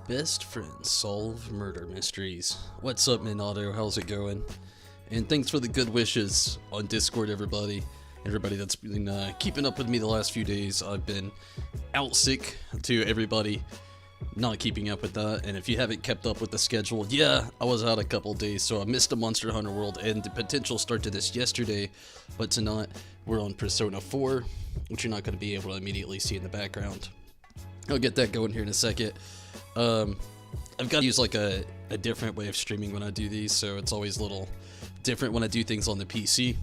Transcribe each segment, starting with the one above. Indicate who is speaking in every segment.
Speaker 1: Best friends solve murder mysteries. What's up, Minato? How's it going? And thanks for the good wishes on Discord, everybody. Everybody that's been keeping up with me the last few days. I've been out sick to everybody not keeping up with that. And if you haven't kept up with the schedule, yeah, I was out a couple days, so I missed the Monster Hunter World and the potential start to this yesterday. But tonight, we're on Persona 4, which you're not going to be able to immediately see in the background. I'll get that going here in a second. I've got to use like a different way of streaming when I do these, so it's always a little different when I do things on the PC.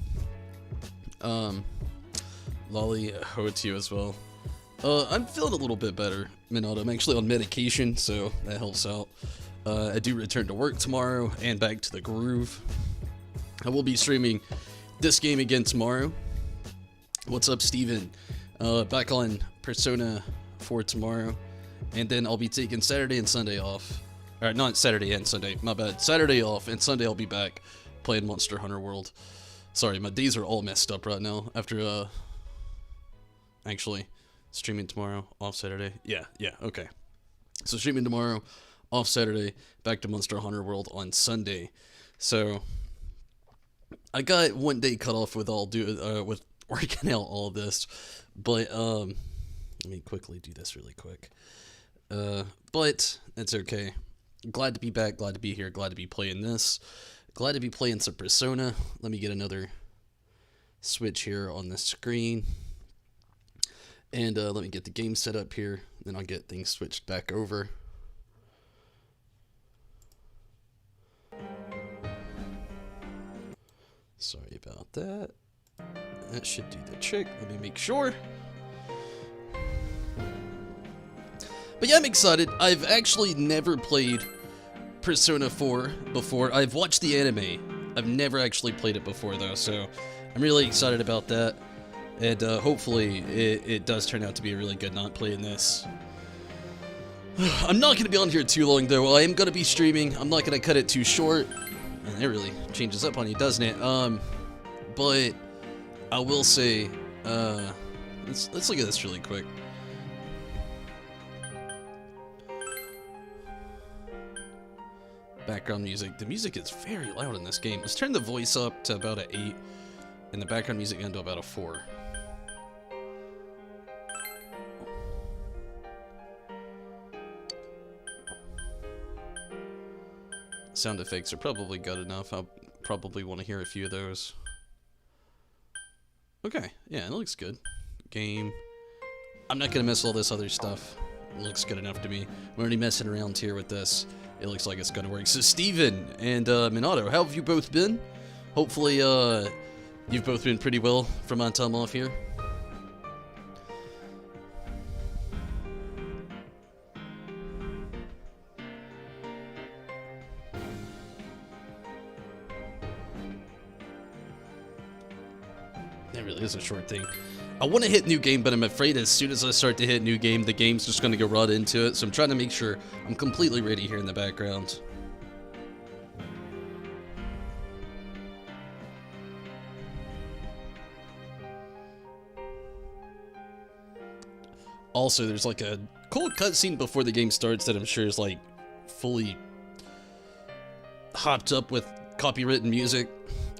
Speaker 1: Lolly, ho to you as well. I'm feeling a little bit better, Minato. I'm actually on medication, so that helps out. I do return to work tomorrow and back to the groove. I will be streaming this game again tomorrow. What's up, Steven? Back on Persona 4 tomorrow. And then I'll be taking Saturday and Sunday off. Or not Saturday and Sunday, my bad. Saturday off, and Sunday I'll be back playing Monster Hunter World. Sorry, my days are all messed up right now after, actually, streaming tomorrow, off Saturday. Yeah, okay. So streaming tomorrow, off Saturday, back to Monster Hunter World on Sunday. So, I got one day cut off with with working out all this. But, let me quickly do this really quick. But it's okay. Glad to be back, glad to be here, glad to be playing this. Glad to be playing some Persona. Let me get another switch here on the screen. And let me get the game set up here. Then I'll get things switched back over. Sorry about that. That should do the trick. Let me make sure. But yeah, I'm excited. I've actually never played Persona 4 before. I've watched the anime. I've never actually played it before, though, so I'm really excited about that. And hopefully it does turn out to be a really good not playing this. I'm not going to be on here too long, though. I am going to be streaming. I'm not going to cut it too short. And it really changes up on you, doesn't it? But I will say, let's look at this really quick. Background music. The music is very loud in this game. Let's turn the voice up to about an 8 and the background music down to about a 4. Sound effects are probably good enough. I'll probably want to hear a few of those. Okay, yeah, it looks good. Game. I'm not gonna miss all this other stuff. It looks good enough to me. We're already messing around here with this. It looks like it's gonna work. So Steven and Minato, how have you both been? Hopefully you've both been pretty well from my time off here. That really is a short thing. I want to hit new game, but I'm afraid as soon as I start to hit new game, the game's just going to go right into it. So I'm trying to make sure I'm completely ready here in the background. Also, there's like a cool cutscene before the game starts that I'm sure is like fully hopped up with copywritten music.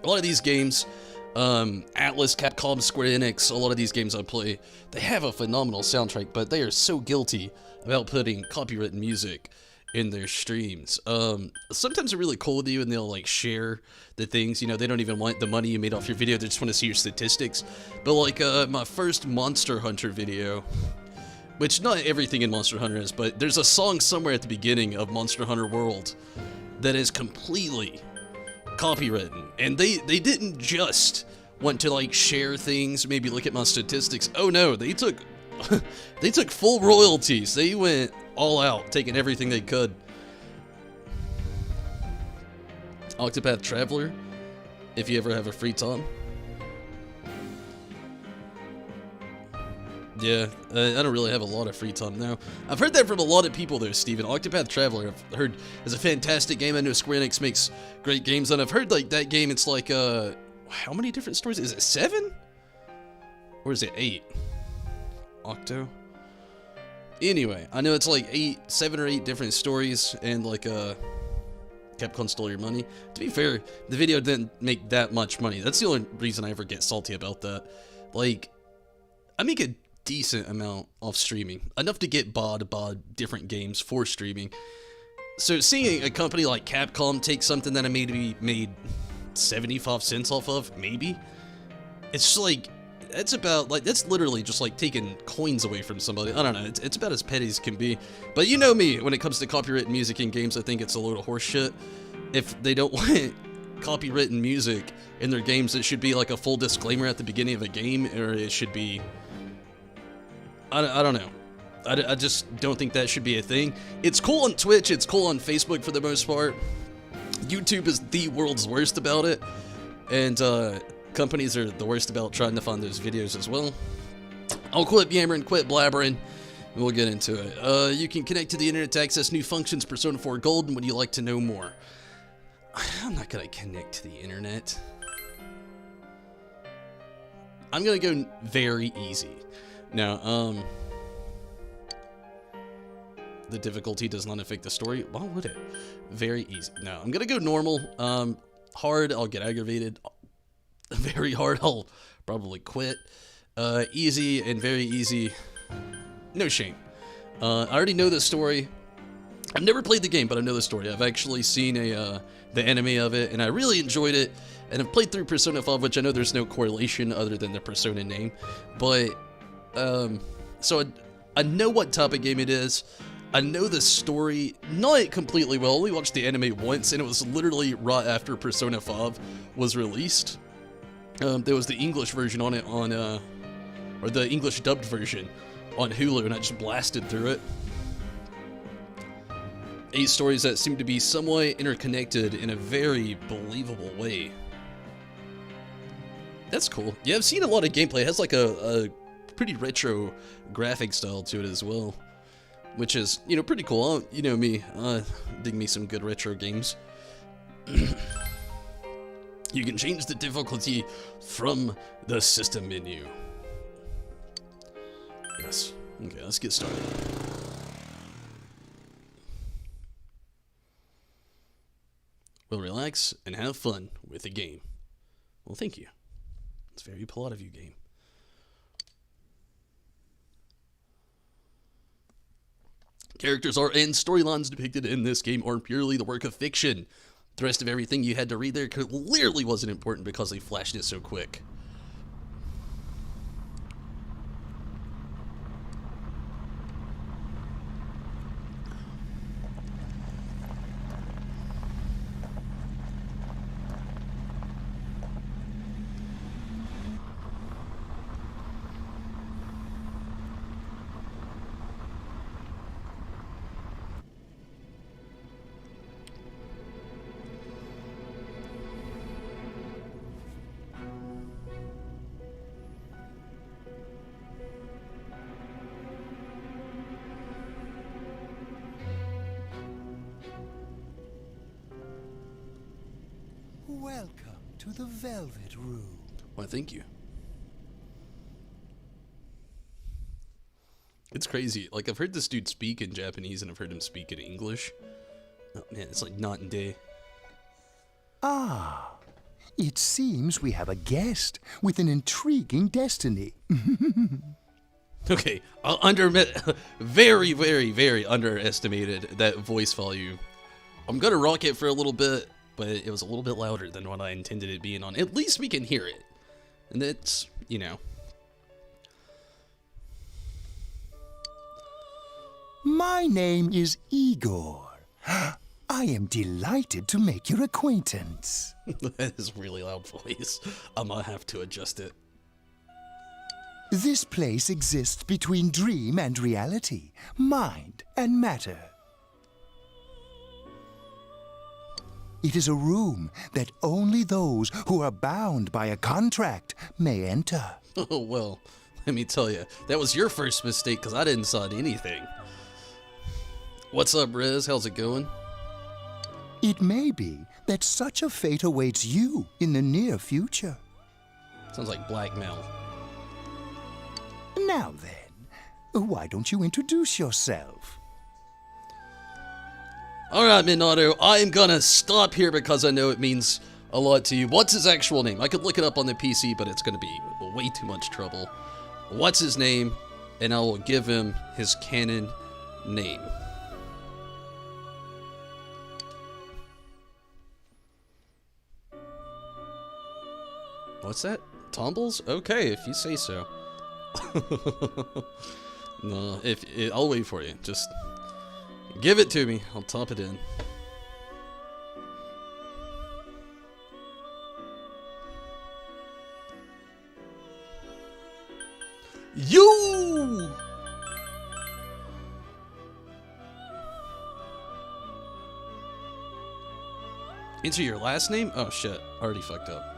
Speaker 1: A lot of these games, Atlas, Capcom, Square Enix, a lot of these games I play, they have a phenomenal soundtrack, but they are so guilty about putting copyrighted music in their streams. Sometimes they're really cool with you and they'll like share the things, you know, they don't even want the money you made off your video, they just want to see your statistics. But like my first Monster Hunter video, which not everything in Monster Hunter is, but there's a song somewhere at the beginning of Monster Hunter World that is completely copywritten, and they didn't just want to like share things, maybe look at my statistics. Oh no, they took they took full royalties. They went all out, taking everything they could. Octopath Traveler, if you ever have a free time. Yeah, I don't really have a lot of free time now. I've heard that from a lot of people though, Steven. Octopath Traveler, I've heard, is a fantastic game. I know Square Enix makes great games, and I've heard like that game, it's like, how many different stories? Is it 7? Or is it 8? Octo? Anyway, I know it's like 7 or 8 different stories, and like Capcom stole your money. To be fair, the video didn't make that much money. That's the only reason I ever get salty about that. Like, I make a decent amount off streaming, enough to get by different games for streaming. So seeing a company like Capcom take something that I made 75 cents off of, maybe, it's just like, that's literally just like taking coins away from somebody. I don't know, it's about as petty as can be. But you know me, when it comes to copyrighted music in games, I think it's a load of horse shit. If they don't want copywritten music in their games, it should be like a full disclaimer at the beginning of a game, or it should be, I don't know. I just don't think that should be a thing. It's cool on Twitch, it's cool on Facebook for the most part. YouTube is the world's worst about it, and companies are the worst about trying to find those videos as well. I'll quit yammering, quit blabbering, and we'll get into it. You can connect to the internet to access new functions, Persona 4 Gold, and would you like to know more? I'm not gonna connect to the internet. I'm gonna go very easy. Now, the difficulty does not affect the story. Why would it? Very easy. No, I'm gonna go normal. Hard, I'll get aggravated. Very hard, I'll probably quit. Easy and very easy, no shame. I already know this story. I've never played the game, but I know the story. I've actually seen the anime of it, and I really enjoyed it. And I've played through Persona 5, which I know there's no correlation other than the Persona name. But, so I know what type of game it is. I know the story, not completely well. I only watched the anime once, and it was literally right after Persona 5 was released. There was the English version on it or the English dubbed version on Hulu, and I just blasted through it. 8 stories that seem to be somewhat interconnected in a very believable way. That's cool. Yeah, I've seen a lot of gameplay. It has like a pretty retro graphic style to it as well, which is, you know, pretty cool. You know me, dig me some good retro games. You can change the difficulty from the system menu. Yes. Okay, let's get started. We'll relax and have fun with the game. Well, thank you. It's very polite of you, game. Characters are and storylines depicted in this game are purely the work of fiction. The rest of everything you had to read there clearly wasn't important because they flashed it so quick.
Speaker 2: Welcome to the Velvet Room.
Speaker 1: Why, thank you. It's crazy. Like, I've heard this dude speak in Japanese and I've heard him speak in English. Oh, man, it's like night and day.
Speaker 2: Ah, it seems we have a guest with an intriguing destiny.
Speaker 1: Okay, I'll very, very, very underestimated that voice volume. I'm gonna rock it for a little bit, but it was a little bit louder than what I intended it being on. At least we can hear it. And that's, you know.
Speaker 2: My name is Igor. I am delighted to make your acquaintance.
Speaker 1: That is a really loud voice. I might have to adjust it.
Speaker 2: This place exists between dream and reality, mind and matter. It is a room that only those who are bound by a contract may enter.
Speaker 1: Oh, well, let me tell you, that was your first mistake because I didn't sign anything. What's up, Rez? How's it going?
Speaker 2: It may be that such a fate awaits you in the near future.
Speaker 1: Sounds like blackmail.
Speaker 2: Now then, Why don't you introduce yourself?
Speaker 1: Alright, Minato, I'm gonna stop here because I know it means a lot to you. What's his actual name? I could look it up on the PC, but it's gonna be way too much trouble. What's his name? And I will give him his canon name. What's that? Tumbles? Okay, if you say so. No, I'll wait for you. Just give it to me. I'll top it in. You! Enter your last name? Oh shit, already fucked up.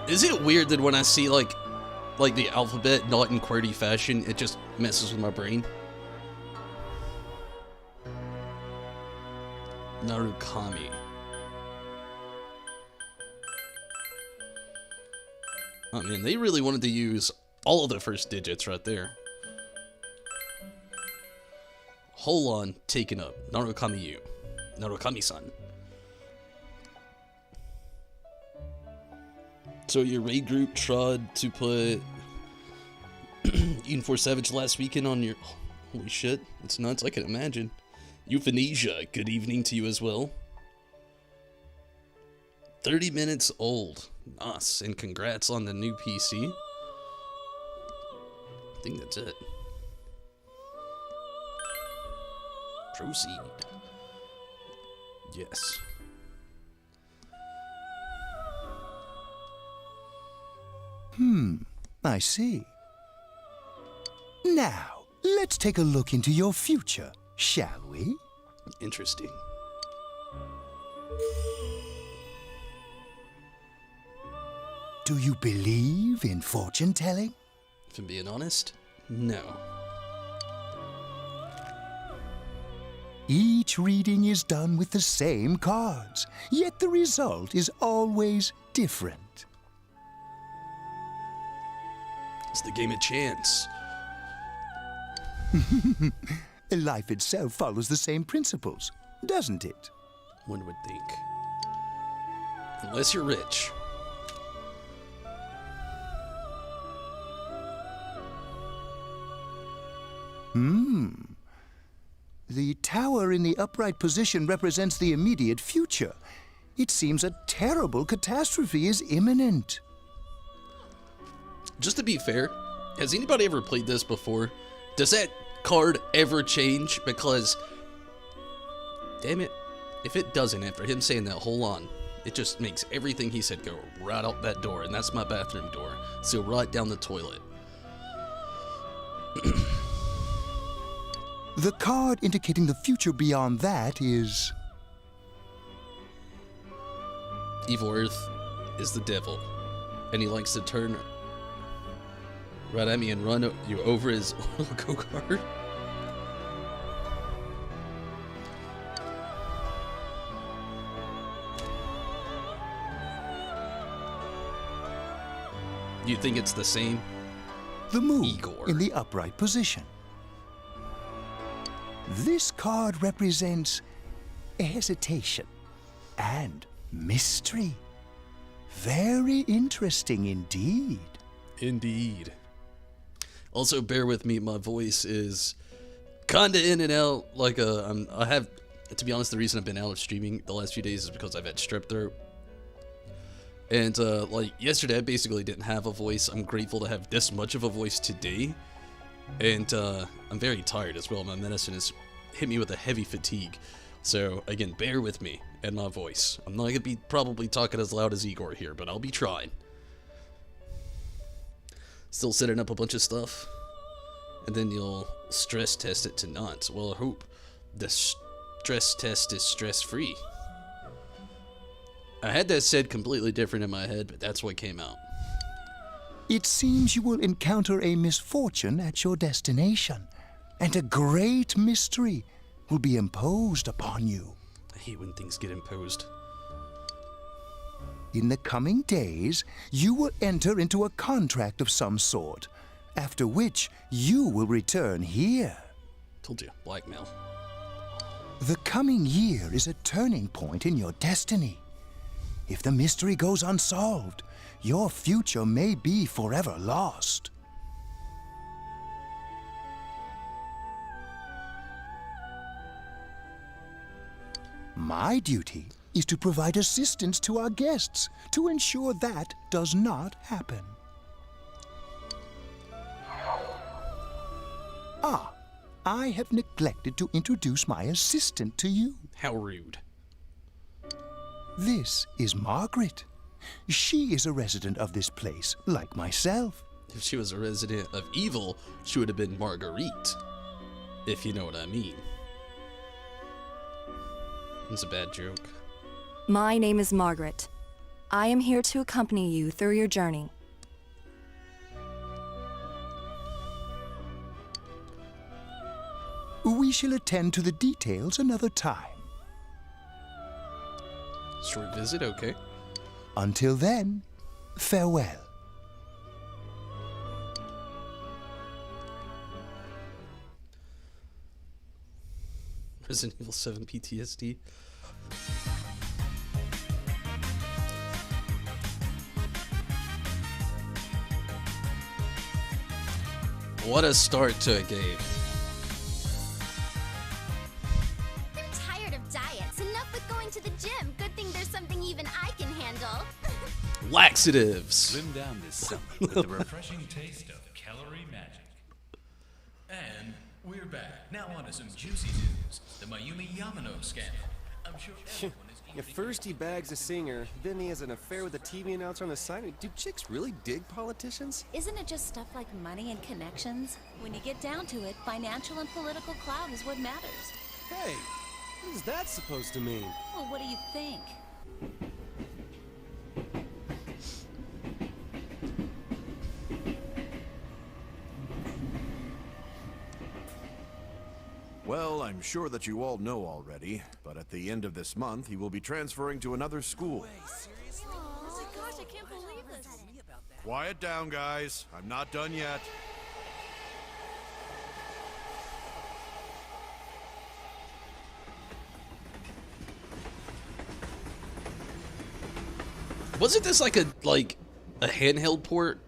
Speaker 1: Is it weird that when I see like the alphabet not in QWERTY fashion, it just messes with my brain? Narukami. Oh man, they really wanted to use all of the first digits right there. Hold on, taken up. Narukami-yu. Narukami-san. So your raid group tried to put Uniform Savage last weekend on your... Holy shit, it's nuts, I can imagine. Euthanasia, good evening to you as well. 30 minutes old. Nice, and congrats on the new PC. I think that's it. Proceed. Yes.
Speaker 2: I see. Now, let's take a look into your future, shall we?
Speaker 1: Interesting.
Speaker 2: Do you believe in fortune-telling?
Speaker 1: If I'm being honest, no.
Speaker 2: Each reading is done with the same cards, yet the result is always different.
Speaker 1: It's the game of chance.
Speaker 2: Life itself follows the same principles, doesn't it?
Speaker 1: One would think. Unless you're rich.
Speaker 2: The tower in the upright position represents the immediate future. It seems a terrible catastrophe is imminent.
Speaker 1: Just to be fair, has anybody ever played this before? Does that card ever change? Because, damn it, if it doesn't after him saying that, hold on, it just makes everything he said go right out that door, and that's my bathroom door. So right down the toilet.
Speaker 2: The card indicating the future beyond that is...
Speaker 1: Evil Earth is the devil, and he likes to turn right at me and run you over his little go-kart. You think it's the same?
Speaker 2: The moon
Speaker 1: Igor.
Speaker 2: in the upright position. This card represents hesitation and mystery. Very interesting indeed.
Speaker 1: Indeed. Also, bear with me, my voice is kinda in and out. Like, I have, to be honest, the reason I've been out of streaming the last few days is because I've had strep throat. And, like, yesterday I basically didn't have a voice. I'm grateful to have this much of a voice today. And, I'm very tired as well. My medicine has hit me with a heavy fatigue. So, again, bear with me and my voice. I'm not gonna be probably talking as loud as Igor here, but I'll be trying. Still setting up a bunch of stuff. And then you'll stress test it tonight. Well, I hope the stress test is stress-free. I had that said completely different in my head, but that's what came out.
Speaker 2: It seems you will encounter a misfortune at your destination, and a great mystery will be imposed upon you.
Speaker 1: I hate when things get imposed.
Speaker 2: In the coming days, you will enter into a contract of some sort, after which you will return here.
Speaker 1: Told you, blackmail.
Speaker 2: The coming year is a turning point in your destiny. If the mystery goes unsolved, your future may be forever lost. My duty is to provide assistance to our guests to ensure that does not happen. Ah, I have neglected to introduce my assistant to you.
Speaker 1: How rude.
Speaker 2: This is Margaret. She is a resident of this place, like myself.
Speaker 1: If she was a resident of evil, she would have been Marguerite. If you know what I mean. It's a bad joke.
Speaker 3: My name is Margaret. I am here to accompany you through your journey.
Speaker 2: We shall attend to the details another time.
Speaker 1: Short visit, okay.
Speaker 2: Until then, farewell.
Speaker 1: Resident Evil 7 PTSD. What a start to a game.
Speaker 4: I'm tired of diets. Enough with going to the gym. Good thing there's something even I can handle.
Speaker 1: Laxatives.
Speaker 5: Slim down this summer with the refreshing taste of calorie magic. And we're back. Now on to some juicy news. The Mayumi Yamano scandal. I'm sure everyone is
Speaker 6: At first he bags a singer, then he has an affair with a TV announcer on the side. Do chicks really dig politicians?
Speaker 7: Isn't it just stuff like money and connections? When you get down to it, financial and political clout is what matters.
Speaker 6: Hey, what is that supposed to mean?
Speaker 7: Well, what do you think?
Speaker 8: Well, I'm sure that you all know already, but at the end of this month, he will be transferring to another school.
Speaker 4: Oh my gosh, I can't believe this.
Speaker 8: Quiet down, guys. I'm not done yet.
Speaker 1: Wasn't this like a handheld port?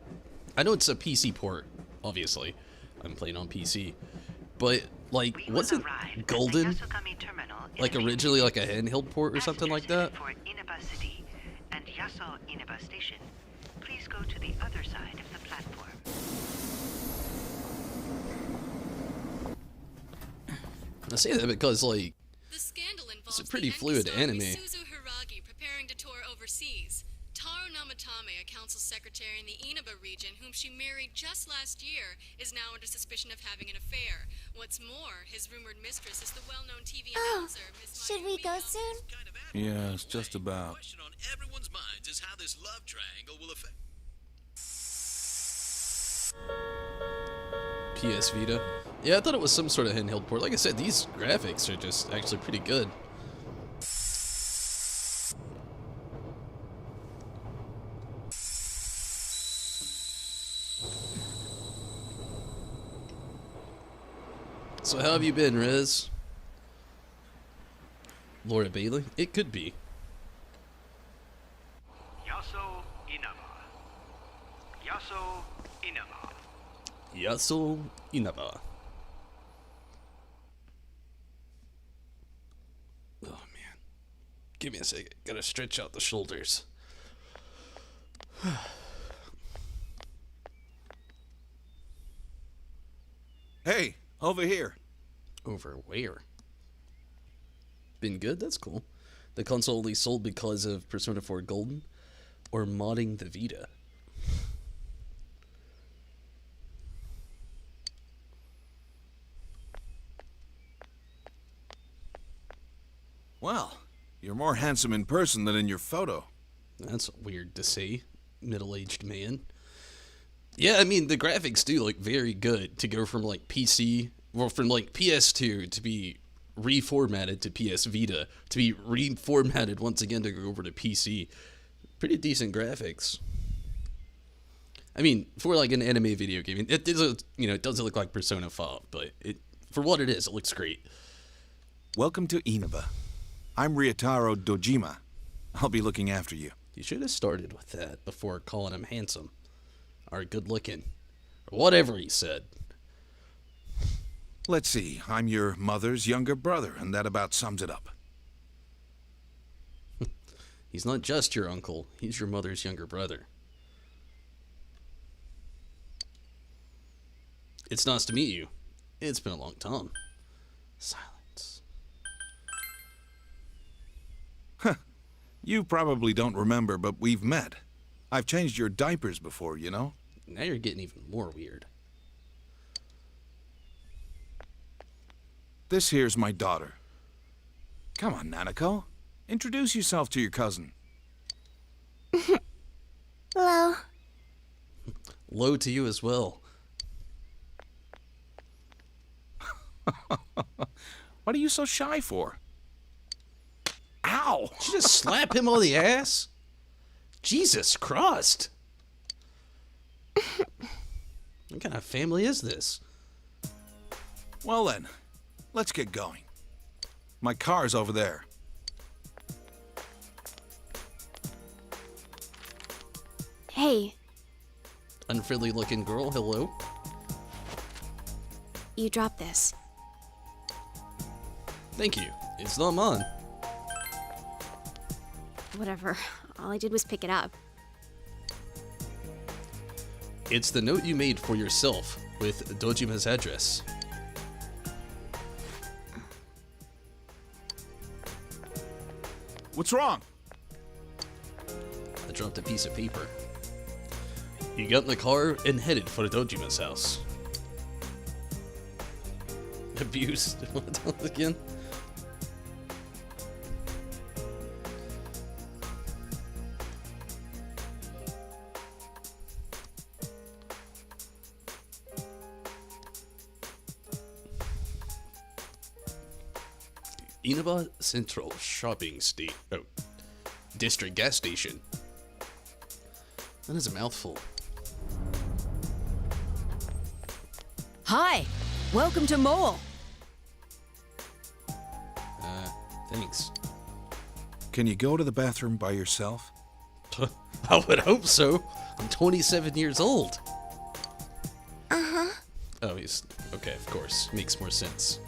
Speaker 1: I know it's a PC port, obviously. I'm playing on PC. But like, wasn't Golden like originally like a handheld port or something like that?
Speaker 9: For Inaba City and Yaso Inaba Station, please go to the other side of the platform.
Speaker 1: I say that because like
Speaker 10: The scandal involves
Speaker 1: it's a pretty
Speaker 10: the
Speaker 1: fluid
Speaker 10: Enki
Speaker 1: anime.
Speaker 10: star Isuzu Hiragi preparing to tour overseas. Taro Namatame, a council secretary in the Inaba region, whom she married just last year, is now under suspicion of having an affair. What's more, his rumored mistress is the well-known TV announcer, Miss
Speaker 4: Should we go soon?
Speaker 5: Yeah, it's just about.
Speaker 11: The question on everyone's minds is how this love triangle will affect.
Speaker 1: PS Vita. Yeah, I thought it was some sort of handheld port. Like I said, these graphics are just actually pretty good. So how have you been, Rez? Laura Bailey? It could be.
Speaker 9: Yaso Inaba. Yaso Inaba.
Speaker 1: Yaso Inaba. Oh man. Give me a second. Gotta stretch out the shoulders.
Speaker 8: Hey, over here.
Speaker 1: Over where? Been good? That's cool. The console only sold because of Persona 4 Golden or modding the Vita.
Speaker 6: Well,
Speaker 12: You're more handsome in person than in your photo.
Speaker 1: That's weird to say, middle-aged man. Yeah, I mean, the graphics do look very good to go from like PC, well, from like PS2 to be reformatted to PS Vita, to be reformatted once again to go over to PC. Pretty decent graphics. I mean, for like an anime video game, it doesn't look like Persona 5, but for what it is, it looks great.
Speaker 12: Welcome to Inaba. I'm Ryotaro Dojima. I'll be looking after you.
Speaker 1: You should have started with that before calling him handsome. Or good looking. Or whatever he said.
Speaker 12: Let's see, I'm your mother's younger brother, and that about sums it up.
Speaker 1: He's not just your uncle, he's your mother's younger brother. It's nice to meet you. It's been a long time. Silence.
Speaker 12: Huh. You probably don't remember, but we've met. I've changed your diapers before, you know?
Speaker 1: Now you're getting even more weird.
Speaker 12: This here's my daughter. Come on, Nanako. Introduce yourself to your cousin.
Speaker 4: Hello.
Speaker 1: Low to you as well.
Speaker 12: What are you so shy for? Ow!
Speaker 1: Did you just slap him on the ass? Jesus Christ! What kind of family is this?
Speaker 12: Well then, let's get going. My car's over there.
Speaker 4: Hey,
Speaker 1: Unfriendly looking girl, hello?
Speaker 4: you dropped this.
Speaker 1: Thank you. It's not mine.
Speaker 4: Whatever. All I did was pick it up.
Speaker 1: It's the note you made for yourself with Dojima's address.
Speaker 12: What's wrong?
Speaker 1: I dropped a piece of paper. You got in the car and headed for Dojima's house. Abused. What again? Inaba Central Shopping District Gas Station. That is a mouthful.
Speaker 13: Hi, welcome to Mole.
Speaker 1: Thanks.
Speaker 12: Can you go to the bathroom by yourself?
Speaker 1: I would hope so. I'm 27 years old.
Speaker 4: Uh-huh.
Speaker 1: Oh, he's... Okay, of course. Makes more sense.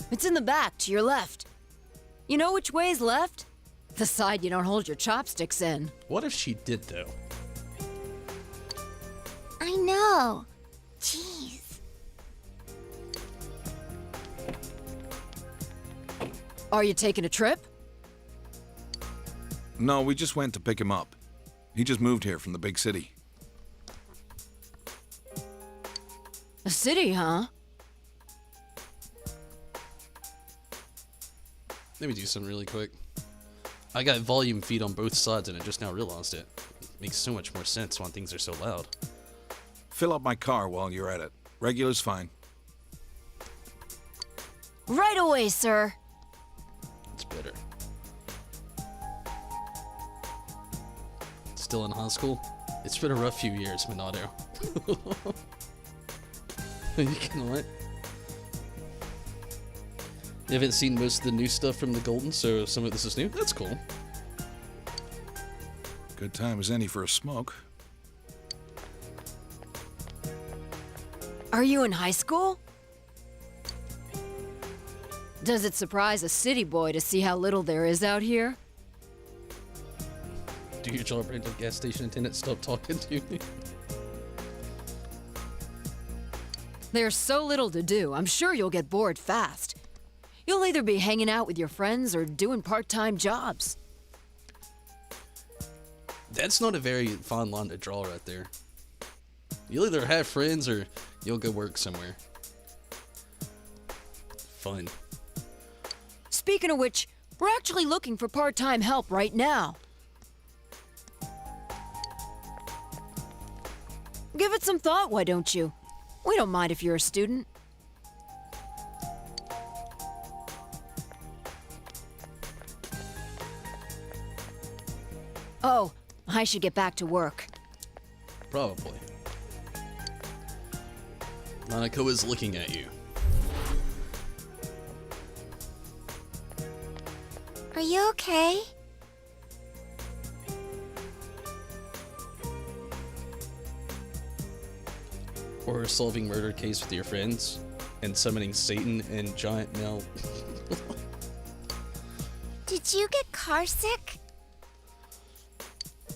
Speaker 13: It's in the back, to your left. You know which way's left? The side you don't hold your chopsticks in.
Speaker 1: What if she did, though?
Speaker 4: I know. Jeez.
Speaker 13: Are you taking a trip?
Speaker 12: No, we just went to pick him up. He just moved here from the big city.
Speaker 13: A city, huh?
Speaker 1: Let me do something really quick. I got volume feed on both sides and I just now realized it. Makes so much more sense when things are so loud.
Speaker 12: Fill up my car while you're at it. Regular's fine.
Speaker 13: Right away, sir.
Speaker 1: It's better. Still in high school? It's been a rough few years, Minato. You cannot. You haven't seen most of the new stuff from the Golden, so some of this is new. That's cool.
Speaker 12: Good time as any for a smoke.
Speaker 13: Are you in high school? Does it surprise a city boy to see how little there is out here?
Speaker 1: Do your job, random gas station attendant. Stop talking to me.
Speaker 13: There's so little to do, I'm sure you'll get bored fast. You'll either be hanging out with your friends or doing part-time jobs.
Speaker 1: That's not a very fine line to draw right there. You'll either have friends or You'll go work somewhere. Fun.
Speaker 13: Speaking of which, we're actually looking for part-time help right now. Give it some thought, why don't you? We don't mind if you're a student. Oh, I should get back to work.
Speaker 1: Probably. Nanako is looking at you.
Speaker 4: Are you okay?
Speaker 1: Or solving murder case with your friends, and summoning Satan and giant Mel.
Speaker 4: Did you get car sick?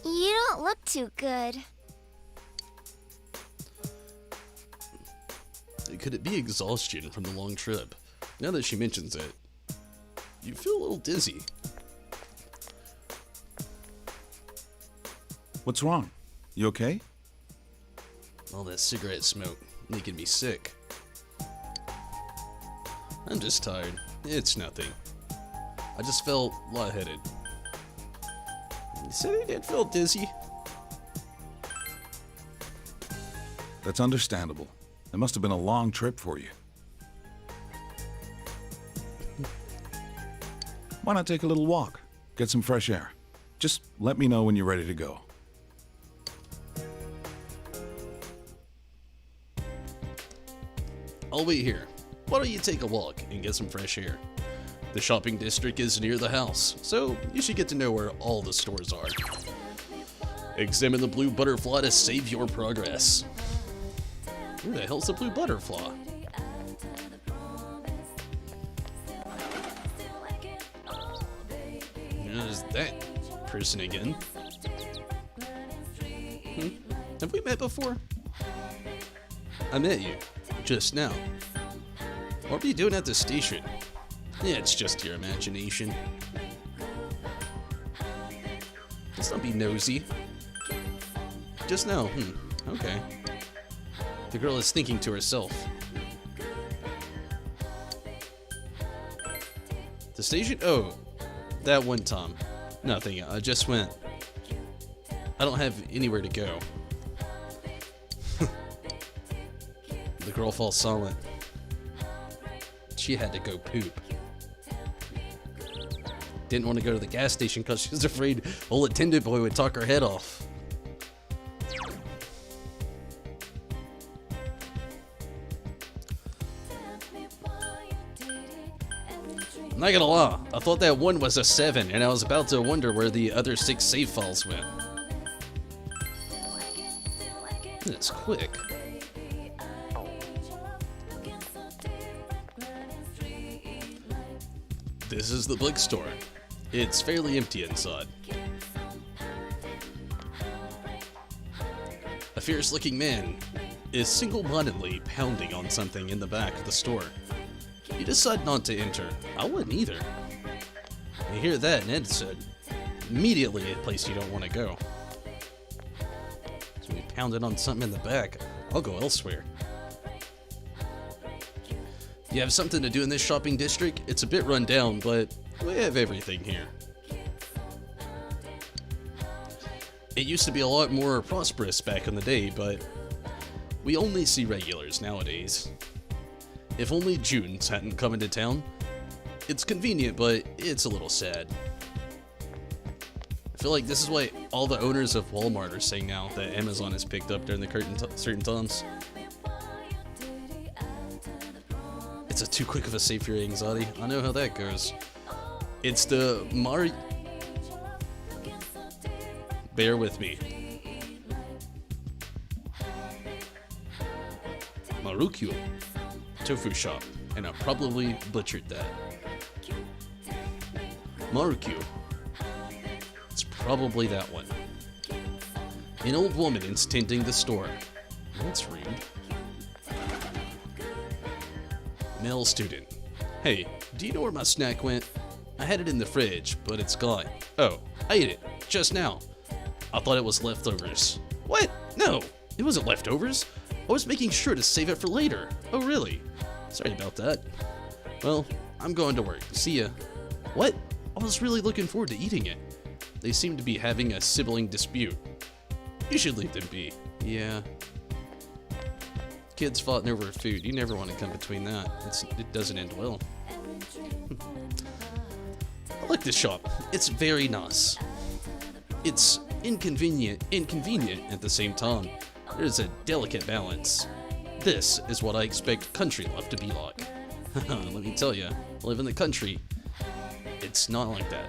Speaker 4: You don't look too good.
Speaker 1: Could it be exhaustion from the long trip? Now that she mentions it, you feel a little dizzy.
Speaker 12: What's wrong? You okay?
Speaker 1: All that cigarette smoke making me sick. I'm just tired. It's nothing. I just felt lightheaded. You said you did feel dizzy?
Speaker 12: That's understandable. It must have been a long trip for you. Why not take a little walk? Get some fresh air. Just let me know when you're ready to go.
Speaker 1: I'll wait here. Why don't you take a walk and get some fresh air? The shopping district is near the house, so you should get to know where all the stores are. Examine the blue butterfly to save your progress. Who the hell's the blue butterfly? There's that person again. Have we met before? I met you just now. What were you doing at the station? Yeah, it's just your imagination. Let's not be nosy. Just now, okay. The girl is thinking to herself. The station? Oh, that one time. Nothing, I just went. I don't have anywhere to go. The girl falls silent. She had to go poop. Didn't want to go to the gas station because she was afraid old attendant boy would talk her head off. I'm not gonna lie, I thought that one was a 7, and I was about to wonder where the other 6 save files went. It's quick. This is the bookstore. It's fairly empty inside. A fierce-looking man is single-mindedly pounding on something in the back of the store. You decide not to enter. I wouldn't either. You hear that, and Ed said, immediately a place you don't want to go. So we pounded on something in the back. I'll go elsewhere. You have something to do in this shopping district? It's a bit run down, but we have everything here. It used to be a lot more prosperous back in the day, but we only see regulars nowadays. If only Junes hadn't come into town. It's convenient, but it's a little sad. I feel like this is what all the owners of Walmart are saying now that Amazon has picked up during the certain times. It's too quick of a save for your anxiety. I know how that goes. It's the Bear with me. Marukyu Tofu Shop, and I probably butchered that. Marukyu. It's probably that one. An old woman is tending the store. That's rude. Male student. Hey, do you know where my snack went? I had it in the fridge, but it's gone. Oh, I ate it. Just now. I thought it was leftovers. What? No, it wasn't leftovers. I was making sure to save it for later. Oh, really? Sorry about that. Well, I'm going to work. See ya. What? I was really looking forward to eating it. They seem to be having a sibling dispute. You should leave them be. Yeah. Kids fought over food. You never want to come between that. It doesn't end well. I like this shop. It's very nice. It's inconvenient at the same time. There's a delicate balance. This is what I expect country life to be like. Let me tell you, live in the country, it's not like that.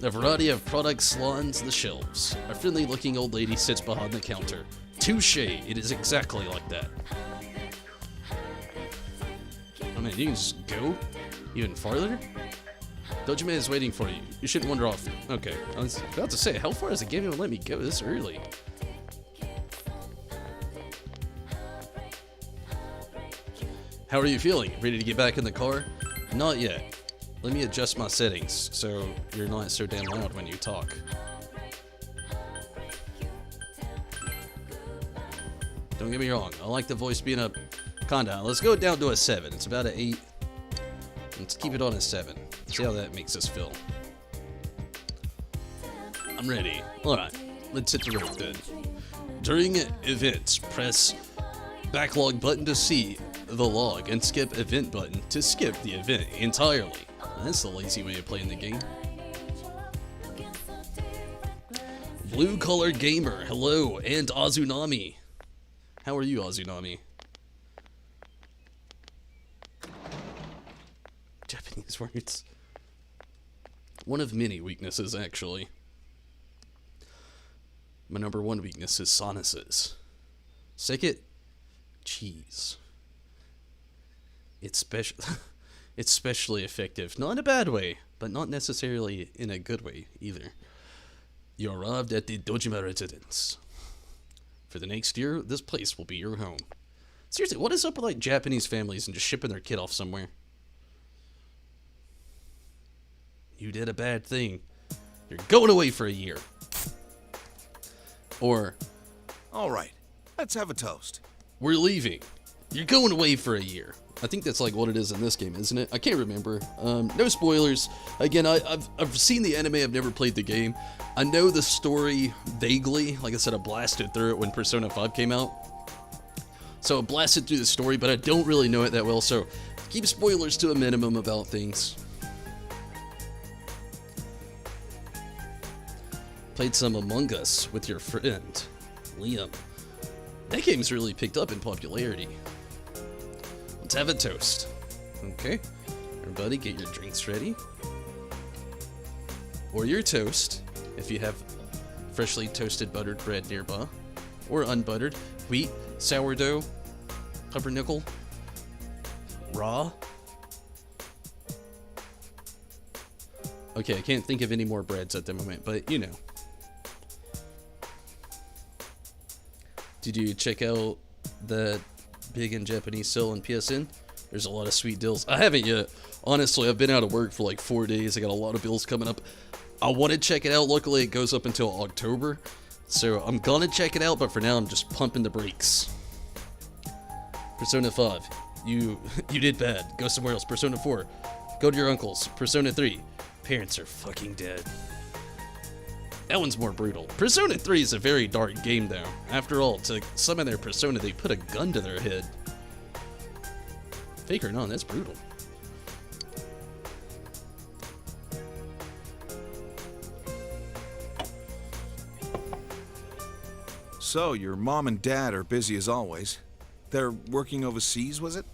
Speaker 1: A variety of products lines the shelves. A friendly-looking old lady sits behind the counter. Touché, it is exactly like that. I mean, you can just go even farther? Dojo Man is waiting for you. You shouldn't wander off. Okay, I was about to say, how far does the game even let me go this early? How are you feeling? Ready to get back in the car? Not yet. Let me adjust my settings so you're not so damn loud when you talk. Don't get me wrong, I like the voice being up kinda. Let's go down to a 7. It's about an 8. Let's keep it on a 7. See how that makes us feel. I'm ready. Alright, let's hit the road then. During events, press backlog button to see the log and skip event button to skip the event entirely. That's the lazy way of playing the game. Blue Collar Gamer, hello, and Azunami. How are you, Azunami? Japanese words. One of many weaknesses, actually. My number one weakness is sinuses. Second, cheese. It's especially effective. Not in a bad way, but not necessarily in a good way either. You arrived at the Dojima residence. For the next year, this place will be your home. Seriously, what is up with like Japanese families and just shipping their kid off somewhere? You did a bad thing. You're going away for a year. Or,
Speaker 12: alright, let's have a toast.
Speaker 1: We're leaving. You're going away for a year. I think that's like what it is in this game, isn't it? I can't remember. No spoilers. Again, I've seen the anime, I've never played the game. I know the story vaguely. Like I said, I blasted through it when Persona 5 came out. So I blasted through the story, but I don't really know it that well, so keep spoilers to a minimum about things. Played some Among Us with your friend, Liam. That game's really picked up in popularity. Let's have a toast. Okay. Everybody get your drinks ready. Or your toast, if you have freshly toasted buttered bread nearby. Or unbuttered. Wheat, sourdough, pumpernickel, raw. Okay, I can't think of any more breads at the moment, but you know. Did you check out the big and Japanese sale on PSN? There's a lot of sweet deals. I haven't yet. Honestly, I've been out of work for like 4 days. I got a lot of bills coming up. I want to check it out. Luckily, it goes up until October. So I'm gonna check it out, but for now, I'm just pumping the brakes. Persona 5. You did bad. Go somewhere else. Persona 4. Go to your uncle's. Persona 3. Parents are fucking dead. That one's more brutal. Persona 3 is a very dark game, though. After all, to summon their persona, they put a gun to their head. Fake or not, that's brutal.
Speaker 12: So, your mom and dad are busy as always. They're working overseas, was it?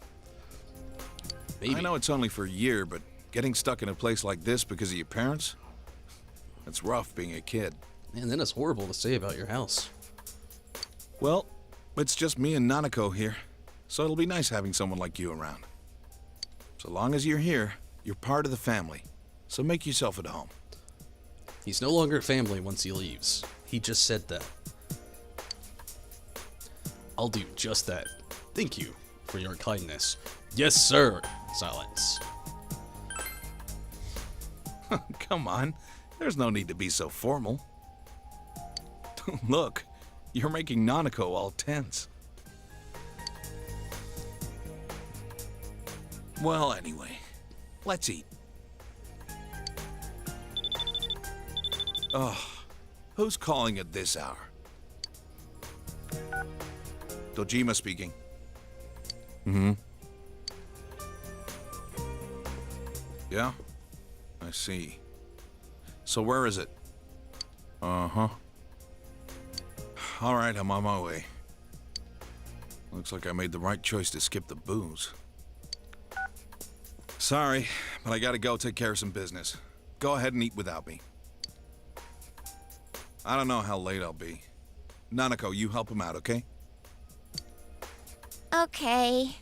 Speaker 1: Maybe.
Speaker 12: I know it's only for a year, but getting stuck in a place like this because of your parents? That's rough being a kid.
Speaker 1: Man, then it's horrible to say about your house.
Speaker 12: Well, it's just me and Nanako here, so it'll be nice having someone like you around. So long as you're here, you're part of the family, so make yourself at home.
Speaker 1: He's no longer family once he leaves. He just said that. I'll do just that. Thank you for your kindness. Yes, sir. Silence.
Speaker 12: Come on. There's no need to be so formal. Look, you're making Nanako all tense. Well, anyway, let's eat. Oh, who's calling at this hour? Dojima speaking. Mm-hmm. Yeah? I see. So where is it? Uh-huh. All right, I'm on my way. Looks like I made the right choice to skip the booze. Sorry, but I gotta go take care of some business. Go ahead and eat without me. I don't know how late I'll be. Nanako, you help him out, okay?
Speaker 4: Okay.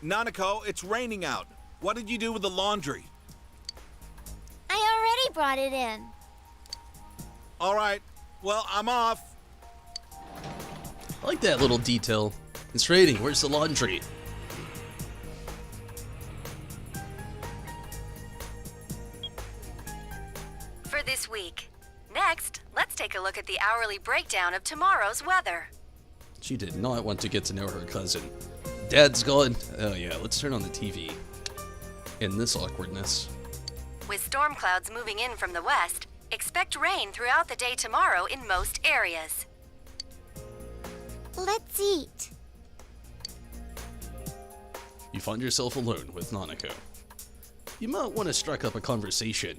Speaker 12: Nanako, it's raining out. What did you do with the laundry?
Speaker 4: I already brought it in.
Speaker 12: All right, well, I'm off.
Speaker 1: I like that little detail. It's raining. Where's the laundry?
Speaker 3: For this week. Next, let's take a look at the hourly breakdown of tomorrow's weather.
Speaker 1: She did not want to get to know her cousin. Dad's gone. Oh yeah, let's turn on the TV. In this awkwardness.
Speaker 3: With storm clouds moving in from the west, expect rain throughout the day tomorrow in most areas.
Speaker 4: Let's eat.
Speaker 1: You find yourself alone with Nanako. You might want to strike up a conversation.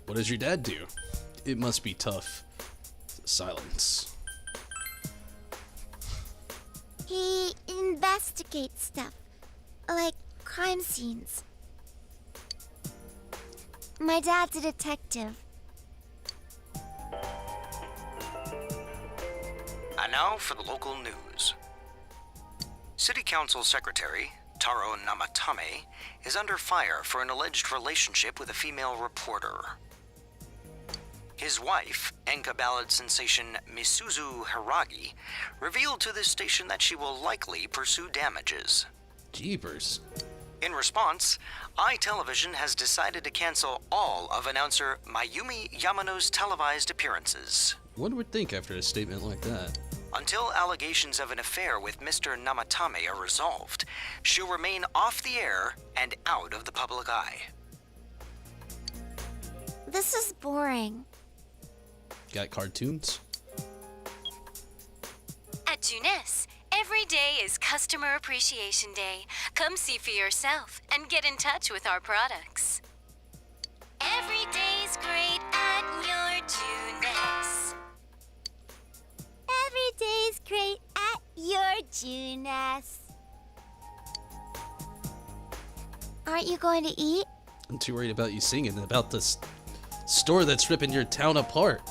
Speaker 1: What does your dad do? It must be tough. Silence.
Speaker 4: He investigates stuff, like crime scenes. My dad's a detective.
Speaker 14: And now for the local news. City Council Secretary Taro Namatame is under fire for an alleged relationship with a female reporter. His wife, Enka ballad sensation Misuzu Hiragi, revealed to this station that she will likely pursue damages.
Speaker 1: Jeepers.
Speaker 14: In response, iTelevision has decided to cancel all of announcer Mayumi Yamano's televised appearances.
Speaker 1: One would think after a statement like that.
Speaker 14: Until allegations of an affair with Mr. Namatame are resolved, she'll remain off the air and out of the public eye.
Speaker 4: This is boring.
Speaker 1: Got cartoons?
Speaker 3: At Junes, every day is Customer Appreciation Day. Come see for yourself and get in touch with our products.
Speaker 4: Every day's great at your Junes. Every day's great at your Junes. Aren't you going to eat?
Speaker 1: I'm too worried about you singing about this store that's ripping your town apart.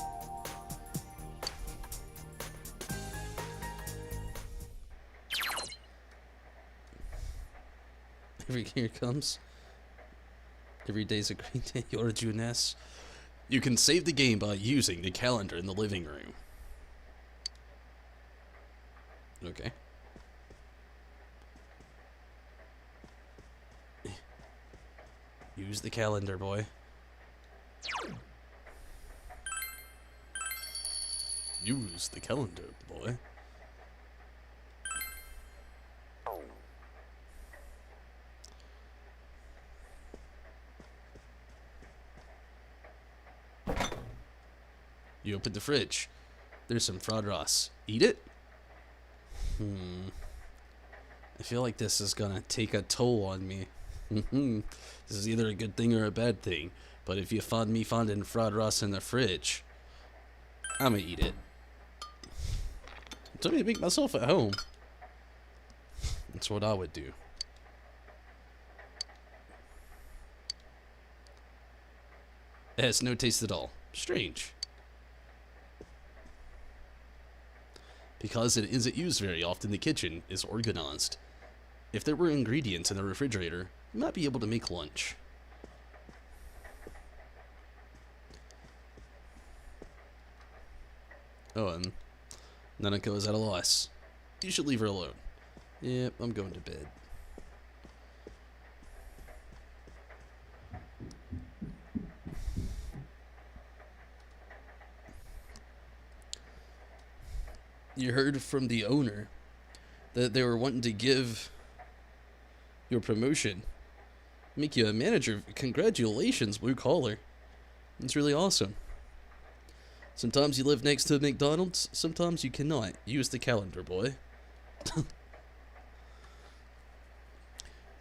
Speaker 1: Here it comes. Every day's a great day, your Junes. You can save the game by using the calendar in the living room. Okay. Use the calendar, boy. Use the calendar, boy. You open the fridge. There's some fraud Ross. Eat it? I feel like this is gonna take a toll on me. This is either a good thing or a bad thing. But if you find me finding fraud Ross in the fridge, I'ma eat it. Tell me to make myself at home. That's what I would do. It has no taste at all. Strange. Because it isn't used very often, the kitchen is organized. If there were ingredients in the refrigerator, you might be able to make lunch. Oh, and Nanako is at a loss. You should leave her alone. Yep, I'm going to bed. You heard from the owner that they were wanting to give your promotion, make you a manager. Congratulations, blue collar. It's really awesome. Sometimes you live next to a McDonald's, sometimes you cannot. Use the calendar, boy.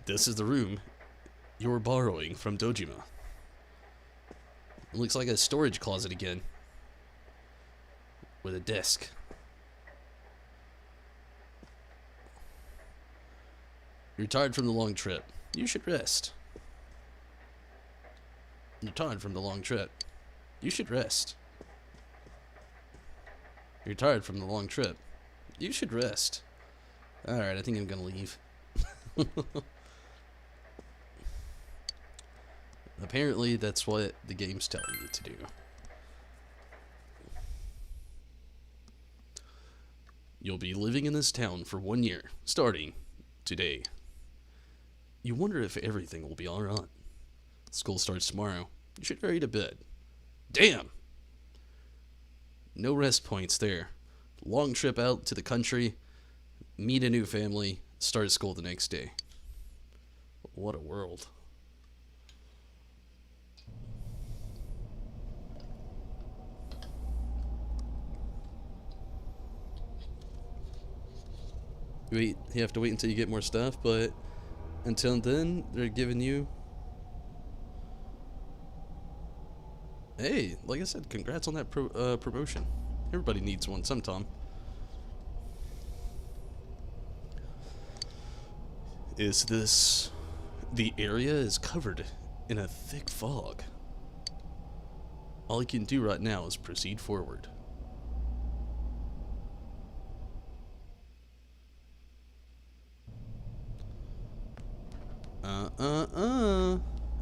Speaker 1: This is the room you're borrowing from Dojima. It looks like a storage closet again. With a desk. You're tired from the long trip. You should rest. You're tired from the long trip. You should rest. You're tired from the long trip. You should rest. Alright, I think I'm gonna leave. Apparently, that's what the game's telling you to do. You'll be living in this town for 1 year, starting today. You wonder if everything will be alright. School starts tomorrow. You should hurry to bed. Damn! No rest points there. Long trip out to the country, meet a new family, start school the next day. What a world. You have to wait until you get more stuff, but until then, they're giving you... Hey, like I said, congrats on that promotion. Everybody needs one sometime. Is this... The area is covered in a thick fog. All you can do right now is proceed forward.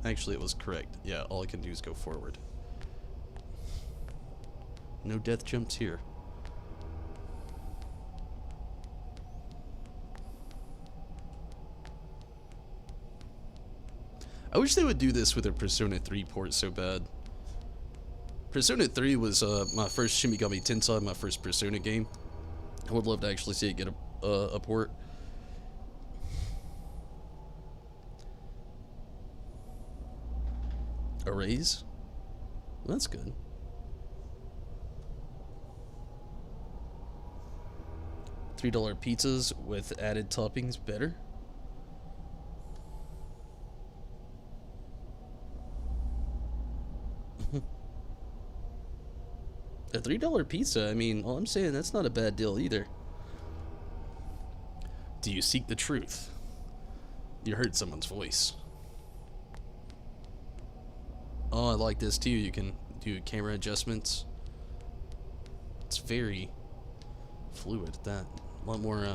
Speaker 1: Actually, it was correct. Yeah, all I can do is go forward. No death jumps here. I wish they would do this with a Persona 3 port so bad. Persona 3 was my first Shin Megami Tensei, my first Persona game. I would love to actually see it get a port. A raise? Well, that's good. $3 pizzas with added toppings better? A $3 pizza, I mean, all I'm saying, that's not a bad deal either. Do you seek the truth? You heard someone's voice. Oh, I like this too. You can do camera adjustments. It's very fluid. That a lot more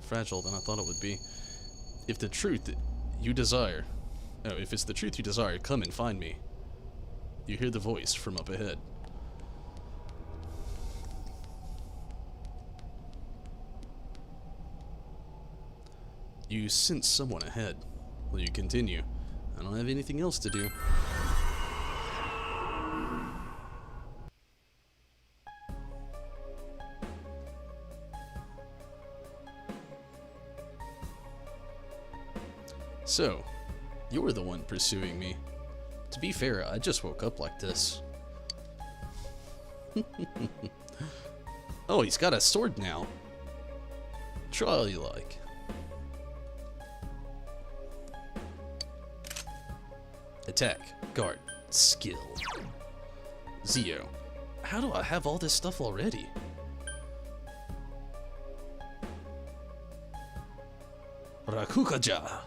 Speaker 1: fragile than I thought it would be. If the truth you desire, if it's the truth you desire, come and find me. You hear the voice from up ahead. You sense someone ahead. Will you continue? I don't have anything else to do. So, you're the one pursuing me. To be fair, I just woke up like this. Oh, he's got a sword now. Try all you like. Attack, guard, skill. Zio, how do I have all this stuff already? Rakukaja.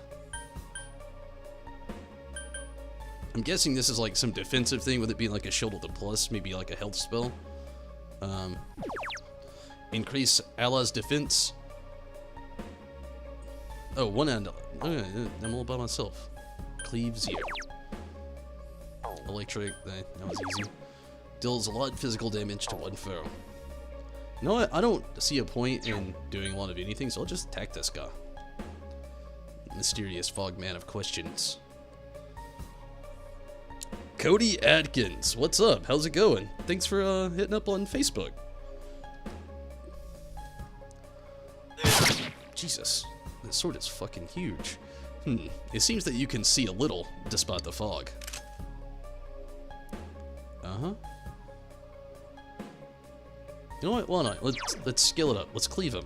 Speaker 1: I'm guessing this is like some defensive thing with it being like a shield with a plus, maybe like a health spell. Increase allies' defense. Oh, one end. I'm all by myself. Cleave Zio. Electric, that was easy. Deals a lot of physical damage to one foe. You know what? I don't see a point in doing a lot of anything, so I'll just attack this guy. Mysterious fog man of questions. Cody Atkins, what's up? How's it going? Thanks for hitting up on Facebook. Jesus, this sword is fucking huge. It seems that you can see a little despite the fog. Uh-huh. You know what? Why not? Let's scale it up. Let's cleave him.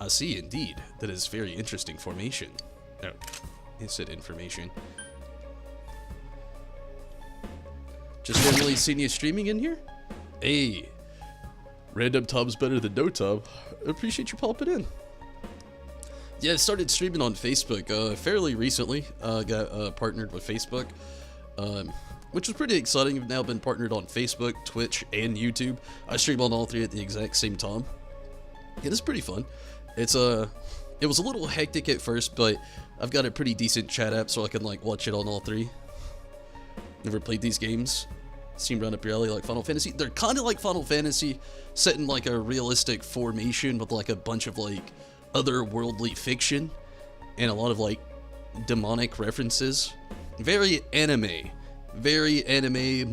Speaker 1: I see, indeed. That is very interesting formation. Oh, it said information. Just randomly seeing you streaming in here? Hey, random tub's better than no tub. Appreciate you popping in. Yeah, I started streaming on Facebook fairly recently. Got partnered with Facebook, which was pretty exciting. I've now been partnered on Facebook, Twitch, and YouTube. I stream on all three at the exact same time. It is pretty fun. It was a little hectic at first, but I've got a pretty decent chat app so I can like watch it on all three. Never played these games. Seem right up your alley like Final Fantasy. They're kind of like Final Fantasy, set in like a realistic formation with like a bunch of like otherworldly fiction and a lot of like demonic references. Very anime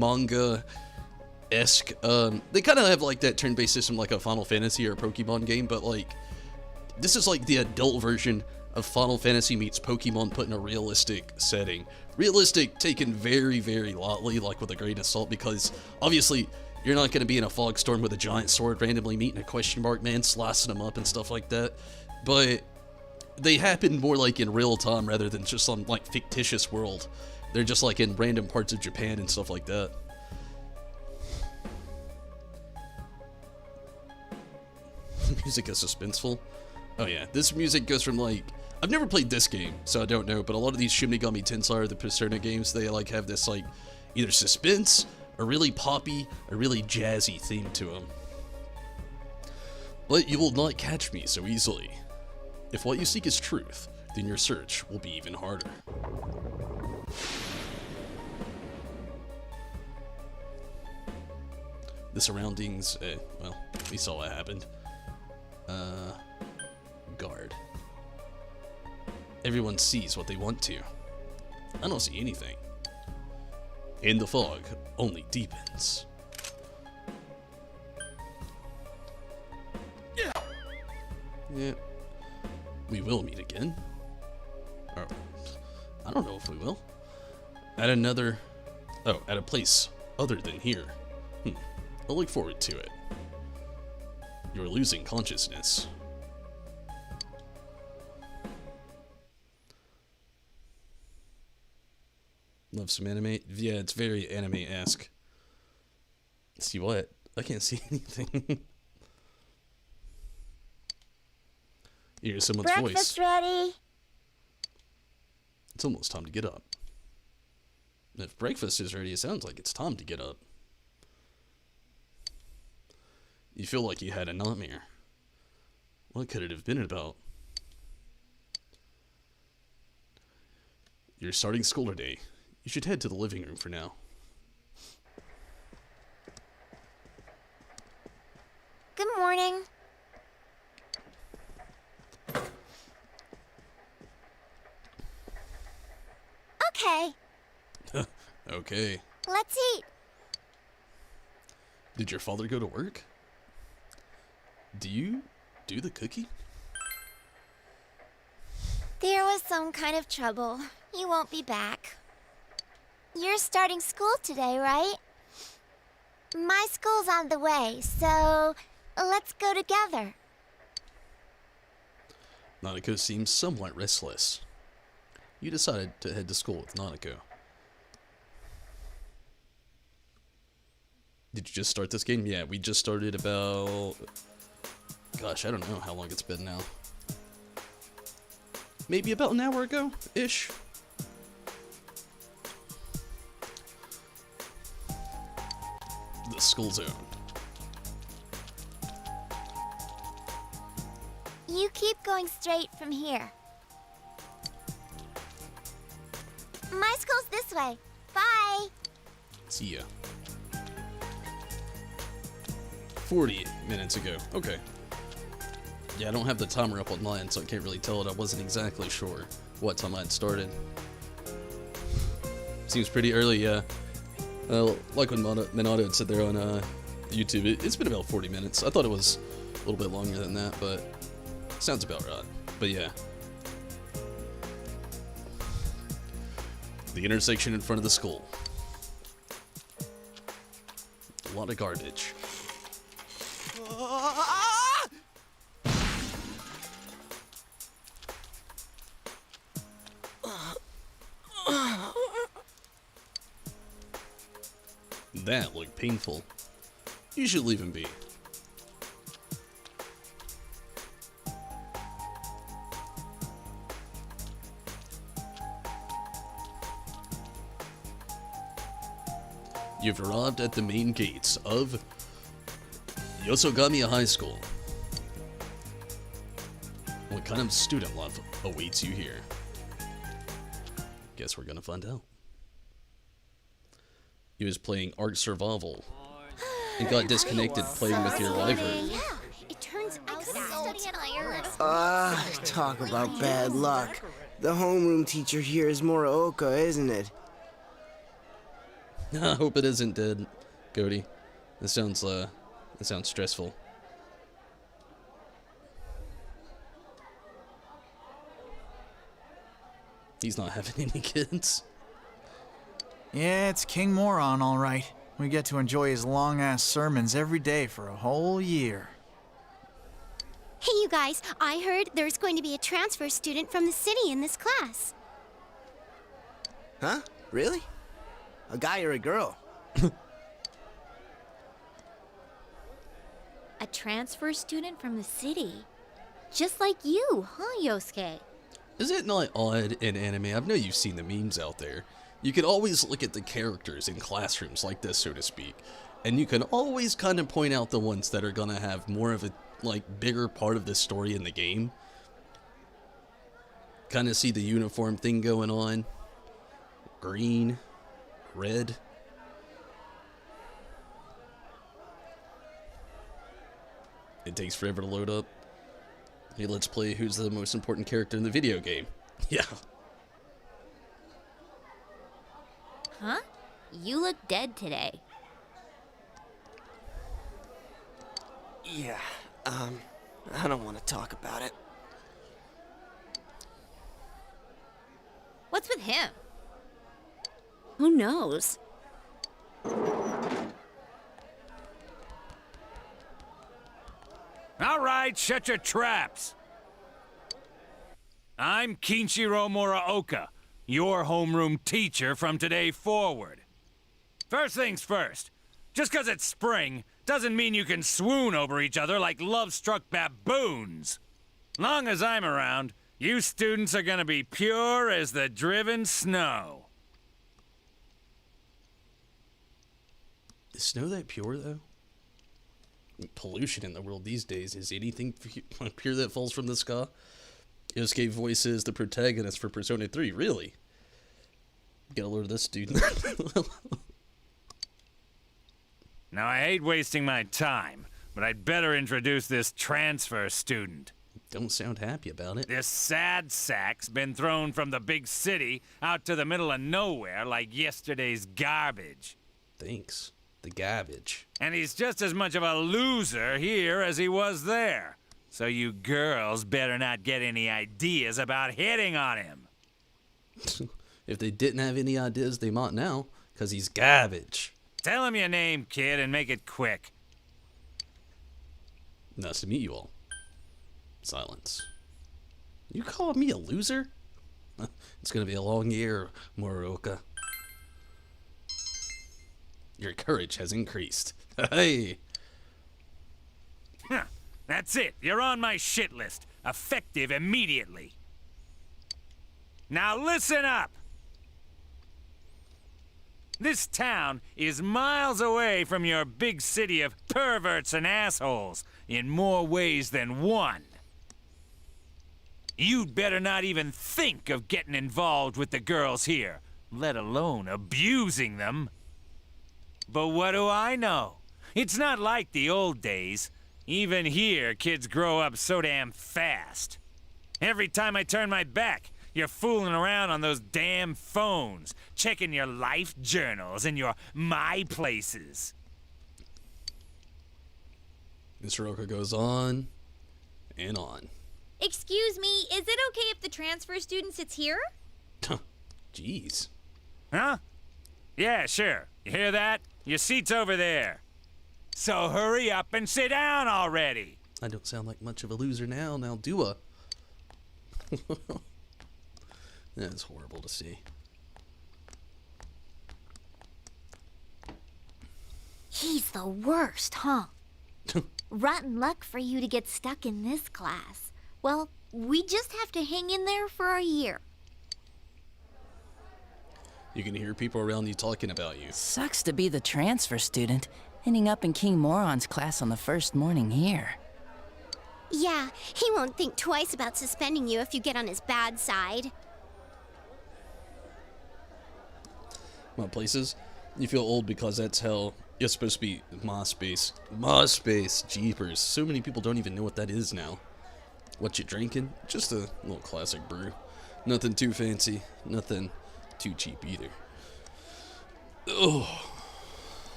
Speaker 1: manga-esque. They kind of have like that turn-based system like a Final Fantasy or a Pokemon game, but like this is like the adult version of Final Fantasy meets Pokemon put in a realistic setting. Realistic taken very, very lightly, like with a grain of salt, because obviously you're not going to be in a fog storm with a giant sword randomly meeting a question mark man, slicing them up and stuff like that. But they happen more like in real time rather than just some like fictitious world. They're just like in random parts of Japan and stuff like that. Music is suspenseful. Oh yeah, this music goes from like, I've never played this game, so I don't know, but a lot of these Shin Megami Tensei or the Persona games, they like have this like either suspense, a really poppy, a really jazzy theme to them. But you will not catch me so easily. If what you seek is truth, then your search will be even harder. The surroundings, well, we saw what happened. Guard. Everyone sees what they want to. I don't see anything. And the fog only deepens. Yeah. We will meet again. Or, I don't know if we will. At a place other than here. I'll look forward to it. You're losing consciousness. Love some anime? Yeah, it's very anime-esque. See what? I can't see anything. You hear someone's voice.
Speaker 4: Breakfast ready.
Speaker 1: It's almost time to get up. If breakfast is ready, it sounds like it's time to get up. You feel like you had a nightmare. What could it have been about? You're starting school today. You should head to the living room for now.
Speaker 4: Good morning. Okay.
Speaker 1: Okay.
Speaker 4: Let's eat.
Speaker 1: Did your father go to work? Do you do the cookie?
Speaker 4: There was some kind of trouble. You won't be back. You're starting school today, right? My school's on the way, so let's go together.
Speaker 1: Nanako seems somewhat restless. You decided to head to school with Nanako. Did you just start this game? Yeah, we just started about... Gosh, I don't know how long it's been now. Maybe about an hour ago-ish? The school zone.
Speaker 4: You keep going straight from here. My school's this way. Bye.
Speaker 1: See ya. 40 minutes ago. Okay. Yeah, I don't have the timer up on mine, so I can't really tell it. I wasn't exactly sure. what time I'd started. Seems pretty early, yeah. Like when Minato had said there on YouTube, it's been about 40 minutes. I thought it was a little bit longer than that, but sounds about right. But yeah. The intersection in front of the school. A lot of garbage. That looked painful. You should leave him be. You've arrived at the main gates of Yosogamiya High School. What kind of student life awaits you here? Guess we're gonna find out. He was playing Ark Survival and got disconnected playing with your library.
Speaker 4: Yeah, it turns out study at Ireland.
Speaker 15: Talk about bad luck. The homeroom teacher here is Muraoka, isn't it?
Speaker 1: I hope it isn't dead, Cody. That sounds stressful. He's not having any kids.
Speaker 16: Yeah, it's King Moron, all right. We get to enjoy his long-ass sermons every day for a whole year.
Speaker 4: Hey, you guys, I heard there's going to be a transfer student from the city in this class.
Speaker 15: Huh? Really? A guy or a girl?
Speaker 17: A transfer student from the city? Just like you, huh, Yosuke?
Speaker 1: Is it not odd in anime? I know you've seen the memes out there. You can always look at the characters in classrooms like this, so to speak, and you can always kind of point out the ones that are gonna have more of a, bigger part of the story in the game. Kind of see the uniform thing going on. Green, red. It takes forever to load up. Hey, let's play who's the most important character in the video game. Yeah.
Speaker 17: Huh? You look dead today.
Speaker 15: Yeah, I don't want to talk about it.
Speaker 17: What's with him?
Speaker 7: Who knows?
Speaker 18: All right, shut your traps. I'm Kinshiro Muraoka, your homeroom teacher from today forward. First things first, just 'cause it's spring doesn't mean you can swoon over each other like love-struck baboons. Long as I'm around, you students are gonna be pure as the driven snow.
Speaker 1: Is snow that pure, though? Pollution in the world these days. Is anything pure that falls from the sky? Yosuke voices the protagonist for Persona 3. Really? Gotta lure this dude.
Speaker 18: Now, I hate wasting my time, but I'd better introduce this transfer student.
Speaker 1: Don't sound happy about it.
Speaker 18: This sad sack's been thrown from the big city out to the middle of nowhere like yesterday's garbage.
Speaker 1: Thanks. The garbage.
Speaker 18: And he's just as much of a loser here as he was there. So you girls better not get any ideas about hitting on him.
Speaker 1: If they didn't have any ideas, they might now, 'cause he's garbage.
Speaker 18: Tell him your name, kid, and make it quick.
Speaker 1: Nice to meet you all. Silence. You call me a loser? It's gonna be a long year, Muraoka. Your courage has increased. Hey!
Speaker 18: Huh. That's it. You're on my shit list. Effective immediately. Now listen up! This town is miles away from your big city of perverts and assholes in more ways than one. You'd better not even think of getting involved with the girls here, let alone abusing them. But what do I know? It's not like the old days. Even here, kids grow up so damn fast. Every time I turn my back, You're fooling around on those damn phones, checking your life journals and your My Places.
Speaker 1: Mr. Oka goes on and on.
Speaker 17: Excuse me, is it okay if the transfer student sits here?
Speaker 1: Jeez.
Speaker 18: Huh? Yeah, sure. You hear that? Your seat's over there. So hurry up and sit down already.
Speaker 1: I don't sound like much of a loser now do I? That's horrible to see.
Speaker 17: He's the worst, huh? Rotten luck for you to get stuck in this class. Well, we just have to hang in there for a year.
Speaker 1: You can hear people around you talking about you.
Speaker 19: Sucks to be the transfer student, ending up in King Moron's class on the first morning here.
Speaker 4: Yeah, he won't think twice about suspending you if you get on his bad side.
Speaker 1: My places, you feel old because that's how it's supposed to be. MySpace. MySpace. Jeepers. So many people don't even know what that is now. What you drinking? Just a little classic brew. Nothing too fancy. Nothing too cheap either. Oh.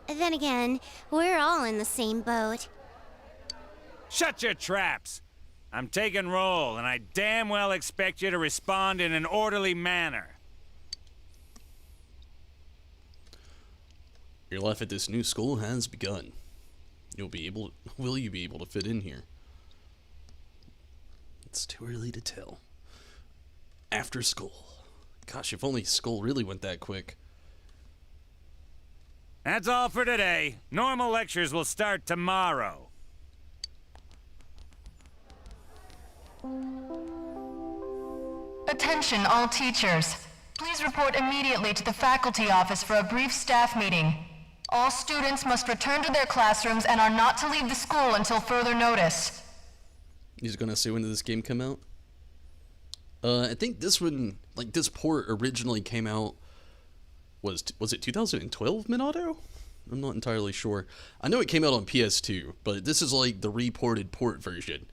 Speaker 4: Then again, we're all in the same boat.
Speaker 18: Shut your traps. I'm taking roll, and I damn well expect you to respond in an orderly manner.
Speaker 1: Your life at this new school has begun. Will you be able to fit in here? It's too early to tell. After school. Gosh, if only school really went that quick.
Speaker 18: That's all for today. Normal lectures will start tomorrow.
Speaker 20: Attention all teachers. Please report immediately to the faculty office for a brief staff meeting. All students must return to their classrooms and are not to leave the school until further notice.
Speaker 1: He's gonna say when did this game come out? I think this one, like this port originally came out, was it 2012, Minato? I'm not entirely sure. I know it came out on PS2, but this is like the reported port version.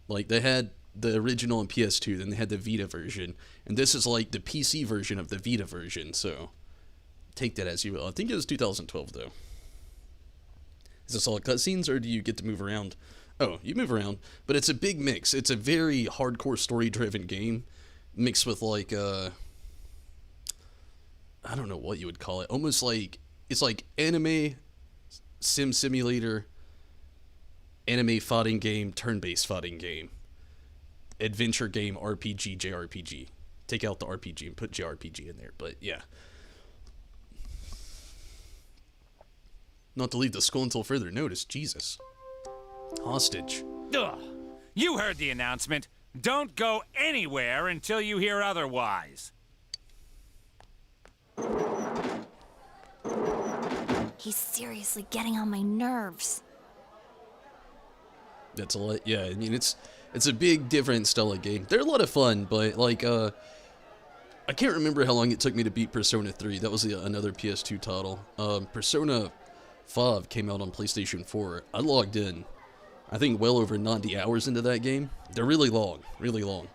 Speaker 1: Like they had the original on PS2, then they had the Vita version, and this is like the PC version of the Vita version, so take that as you will. I think it was 2012 though. Is this all cutscenes, or do you get to move around? Oh, you move around, but it's a big mix. It's a very hardcore story-driven game, mixed with like I don't know what you would call it. Almost like it's like anime, sim simulator, anime fighting game, turn-based fighting game, adventure game, RPG, JRPG. Take out the RPG and put JRPG in there, but yeah. Not to leave the school until further notice, Jesus. Hostage.
Speaker 18: Ugh. You heard the announcement. Don't go anywhere until you hear otherwise.
Speaker 17: He's seriously getting on my nerves.
Speaker 1: That's a lot. Yeah, I mean it's a big different style of game. They're a lot of fun, but like I can't remember how long it took me to beat Persona 3. That was another PS2 title. Persona 5 came out on PlayStation 4. I logged in, I think well over 90 hours into that game. They're really long, really long.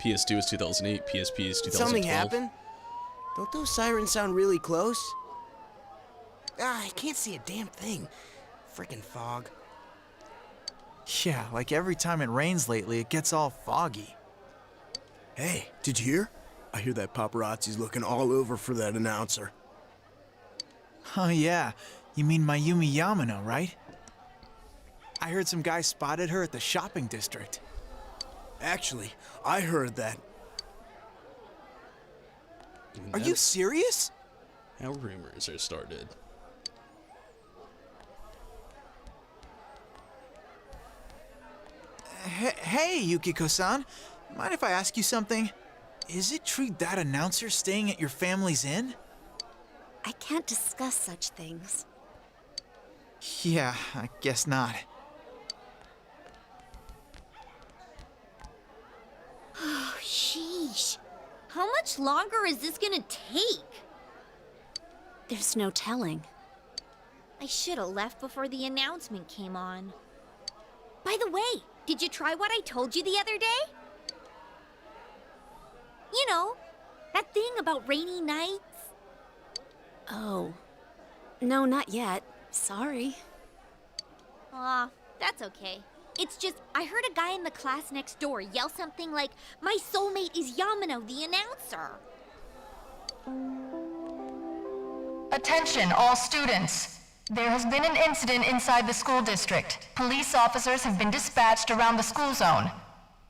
Speaker 1: PS2 is 2008, PSP is 2012.
Speaker 15: Something happened? Don't those sirens sound really close? I can't see a damn thing. Frickin' fog.
Speaker 16: Yeah, like every time it rains lately, it gets all foggy.
Speaker 21: Hey, did you hear? I hear that paparazzi's looking all over for that announcer.
Speaker 16: Oh yeah, you mean Mayumi Yamano, right? I heard some guy spotted her at the shopping district.
Speaker 21: Actually, I heard that.
Speaker 16: Are you serious?
Speaker 1: How rumors are started.
Speaker 16: Hey, Yukiko-san. Mind if I ask you something? Is it true that announcer staying at your family's inn?
Speaker 17: I can't discuss such things.
Speaker 16: Yeah, I guess not.
Speaker 17: Oh, sheesh. How much longer is this gonna take? There's no telling. I should have left before the announcement came on. By the way, did you try what I told you the other day? You know, that thing about rainy nights?
Speaker 2: Oh. No, not yet. Sorry.
Speaker 17: Aw, that's okay. It's just, I heard a guy in the class next door yell something like, "My soulmate is Yamano, the announcer."
Speaker 20: Attention, all students. There has been an incident inside the school district. Police officers have been dispatched around the school zone.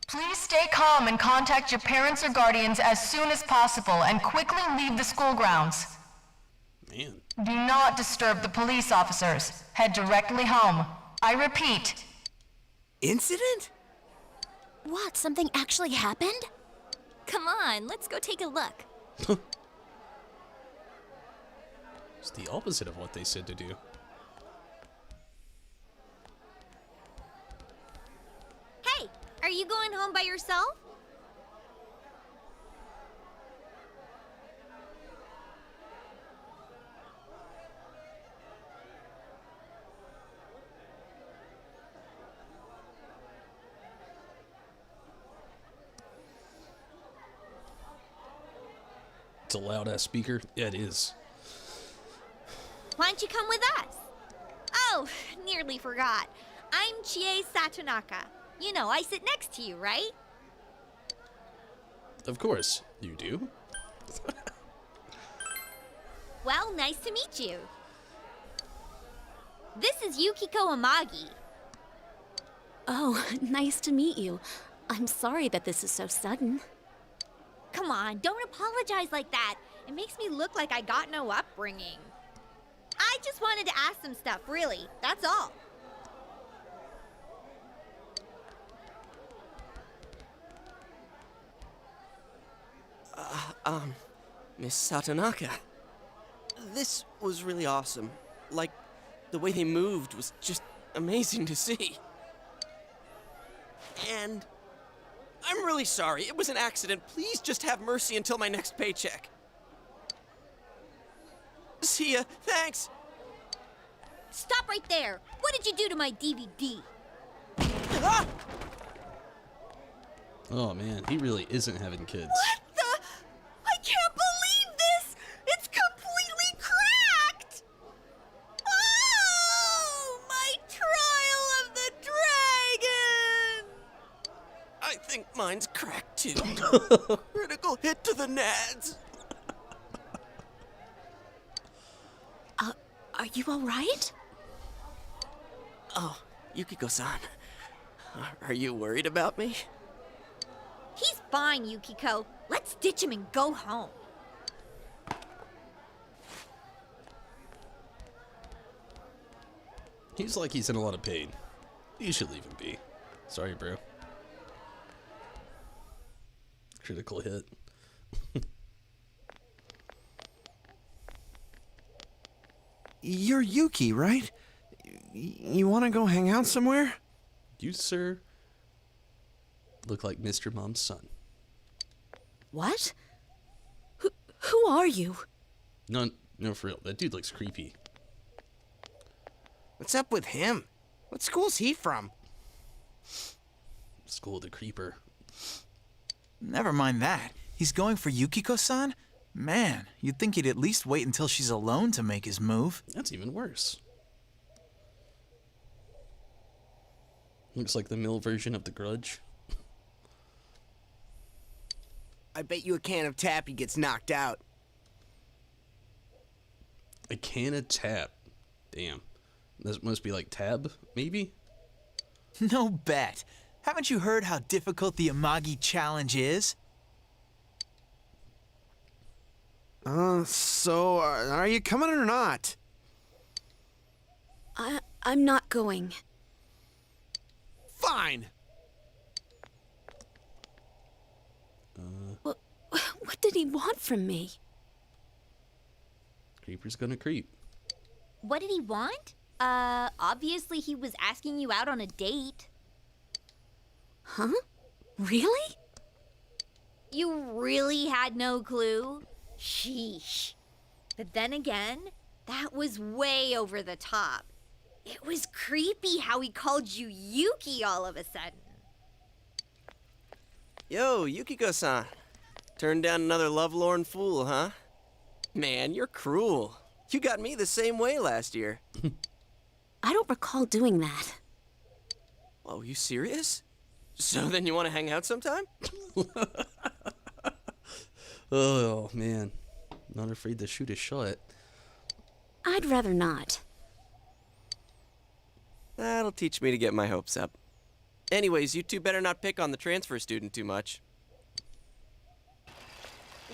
Speaker 20: Please stay calm and contact your parents or guardians as soon as possible and quickly leave the school grounds.
Speaker 1: Man.
Speaker 20: Do not disturb the police officers. Head directly home. I repeat.
Speaker 15: Incident?
Speaker 2: What? Something actually happened?
Speaker 17: Come on, let's go take a look.
Speaker 1: It's the opposite of what they said to do.
Speaker 17: Hey, are you going home by yourself?
Speaker 1: It's a loud ass speaker. Yeah, it is.
Speaker 17: Why don't you come with us? Oh, nearly forgot. I'm Chie Satonaka. You know, I sit next to you, right?
Speaker 1: Of course, you do.
Speaker 17: Well, nice to meet you. This is Yukiko Amagi.
Speaker 2: Oh, nice to meet you. I'm sorry that this is so sudden.
Speaker 17: Come on, don't apologize like that. It makes me look like I got no upbringing. I just wanted to ask some stuff, really. That's all.
Speaker 15: Miss Satonaka. This was really awesome. Like, the way they moved was just amazing to see. And I'm really sorry. It was an accident. Please just have mercy until my next paycheck. See ya. Thanks.
Speaker 17: Stop right there. What did you do to my DVD?
Speaker 15: Ah!
Speaker 1: Oh man, he really isn't having kids.
Speaker 17: What the? I can't believe this! It's completely cracked! Oh! My trial of the dragon!
Speaker 15: I think mine's cracked too. Critical hit to the nads.
Speaker 2: Are you all right?
Speaker 15: Oh, Yukiko-san. Are you worried about me?
Speaker 17: He's fine, Yukiko. Let's ditch him and go home.
Speaker 1: He's like he's in a lot of pain. You should leave him be. Sorry, bro. Critical hit.
Speaker 21: You're Yuki, right? You want to go hang out somewhere?
Speaker 1: You, sir, look like Mr. Mom's son.
Speaker 2: What? Who are you?
Speaker 1: No, for real. That dude looks creepy.
Speaker 15: What's up with him? What school's he from?
Speaker 1: School of the Creeper.
Speaker 16: Never mind that. He's going for Yukiko-san? Man, you'd think he'd at least wait until she's alone to make his move.
Speaker 1: That's even worse. Looks like the male version of The Grudge.
Speaker 15: I bet you a can of Tappy gets knocked out.
Speaker 1: A can of tap. Damn. This must be like Tab, maybe?
Speaker 16: No bet. Haven't you heard how difficult the Amagi challenge is?
Speaker 21: So, are you coming or not?
Speaker 2: I'm not going.
Speaker 21: Fine.
Speaker 2: What did he want from me?
Speaker 1: Creeper's gonna creep.
Speaker 17: What did he want? Obviously he was asking you out on a date.
Speaker 2: Huh? Really?
Speaker 17: You really had no clue? Sheesh. But then again, That was way over the top. It was creepy how he called you Yuki all of a sudden.
Speaker 15: Yo, Yukiko-san. Turned down another lovelorn fool, huh? Man, you're cruel. You got me the same way last year.
Speaker 2: I don't recall doing that.
Speaker 15: Oh, you serious? So then you want to hang out sometime?
Speaker 1: Oh, man. Not afraid to shoot a shot.
Speaker 2: I'd rather not.
Speaker 15: That'll teach me to get my hopes up. Anyways, you two better not pick on the transfer student too much.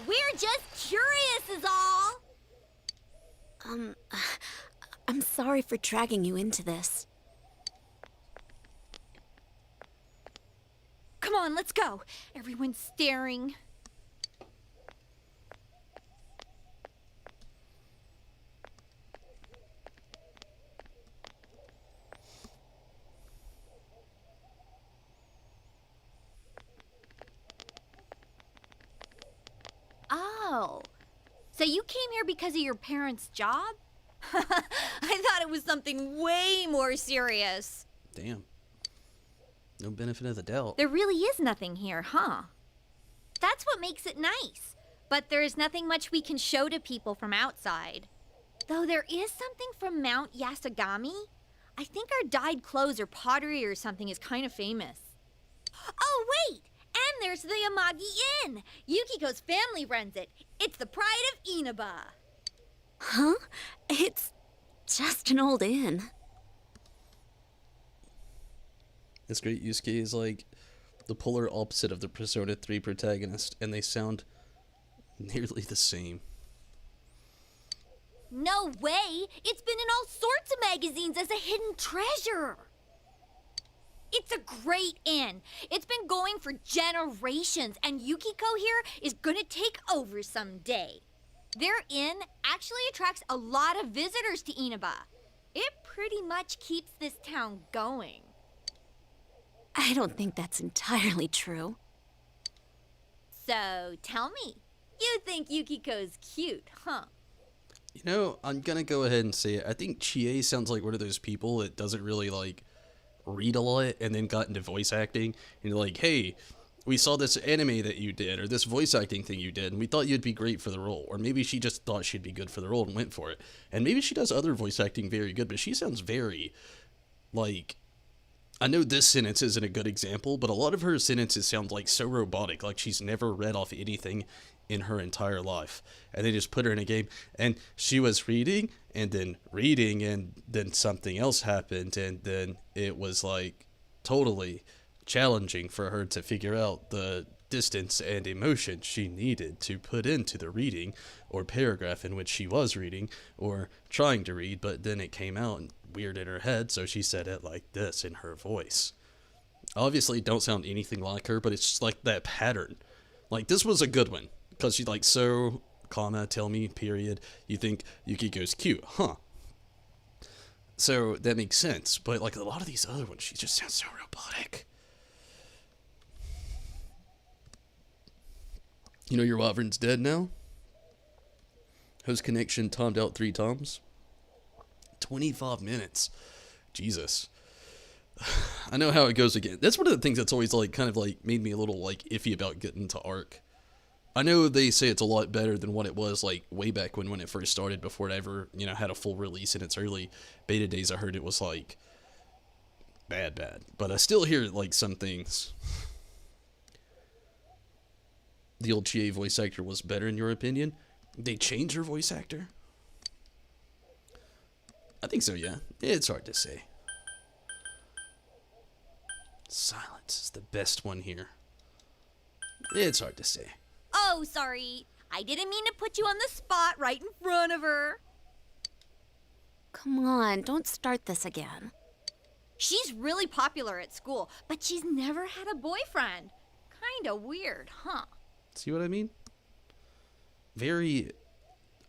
Speaker 17: We're just curious is all.
Speaker 2: I'm sorry for dragging you into this.
Speaker 17: Come on, let's go. Everyone's staring. Oh, so you came here because of your parents' job? I thought it was something way more serious.
Speaker 1: Damn. No benefit of the doubt.
Speaker 17: There really is nothing here, huh? That's what makes it nice. But there's nothing much we can show to people from outside. Though there is something from Mount Yasogami. I think our dyed clothes or pottery or something is kind of famous. Oh, wait! And there's the Amagi Inn. Yukiko's family runs it. It's the pride of Inaba.
Speaker 2: Huh? It's just an old inn.
Speaker 1: This great Yusuke is like the polar opposite of the Persona 3 protagonist, and they sound nearly the same.
Speaker 17: No way! It's been in all sorts of magazines as a hidden treasure. It's a great inn. It's been going for generations, and Yukiko here is gonna take over someday. Their inn actually attracts a lot of visitors to Inaba. It pretty much keeps this town going.
Speaker 2: I don't think that's entirely true.
Speaker 17: So, tell me, you think Yukiko's cute, huh?
Speaker 1: You know, I'm gonna go ahead and say it. I think Chie sounds like one of those people that doesn't really, like, read a lot and then got into voice acting. And you're like, hey, we saw this anime that you did, or this voice acting thing you did, and we thought you'd be great for the role. Or maybe she just thought she'd be good for the role and went for it. And maybe she does other voice acting very good, but she sounds very, like... I know this sentence isn't a good example, but a lot of her sentences sound like so robotic, like she's never read off anything in her entire life. And they just put her in a game, and she was reading, and then something else happened, and then it was like totally challenging for her to figure out the distance and emotion she needed to put into the reading or paragraph in which she was reading or trying to read, but then it came out and weird in her head, so she said it like this in her voice. Obviously don't sound anything like her, but it's just like that pattern. Like, this was a good one, because she's like, so, comma, tell me, period, you think Yukiko's cute, huh? So that makes sense, but like a lot of these other ones, she just sounds so robotic. You know your wyvern's dead now? Host connection timed out 3 times. 25 minutes. Jesus. I know how it goes again. That's one of the things that's always like kind of like made me a little like iffy about getting to Arc. I know they say it's a lot better than what it was like way back when it first started, before it ever, you know, had a full release in its early beta days. I heard it was like bad. But I still hear like some things. The old Chie voice actor was better in your opinion? They changed her voice actor? I think so, yeah. It's hard to say. Silence is the best one here. It's hard to say.
Speaker 17: Oh, sorry. I didn't mean to put you on the spot right in front of her.
Speaker 2: Come on, don't start this again.
Speaker 17: She's really popular at school, but she's never had a boyfriend. Kinda weird, huh?
Speaker 1: See what I mean? Very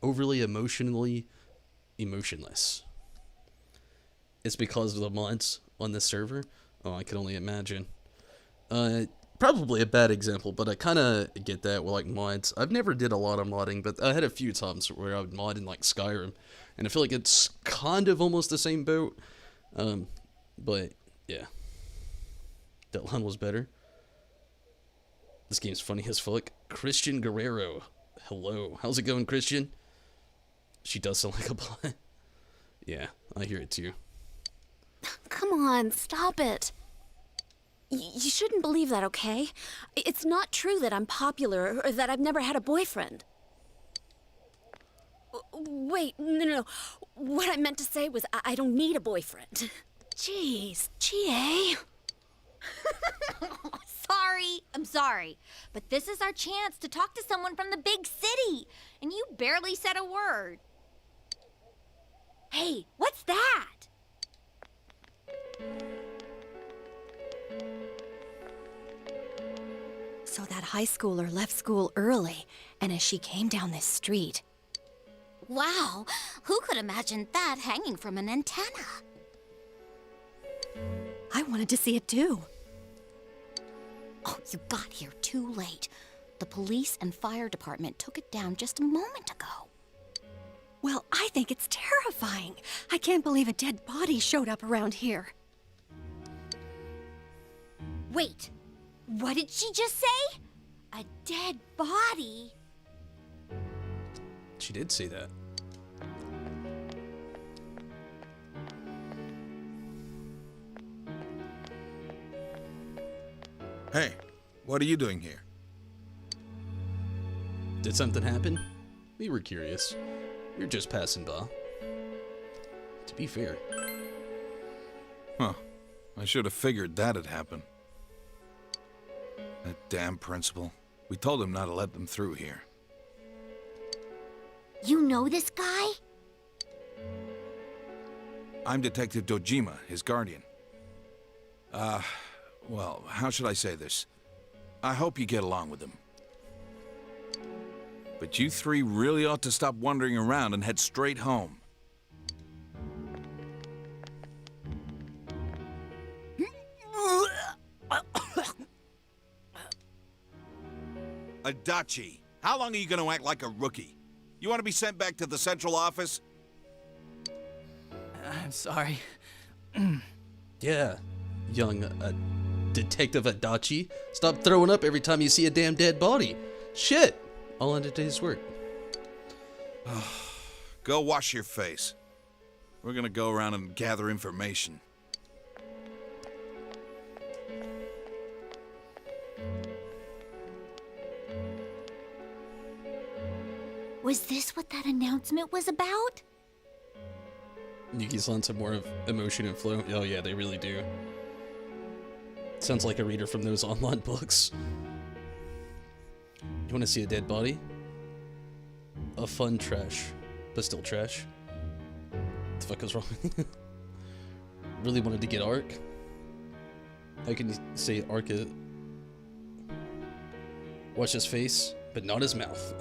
Speaker 1: overly emotionally emotionless. It's because of the mods on this server. Oh, I can only imagine. probably a bad example, but I kind of get that with like mods. I've never did a lot of modding, but I had a few times where I would mod in like Skyrim, and I feel like it's kind of almost the same boat. But yeah, that line was better. This game's funny as fuck. Christian Guerrero, hello, how's it going, Christian? She does sound like a bot. Yeah, I hear it too.
Speaker 2: Come on, stop it. You shouldn't believe that, okay? It's not true that I'm popular or that I've never had a boyfriend. Wait, no. What I meant to say was I don't need a boyfriend. Jeez, GA.
Speaker 17: I'm sorry. But this is our chance to talk to someone from the big city. And you barely said a word. Hey, what's that?
Speaker 2: So that high schooler left school early, and as she came down this street...
Speaker 17: Wow, who could imagine that hanging from an antenna?
Speaker 2: I wanted to see it too. Oh, you got here too late. The police and fire department took it down just a moment ago. Well, I think it's terrifying. I can't believe a dead body showed up around here.
Speaker 17: Wait, what did she just say? A dead body?
Speaker 1: She did say that.
Speaker 12: Hey, what are you doing here?
Speaker 1: Did something happen? We were curious. We were just passing by. To be fair.
Speaker 12: Huh. I should have figured that'd happen. That damn principal. We told him not to let them through here.
Speaker 17: You know this guy?
Speaker 12: I'm Detective Dojima, his guardian. Well, how should I say this? I hope you get along with him. But you three really ought to stop wandering around and head straight home. Adachi, how long are you going to act like a rookie? You want to be sent back to the central office?
Speaker 19: I'm sorry.
Speaker 1: Yeah, young Detective Adachi. Stop throwing up every time you see a damn dead body. Shit! All in a day's work.
Speaker 12: Go wash your face. We're gonna go around and gather information.
Speaker 17: Was this what that announcement was about?
Speaker 1: Yuki's on some more of emotion and flow. Oh yeah, they really do. Sounds like a reader from those online books. You want to see a dead body? A fun trash, but still trash. What the fuck is wrong? Really wanted to get Ark? How can you say Ark? Watch his face, but not his mouth.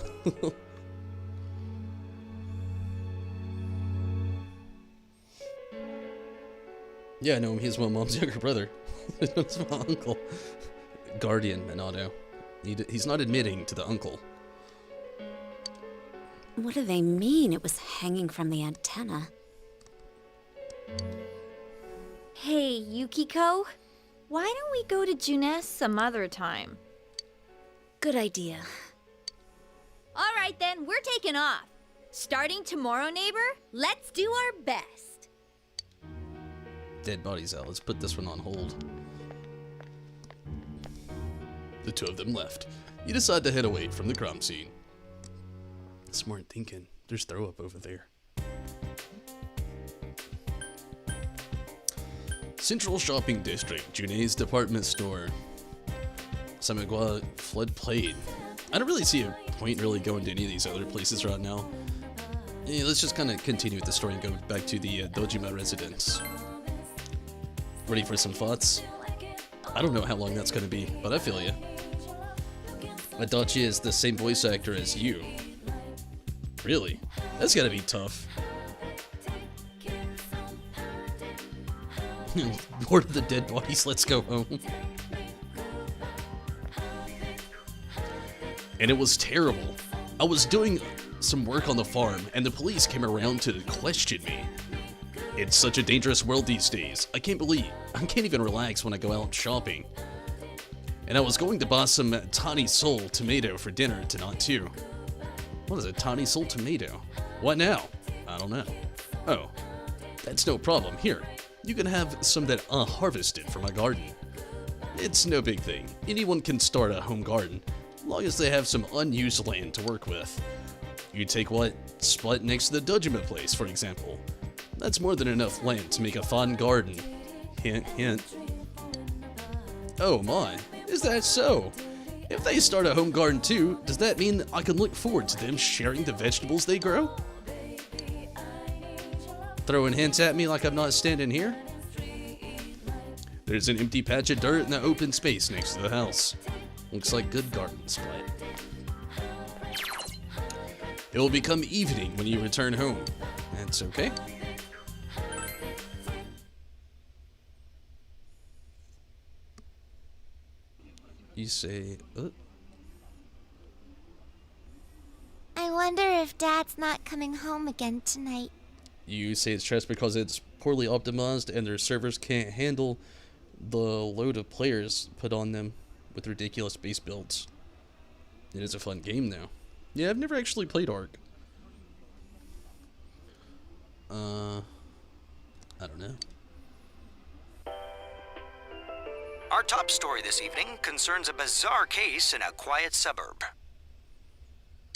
Speaker 1: Yeah, I know him. He's my mom's younger brother. It's my uncle. Guardian, Minato. He's not admitting to the uncle.
Speaker 2: What do they mean it was hanging from the antenna?
Speaker 17: Hey, Yukiko, why don't we go to Junes some other time?
Speaker 2: Good idea.
Speaker 17: All right then, we're taking off. Starting tomorrow, neighbor, let's do our best.
Speaker 1: Dead bodies out. Let's put this one on hold. The two of them left. You decide to head away from the crime scene. Smart thinking. There's throw up over there. Central Shopping District, June's department store. Samigwa floodplain. I don't really see a point really going to any of these other places right now. Yeah, let's just kind of continue with the story and go back to the Dojima residence. Ready for some thoughts? I don't know how long that's going to be, but I feel you. Adachi is the same voice actor as you. Really? That's got to be tough. More of the dead bodies, let's go home. and it was terrible. I was doing some work on the farm, and the police came around to question me. It's such a dangerous world these days. I can't even relax when I go out shopping. And I was going to buy some Tiny Soul tomato for dinner tonight too. What is a Tiny Soul tomato? What now? I don't know. Oh, that's no problem. Here, you can have some that I harvested from my garden. It's no big thing. Anyone can start a home garden, as long as they have some unused land to work with. You take what spot next to the Dutchman place, for example. That's more than enough land to make a fine garden. Hint, hint. Oh my, is that so? If they start a home garden too, does that mean I can look forward to them sharing the vegetables they grow? Throwing hints at me like I'm not standing here? There's an empty patch of dirt in the open space next to the house. Looks like good garden spot. It will become evening when you return home. That's okay. You say,
Speaker 4: I wonder if Dad's not coming home again tonight.
Speaker 1: You say it's stressed because it's poorly optimized and their servers can't handle the load of players put on them with ridiculous base builds. It is a fun game though. Yeah, I've never actually played Ark. I don't know.
Speaker 14: Our top story this evening concerns a bizarre case in a quiet suburb.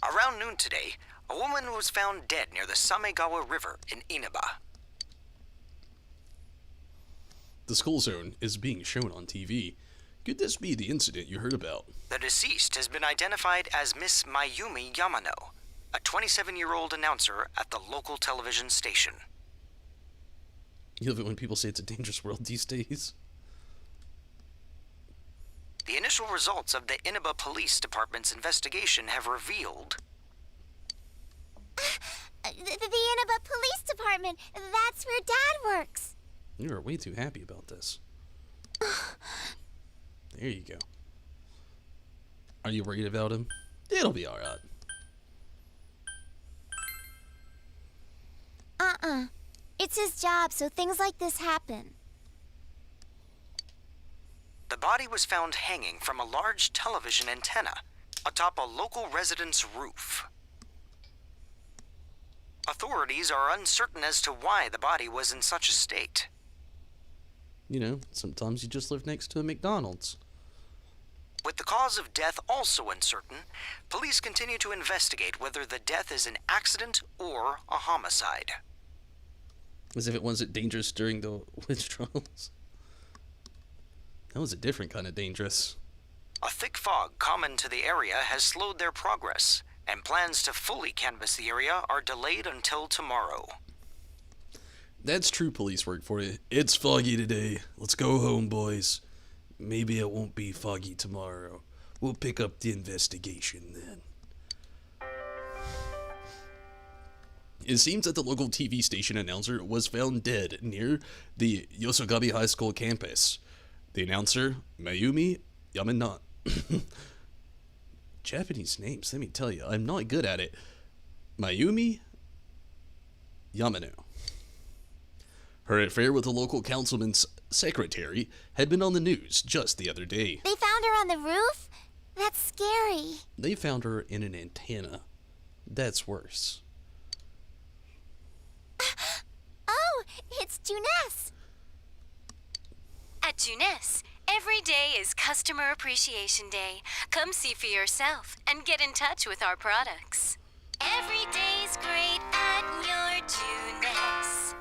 Speaker 14: Around noon today, a woman was found dead near the Samegawa River in Inaba.
Speaker 1: The school zone is being shown on TV. Could this be the incident you heard about?
Speaker 14: The deceased has been identified as Miss Mayumi Yamano, a 27-year-old announcer at the local television station.
Speaker 1: You love it when people say it's a dangerous world these days.
Speaker 14: The initial results of the Inaba Police Department's investigation have revealed...
Speaker 4: The Inaba Police Department! That's where Dad works!
Speaker 1: You are way too happy about this. There you go. Are you worried about him? It'll be alright.
Speaker 4: It's his job, so things like this happen.
Speaker 14: The body was found hanging from a large television antenna atop a local resident's roof. Authorities are uncertain as to why the body was in such a state.
Speaker 1: You know, sometimes you just live next to a McDonald's.
Speaker 14: With the cause of death also uncertain, police continue to investigate whether the death is an accident or a homicide.
Speaker 1: As if it wasn't dangerous during the witch trials. That was a different kind of dangerous.
Speaker 14: A thick fog common to the area has slowed their progress, and plans to fully canvass the area are delayed until tomorrow.
Speaker 1: That's true police work for you. It's foggy today. Let's go home, boys. Maybe it won't be foggy tomorrow. We'll pick up the investigation then. It seems that the local TV station announcer was found dead near the Yosogami High School campus. The announcer, Mayumi Yamano. Japanese names, let me tell you, I'm not good at it. Mayumi Yamano. Her affair with the local councilman's secretary had been on the news just the other day.
Speaker 4: They found her on the roof? That's scary.
Speaker 1: They found her in an antenna. That's worse.
Speaker 4: Oh, it's Juness.
Speaker 3: At Juness, every day is Customer Appreciation Day. Come see for yourself and get in touch with our products. Every day's great at your Juness.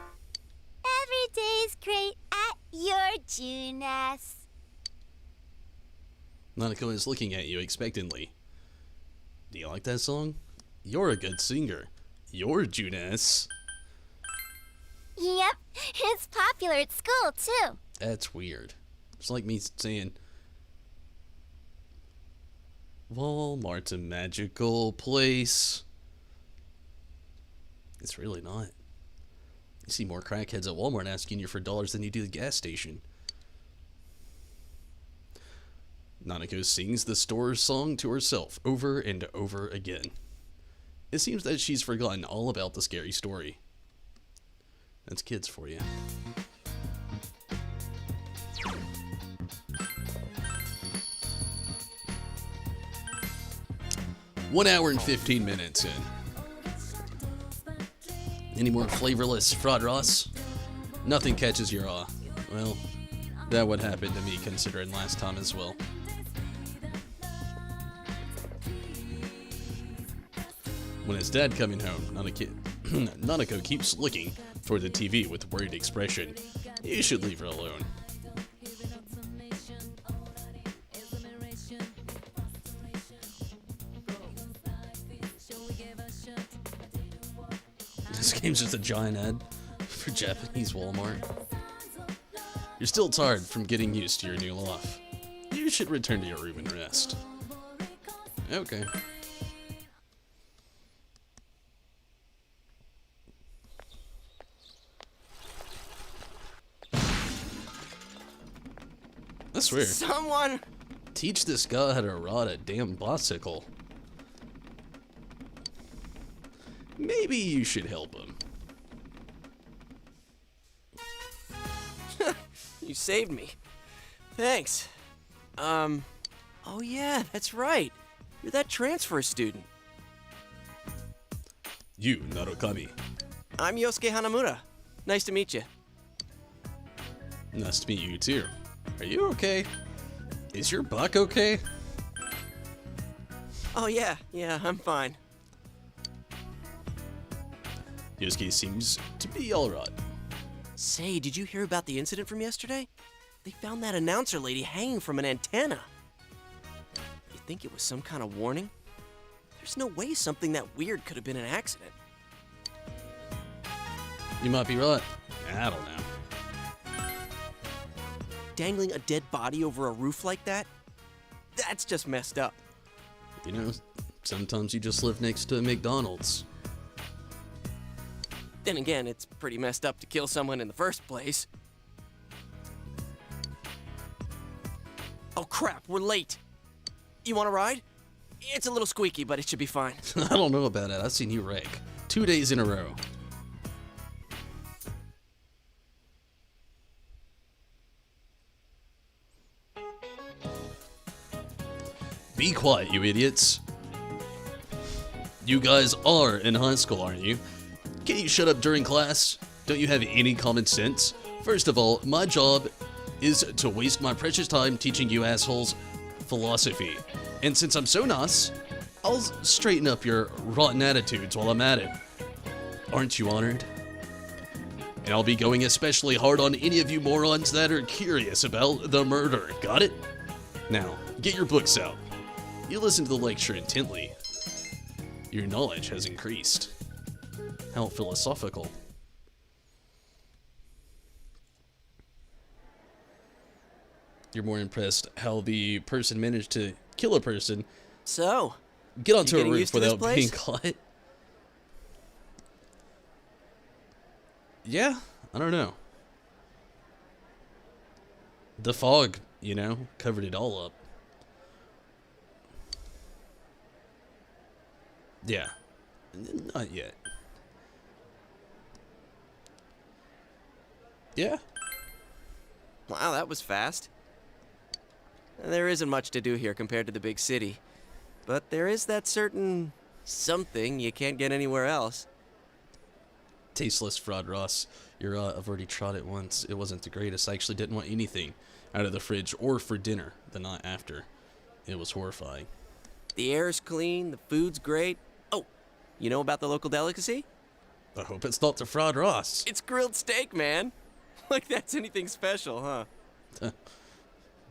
Speaker 4: Every day's great at your Juness.
Speaker 1: Nanako is looking at you expectantly. Do you like that song? You're a good singer. You're Juness.
Speaker 4: Yep, it's popular at school, too.
Speaker 1: That's weird. It's like me saying, Walmart's a magical place. It's really not. You see more crackheads at Walmart asking you for dollars than you do the gas station. Nanako sings the store's song to herself over and over again. It seems that she's forgotten all about the scary story. That's kids for you. One hour and 15 minutes in. Any more flavorless Fraud Ross? Nothing catches your eye. Well, that would happen to me considering last time as well. When his dad coming home, Nanako keeps looking toward the TV with a worried expression. You should leave her alone. This game's just a giant ad for Japanese Walmart. You're still tired from getting used to your new life. You should return to your room and rest. Okay. I swear.
Speaker 15: Someone
Speaker 1: teach this guy how to ride a damn bicycle. Maybe you should help him.
Speaker 15: You saved me. Thanks. Oh yeah, that's right. You're that transfer student.
Speaker 1: You, Narukami.
Speaker 15: I'm Yosuke Hanamura. Nice to meet you.
Speaker 1: Nice to meet you too. Are you okay? Is your buck okay?
Speaker 15: Oh yeah, I'm fine.
Speaker 1: Yosuke seems to be alright.
Speaker 15: Say, did you hear about the incident from yesterday? They found that announcer lady hanging from an antenna. You think it was some kind of warning? There's no way something that weird could have been an accident.
Speaker 1: You might be right. I don't know.
Speaker 15: Dangling a dead body over a roof like that? That's just messed up.
Speaker 1: You know, sometimes you just live next to a McDonald's.
Speaker 15: Then again, it's pretty messed up to kill someone in the first place. Oh crap, we're late. You want a ride? It's a little squeaky, but it should be fine.
Speaker 1: I don't know about it. I've seen you wreck 2 days in a row. Be quiet, you idiots. You guys are in high school, aren't you? Can't you shut up during class? Don't you have any common sense? First of all, my job is to waste my precious time teaching you assholes philosophy. And since I'm so nice, I'll straighten up your rotten attitudes while I'm at it. Aren't you honored? And I'll be going especially hard on any of you morons that are curious about the murder. Got it? Now, get your books out. You listen to the lecture intently. Your knowledge has increased. How philosophical. You're more impressed how the person managed to kill a person.
Speaker 15: So,
Speaker 1: get onto a roof without being caught. Yeah, I don't know. The fog, you know, covered it all up. Yeah, not yet. Yeah.
Speaker 15: Wow, that was fast. There isn't much to do here compared to the big city. But there is that certain something you can't get anywhere else.
Speaker 1: Tasteless Fraud Ross. I've already tried it once. It wasn't the greatest. I actually didn't want anything out of the fridge or for dinner the night after. It was horrifying.
Speaker 15: The air's clean, the food's great. Oh, you know about the local delicacy?
Speaker 1: I hope it's not the Fraud Ross.
Speaker 15: It's grilled steak, man. Like that's anything special, huh?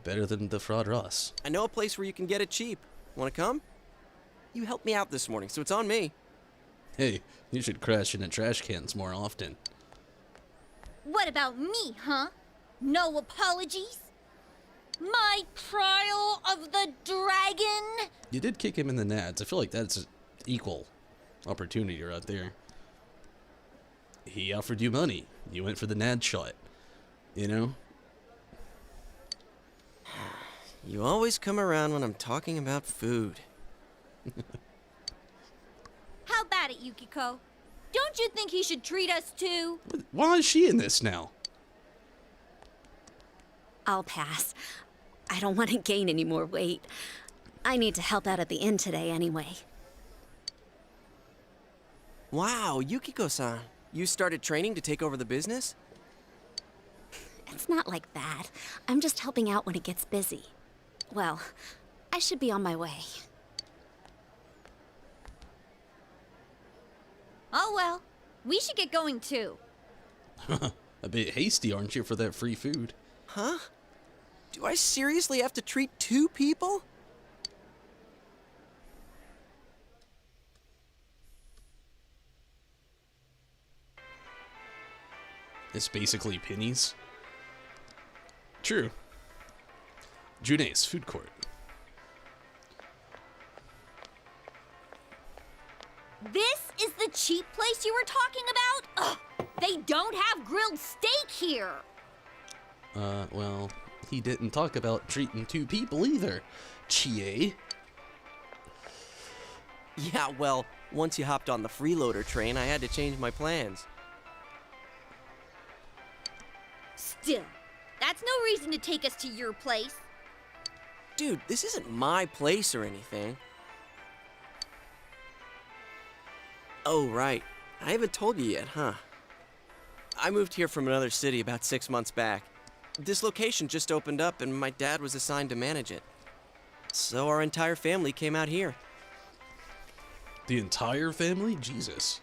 Speaker 1: Better than the Fraud Ross.
Speaker 15: I know a place where you can get it cheap. Want to come? You helped me out this morning, so it's on me.
Speaker 1: Hey, you should crash into trash cans more often.
Speaker 17: What about me, huh? No apologies? My trial of the dragon?
Speaker 1: You did kick him in the nads. I feel like that's equal opportunity right there. He offered you money. You went for the nad shot. You know?
Speaker 15: You always come around when I'm talking about food.
Speaker 17: How about it, Yukiko? Don't you think he should treat us too?
Speaker 1: Why is she in this now?
Speaker 2: I'll pass. I don't want to gain any more weight. I need to help out at the inn today anyway.
Speaker 15: Wow, Yukiko-san. You started training to take over the business?
Speaker 2: It's not like that. I'm just helping out when it gets busy. Well, I should be on my way.
Speaker 17: Oh well, we should get going too.
Speaker 1: A bit hasty, aren't you, for that free food?
Speaker 15: Huh? Do I seriously have to treat 2 people?
Speaker 1: It's basically pennies. True. June's food court.
Speaker 17: This is the cheap place you were talking about? Ugh, they don't have grilled steak here.
Speaker 1: Well, he didn't talk about treating 2 people either. Chie.
Speaker 15: Yeah, well, once you hopped on the freeloader train, I had to change my plans.
Speaker 17: Still, that's no reason to take us to your place.
Speaker 15: Dude, this isn't my place or anything. Oh, right. I haven't told you yet, huh? I moved here from another city about 6 months back. This location just opened up and my dad was assigned to manage it. So our entire family came out here.
Speaker 1: The entire family? Jesus.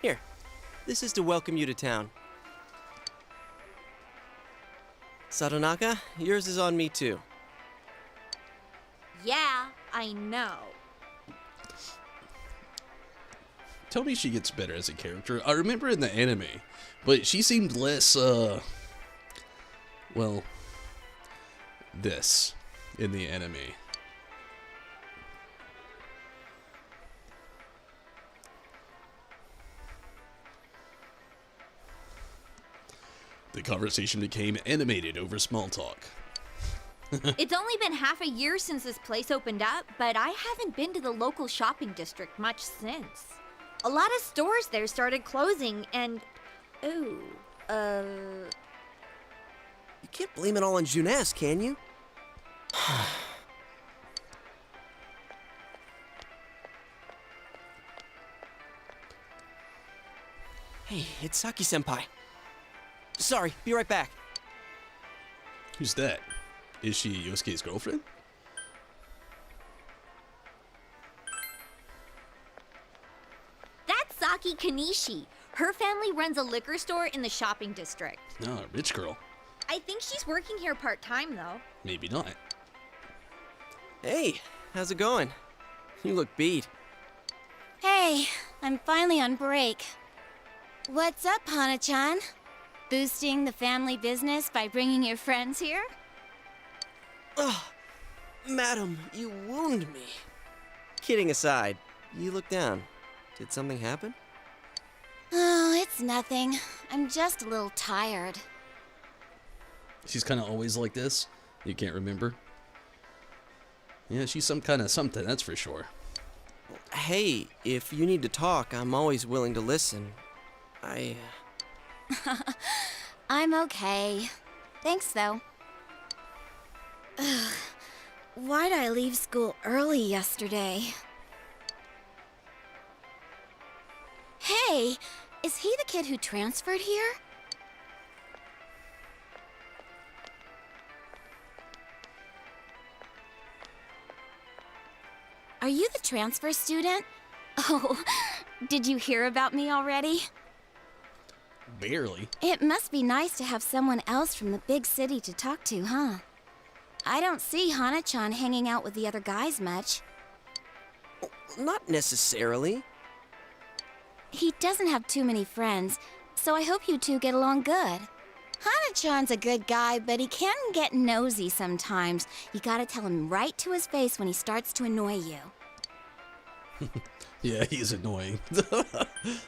Speaker 15: Here, this is to welcome you to town. Sadonaka, yours is on me too.
Speaker 17: Yeah, I know.
Speaker 1: Tell me she gets better as a character. I remember in the anime, but she seemed less, well, this in the anime. The conversation became animated over small talk.
Speaker 17: It's only been half a year since this place opened up, but I haven't been to the local shopping district much since. A lot of stores there started closing and... You
Speaker 15: can't blame it all on Junes, can you? Hey, it's Saki-senpai. Sorry, be right back.
Speaker 1: Who's that? Is she Yosuke's girlfriend?
Speaker 17: That's Saki Kanishi. Her family runs a liquor store in the shopping district.
Speaker 1: No, rich girl.
Speaker 17: I think she's working here part-time, though.
Speaker 1: Maybe not.
Speaker 15: Hey, how's it going? You look beat.
Speaker 4: Hey, I'm finally on break. What's up, Hana-chan? Boosting the family business by bringing your friends here?
Speaker 15: Oh, madam, you wound me. Kidding aside, you look down. Did something happen?
Speaker 4: Oh, it's nothing. I'm just a little tired.
Speaker 1: She's kind of always like this. You can't remember. Yeah, she's some kind of something, that's for sure.
Speaker 15: Hey, if you need to talk, I'm always willing to listen.
Speaker 4: I'm okay. Thanks, though. Ugh. Why'd I leave school early yesterday? Hey, is he the kid who transferred here? Are you the transfer student? Oh, did you hear about me already?
Speaker 1: Barely.
Speaker 4: It must be nice to have someone else from the big city to talk to, huh? I don't see Hana-chan hanging out with the other guys much.
Speaker 15: Not necessarily.
Speaker 4: He doesn't have too many friends, so I hope you two get along good. Hana-chan's a good guy, but he can get nosy sometimes. You gotta tell him right to his face when he starts to annoy you.
Speaker 1: Yeah, he's annoying.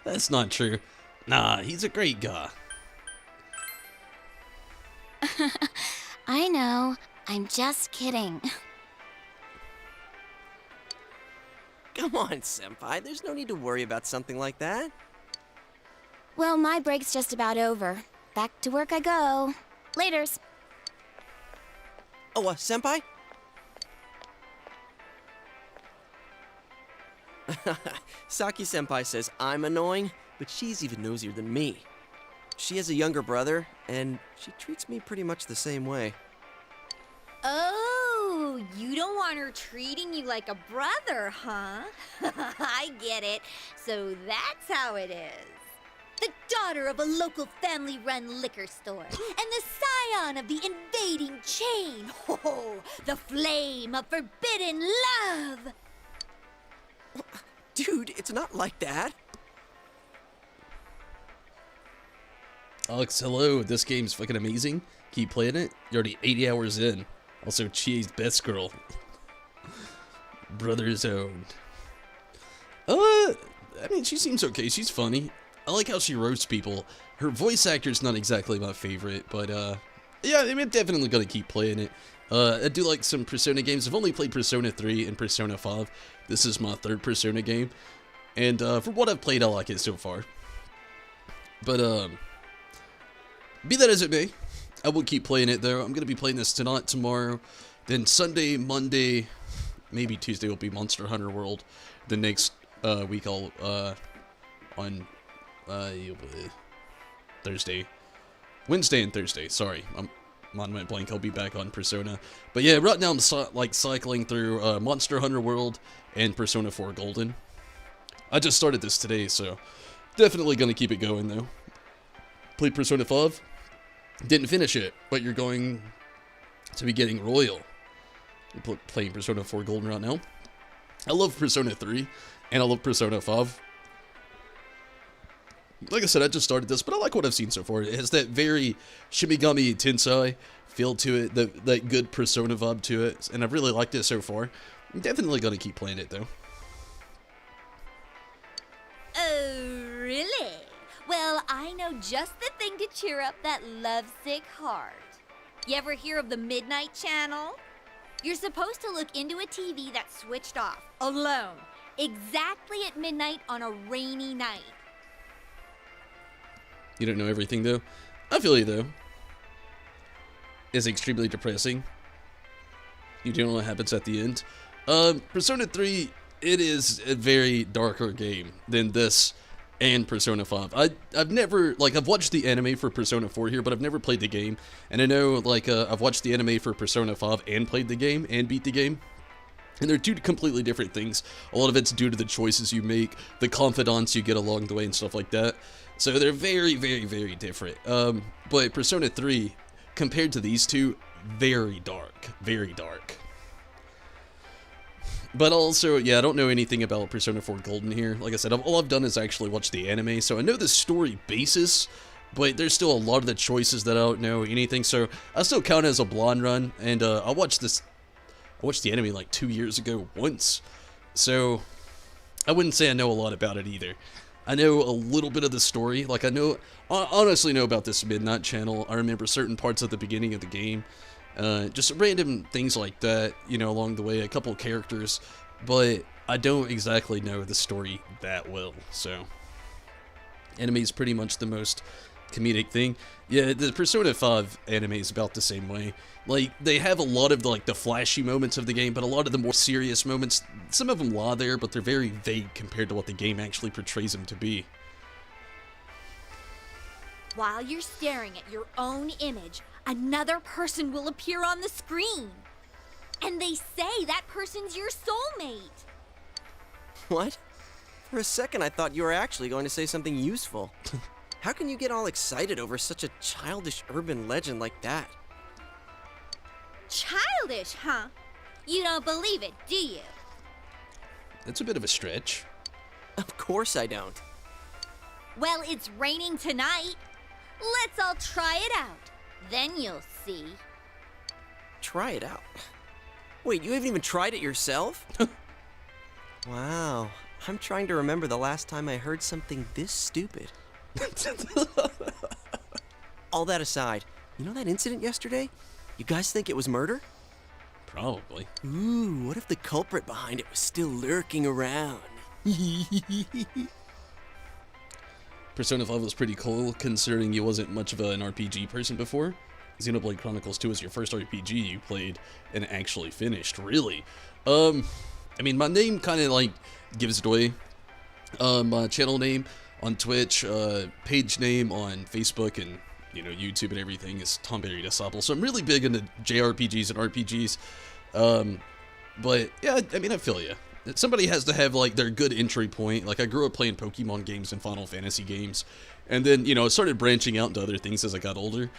Speaker 1: That's not true. Nah, he's a great guy.
Speaker 4: I know.
Speaker 2: I'm just kidding.
Speaker 15: Come on, Senpai. There's no need to worry about something like that.
Speaker 2: Well, my break's just about over. Back to work I go. Laters.
Speaker 15: Oh, Senpai? Saki Senpai says I'm annoying, but she's even nosier than me. She has a younger brother, and she treats me pretty much the same way.
Speaker 17: Oh, you don't want her treating you like a brother, huh? I get it. So that's how it is. The daughter of a local family-run liquor store, and the scion of the invading chain. Oh, the flame of forbidden love.
Speaker 15: Dude, it's not like that.
Speaker 1: Alex, hello. This game's fucking amazing. Keep playing it. You're already 80 hours in. Also, Chie's best girl. Brother's own. I mean, she seems okay. She's funny. I like how she roasts people. Her voice actor's not exactly my favorite, but, yeah, I'm definitely gonna keep playing it. I do like some Persona games. I've only played Persona 3 and Persona 5. This is my third Persona game. And, from what I've played, I like it so far. But, be that as it may, I will keep playing it, though. I'm gonna be playing this tonight, tomorrow. Then Sunday, Monday, maybe Tuesday will be Monster Hunter World. The next, week I'll, on Thursday, Wednesday and Thursday, sorry, I'm on my blank, I'll be back on Persona, but yeah, right now I'm cycling through, Monster Hunter World and Persona 4 Golden. I just started this today, so definitely gonna keep it going, though. Played Persona 5, didn't finish it, but you're going to be getting Royal. You're playing Persona 4 Golden right now. I love Persona 3, and I love Persona 5. Like I said, I just started this, but I like what I've seen so far. It has that very Shimigami Tensei feel to it, that good Persona vibe to it, and I've really liked it so far. I'm definitely going to keep playing it, though.
Speaker 17: Oh, really? Well, I know just the thing to cheer up that lovesick heart. You ever hear of the Midnight Channel? You're supposed to look into a TV that's switched off, alone, exactly at midnight on a rainy night.
Speaker 1: You don't know everything, though. I feel you, though. It's extremely depressing. You don't know what happens at the end. Persona 3, it is a very darker game than this and Persona 5. I've never, like, I've watched the anime for Persona 4 here, but I've never played the game. And I know, like, I've watched the anime for Persona 5 and played the game and beat the game. And they're two completely different things. A lot of it's due to the choices you make, the confidants you get along the way and stuff like that. So they're very, very, very different. But Persona 3, compared to these two, very dark. Very dark. But also, yeah, I don't know anything about Persona 4 Golden here. Like I said, all I've done is actually watch the anime, so I know the story basis, but there's still a lot of the choices that I don't know anything, so I still count it as a blind run, and I watched the anime like 2 years ago once, so I wouldn't say I know a lot about it either. I know a little bit of the story, like I honestly know about this Midnight Channel. I remember certain parts at the beginning of the game, just random things like that, you know, along the way, a couple characters, but I don't exactly know the story that well, so anime is pretty much the most comedic thing. Yeah, the Persona 5 anime is about the same way. Like, they have a lot of the flashy moments of the game, but a lot of the more serious moments, some of them lie there, but they're very vague compared to what the game actually portrays them to be.
Speaker 17: While you're staring at your own image, another person will appear on the screen. And they say that person's your soulmate.
Speaker 15: What? For a second I thought you were actually going to say something useful. How can you get all excited over such a childish urban legend like that?
Speaker 17: Childish, huh? You don't believe it, do you?
Speaker 1: It's a bit of a stretch.
Speaker 15: Of course I don't.
Speaker 17: Well, it's raining tonight. Let's all try it out. Then you'll see.
Speaker 15: Try it out? Wait, you haven't even tried it yourself? Wow. I'm trying to remember the last time I heard something this stupid. All that aside, you know that incident yesterday? You guys think it was murder?
Speaker 1: Probably.
Speaker 15: Ooh, what if the culprit behind it was still lurking around?
Speaker 1: Persona 5 was pretty cool, considering you wasn't much of an RPG person before. Xenoblade Chronicles 2 was your first RPG you played and actually finished, really. I mean, my name kind of, like, gives it away. My channel name on Twitch, page name on Facebook and, you know, YouTube and everything is Tom Berry Disciple. So I'm really big into JRPGs and RPGs. But, yeah, I mean, I feel ya. Somebody has to have, like, their good entry point. Like, I grew up playing Pokemon games and Final Fantasy games. And then, you know, I started branching out into other things as I got older.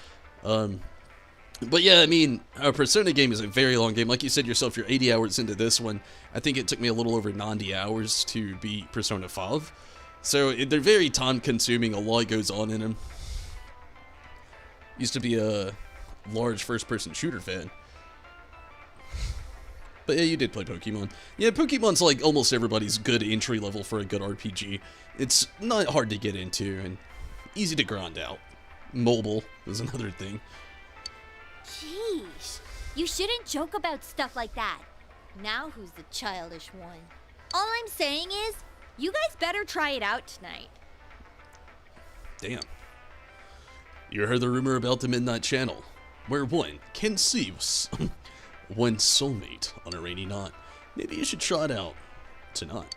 Speaker 1: But yeah, I mean, a Persona game is a very long game. Like you said yourself, you're 80 hours into this one. I think it took me a little over 90 hours to beat Persona 5. So they're very time-consuming. A lot goes on in them. Used to be a large first-person shooter fan. But yeah, you did play Pokemon. Yeah, Pokemon's like almost everybody's good entry level for a good RPG. It's not hard to get into and easy to grind out. Mobile is another thing.
Speaker 17: Jeez, you shouldn't joke about stuff like that. Now who's the childish one? All I'm saying is, you guys better try it out tonight.
Speaker 1: Damn. You heard the rumor about the Midnight Channel, where one can see one's soulmate on a rainy night. Maybe you should try it out tonight.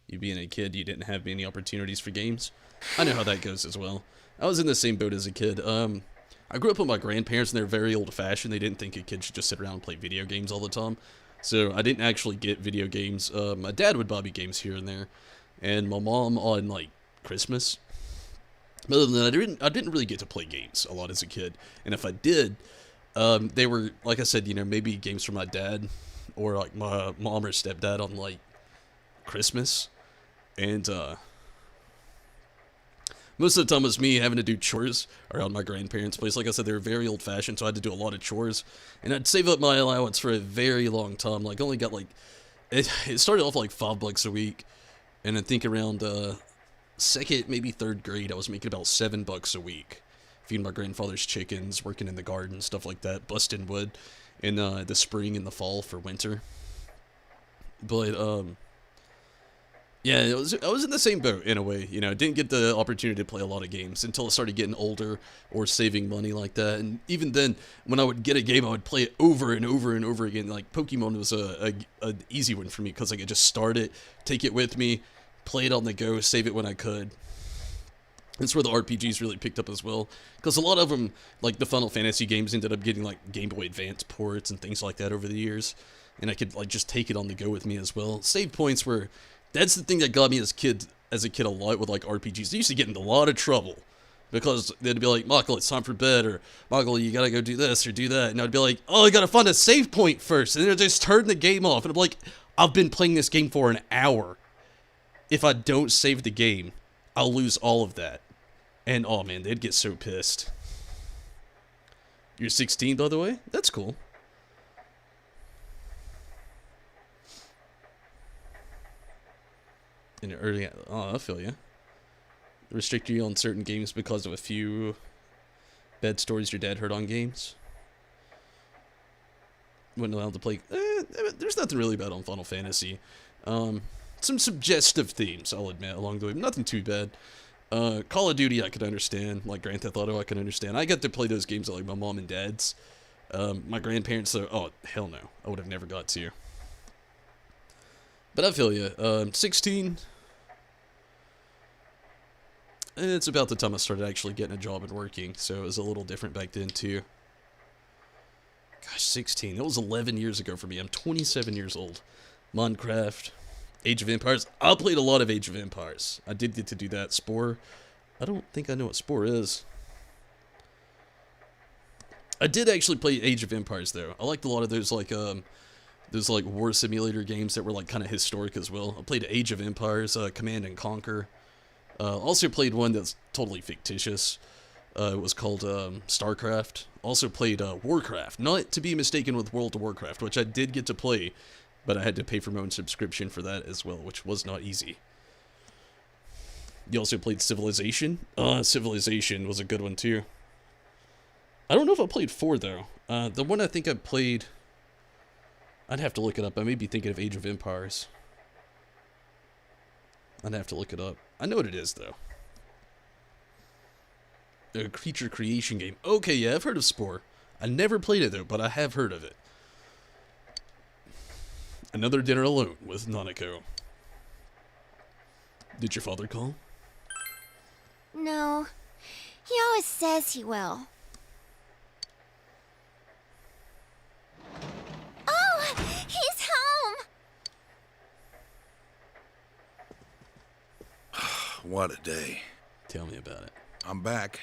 Speaker 1: You being a kid, you didn't have many opportunities for games. I know how that goes as well. I was in the same boat as a kid. I grew up with my grandparents, and they're very old-fashioned. They didn't think a kid should just sit around and play video games all the time. So I didn't actually get video games. My dad would buy me games here and there, and my mom on, like, Christmas. But other than that, I didn't really get to play games a lot as a kid. And if I did, they were, like I said, you know, maybe games from my dad or, like, my mom or stepdad on, like, Christmas. And, most of the time it was me having to do chores around my grandparents' place. Like I said, they were very old-fashioned, so I had to do a lot of chores. And I'd save up my allowance for a very long time. Like, only got, like... It started off, like, $5 a week. And I think around, second, maybe third grade, I was making about $7 a week. Feeding my grandfather's chickens, working in the garden, stuff like that. Busting wood in, the spring and the fall for winter. But, yeah, I was in the same boat, in a way, you know, I didn't get the opportunity to play a lot of games until I started getting older or saving money like that, and even then, when I would get a game, I would play it over and over and over again. Like, Pokemon was an easy one for me, because I could just start it, take it with me, play it on the go, save it when I could. That's where the RPGs really picked up as well, because a lot of them, like the Final Fantasy games, ended up getting, like, Game Boy Advance ports and things like that over the years, and I could, like, just take it on the go with me as well. Save points were... That's the thing that got me as a kid a lot with, like, RPGs. I used to get into a lot of trouble because they'd be like, Michael, it's time for bed, or Michael, you gotta go do this or do that. And I'd be like, oh, I gotta find a save point first. And then I'd just turn the game off. And I'm like, I've been playing this game for an hour. If I don't save the game, I'll lose all of that. And, oh, man, they'd get so pissed. You're 16, by the way? That's cool. In early, oh, I feel you. Restrict you on certain games because of a few bad stories your dad heard on games. Wasn't allowed to play. There's nothing really bad on Final Fantasy. Some suggestive themes, I'll admit, along the way. Nothing too bad. Call of Duty, I could understand. Like Grand Theft Auto, I could understand. I got to play those games at, like, my mom and dad's. My grandparents, though, oh, hell no. I would have never got to. But I feel you. 16. It's about the time I started actually getting a job and working, so it was a little different back then, too. Gosh, 16. That was 11 years ago for me. I'm 27 years old. Minecraft, Age of Empires. I played a lot of Age of Empires. I did get to do that. Spore. I don't think I know what Spore is. I did actually play Age of Empires, though. I liked a lot of those, like, war simulator games that were, like, kind of historic as well. I played Age of Empires, Command and Conquer. Also played one that's totally fictitious. It was called StarCraft. Also played Warcraft, not to be mistaken with World of Warcraft, which I did get to play, but I had to pay for my own subscription for that as well, which was not easy. You also played Civilization? Civilization was a good one too. I don't know if I played 4 though. The one I think I played, I'd have to look it up. I may be thinking of Age of Empires. I'd have to look it up. I know what it is though. A creature creation game. Okay, yeah, I've heard of Spore. I never played it though, but I have heard of it. Another dinner alone with Nanako. Did your father call?
Speaker 4: No. He always says he will. Oh! He's home!
Speaker 12: What a day.
Speaker 1: Tell me about it.
Speaker 12: I'm back.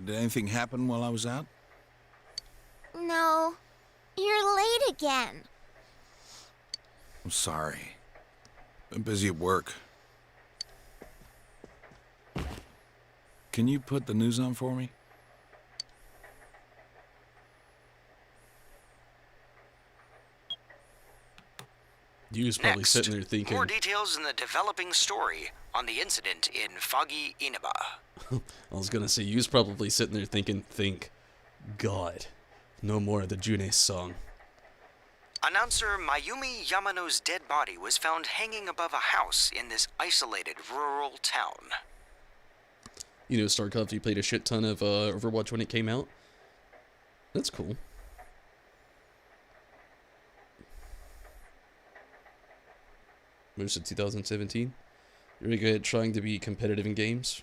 Speaker 12: Did anything happen while I was out?
Speaker 4: No. You're late again.
Speaker 12: I'm sorry. Been busy at work. Can you put the news on for me?
Speaker 1: You was probably
Speaker 14: Next,
Speaker 1: sitting there thinking...
Speaker 14: more details in the developing story on the incident in Foggy Inaba.
Speaker 1: I was gonna say, you was probably sitting there thinking, God, no more of the June song.
Speaker 14: Announcer Mayumi Yamano's dead body was found hanging above a house in this isolated rural town.
Speaker 1: You know, StarCraft, you played a shit ton of Overwatch when it came out. That's cool. Most of 2017. You're really good at trying to be competitive in games.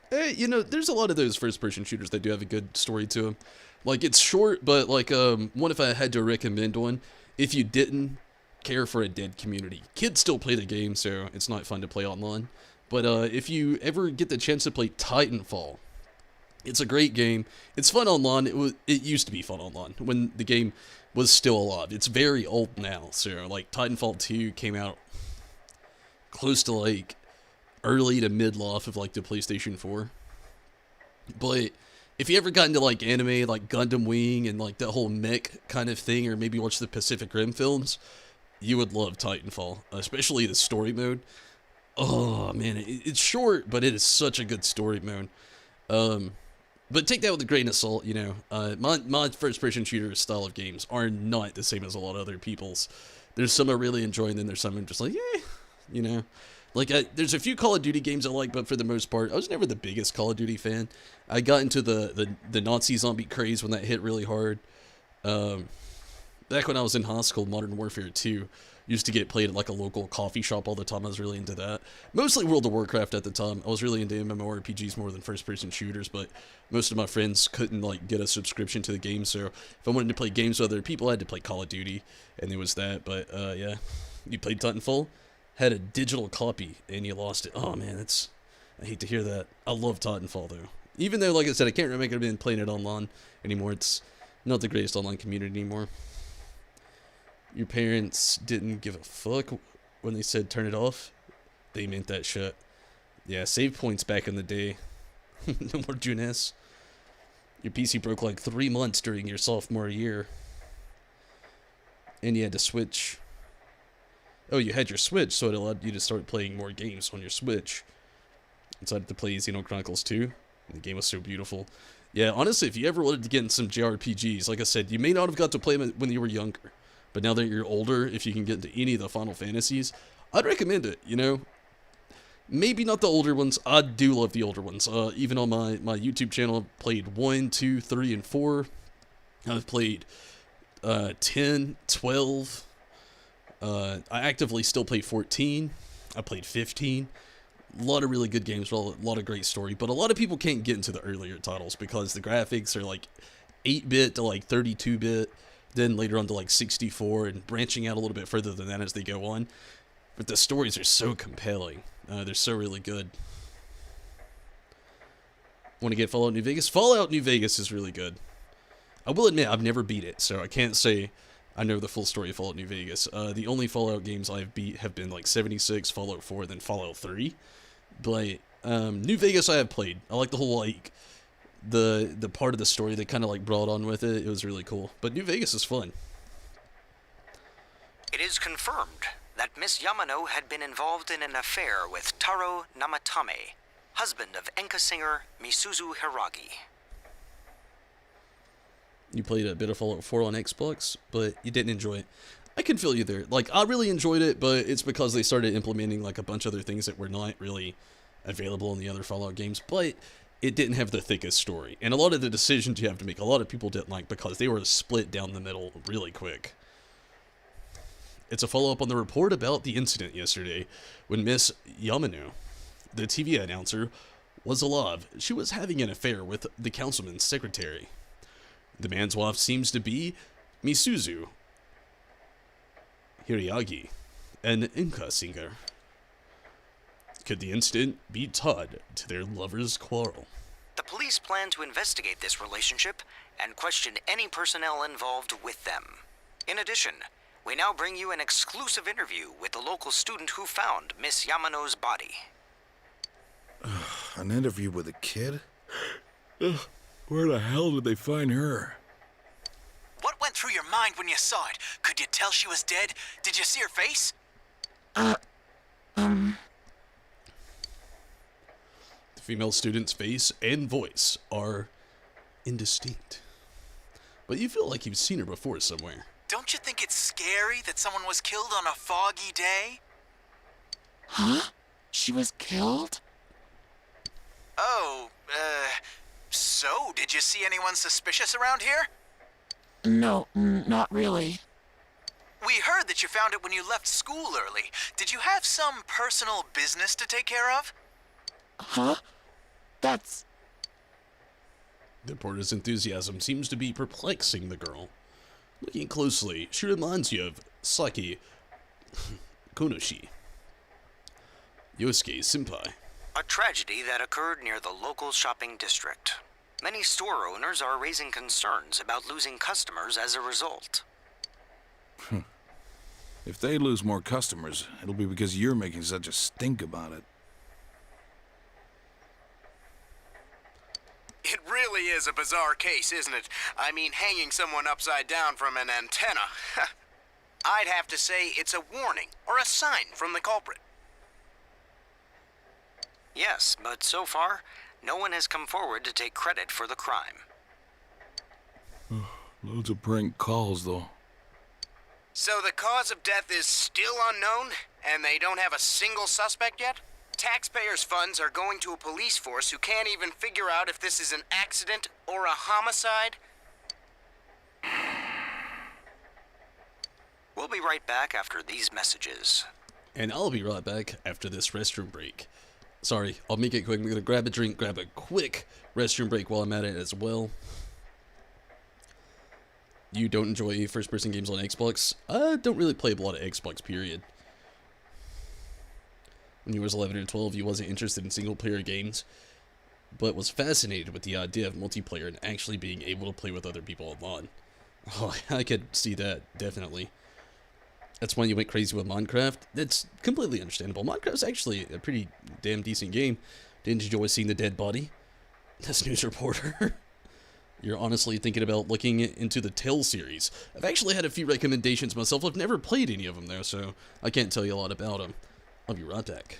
Speaker 1: Hey, you know, there's a lot of those first-person shooters that do have a good story to them. Like, it's short, but, like, one if I had to recommend one, if you didn't care for a dead community. Kids still play the game, so it's not fun to play online. But, if you ever get the chance to play Titanfall, it's a great game. It's fun online. It used to be fun online when the game was still alive. It's very old now, so, like, Titanfall 2 came out close to, like, early to mid-life of, like, the PlayStation 4. But if you ever got into, like, anime, like Gundam Wing and, like, that whole mech kind of thing, or maybe watch the Pacific Rim films, you would love Titanfall, especially the story mode. Oh, man, it's short, but it is such a good story mode. But take that with a grain of salt, you know. My first-person shooter style of games are not the same as a lot of other people's. There's some I really enjoy, and then there's some I'm just like, yeah, you know. Like, there's a few Call of Duty games I like, but for the most part, I was never the biggest Call of Duty fan. I got into the Nazi zombie craze when that hit really hard. Back when I was in high school, Modern Warfare 2 used to get played at, like, a local coffee shop all the time. I was really into that. Mostly World of Warcraft at the time. I was really into MMORPGs more than first-person shooters, but most of my friends couldn't, like, get a subscription to the game, so if I wanted to play games with other people, I had to play Call of Duty, and it was that. But, yeah. You played Titanfall? Had a digital copy and you lost it. Oh man, I hate to hear that. I love Titanfall though. Even though, like I said, I can't remember being playing it online anymore. It's not the greatest online community anymore. Your parents didn't give a fuck when they said turn it off. They meant that shit. Yeah, save points back in the day. No more Junes. Your PC broke like 3 months during your sophomore year. And you had to switch. Oh, you had your Switch, so it allowed you to start playing more games on your Switch. I decided to play Xeno Chronicles 2, and the game was so beautiful. Yeah, honestly, if you ever wanted to get in some JRPGs, like I said, you may not have got to play them when you were younger, but now that you're older, if you can get into any of the Final Fantasies, I'd recommend it, you know? Maybe not the older ones. I do love the older ones. Even on my YouTube channel, I've played 1, 2, 3, and 4. I've played 10, 12... I actively still play 14. I played 15. A lot of really good games, a lot of great story, but a lot of people can't get into the earlier titles because the graphics are like 8-bit to like 32-bit, then later on to like 64, and branching out a little bit further than that as they go on. But the stories are so compelling. They're so really good. Want to get Fallout New Vegas? Fallout New Vegas is really good. I will admit, I've never beat it, so I can't say I know the full story of Fallout New Vegas. The only Fallout games I've beat have been like 76, Fallout 4, then Fallout 3. But New Vegas I have played. I like the whole like the part of the story they kind of like brought on with it. It was really cool. But New Vegas is fun.
Speaker 14: It is confirmed that Miss Yamano had been involved in an affair with Taro Namatame, husband of enka singer Misuzu Hiragi.
Speaker 1: You played a bit of Fallout 4 on Xbox, but you didn't enjoy it. I can feel you there. Like, I really enjoyed it, but it's because they started implementing, like, a bunch of other things that were not really available in the other Fallout games, but it didn't have the thickest story. And a lot of the decisions you have to make, a lot of people didn't like because they were split down the middle really quick. It's a follow-up on the report about the incident yesterday when Miss Yamano, the TV announcer, was alive. She was having an affair with the councilman's secretary. The man's wife seems to be Misuzu Hiragi, an enka singer. Could the incident be tied to their lovers' quarrel?
Speaker 14: The police plan to investigate this relationship and question any personnel involved with them. In addition, we now bring you an exclusive interview with the local student who found Miss Yamano's body.
Speaker 12: An interview with a kid? Where the hell did they find her?
Speaker 16: What went through your mind when you saw it? Could you tell she was dead? Did you see her face?
Speaker 1: The female student's face and voice are indistinct. But you feel like you've seen her before somewhere.
Speaker 16: Don't you think it's scary that someone was killed on a foggy day?
Speaker 10: Huh? She was killed?
Speaker 16: Oh, so did you see anyone suspicious around here?
Speaker 10: No, not really.
Speaker 16: We heard that you found it when you left school early. Did you have some personal business to take care of?
Speaker 10: Huh? That's...
Speaker 1: The reporter's enthusiasm seems to be perplexing the girl. Looking closely, she reminds you of Saki Konoshi, Yosuke Senpai.
Speaker 14: A tragedy that occurred near the local shopping district. Many store owners are raising concerns about losing customers as a result.
Speaker 12: If they lose more customers, it'll be because you're making such a stink about it.
Speaker 6: It really is a bizarre case, isn't it? I mean, hanging someone upside down from an antenna. I'd have to say it's a warning or a sign from the culprit.
Speaker 14: Yes, but so far, no one has come forward to take credit for the crime.
Speaker 12: Loads of prank calls, though.
Speaker 6: So the cause of death is still unknown, and they don't have a single suspect yet? Taxpayers' funds are going to a police force who can't even figure out if this is an accident or a homicide?
Speaker 14: We'll be right back after these messages.
Speaker 1: And I'll be right back after this restroom break. Sorry, I'll make it quick. I'm gonna grab a drink, grab a quick restroom break while I'm at it as well. You don't enjoy first-person games on Xbox? I don't really play a lot of Xbox, period. When you was 11 or 12, you wasn't interested in single-player games, but was fascinated with the idea of multiplayer and actually being able to play with other people online. Oh, I could see that, definitely. That's why you went crazy with Minecraft. That's completely understandable. Minecraft's actually a pretty damn decent game. Didn't enjoy seeing the dead body? This news reporter. You're honestly thinking about looking into the Tales series. I've actually had a few recommendations myself. I've never played any of them, though, so I can't tell you a lot about them. I'll be right back.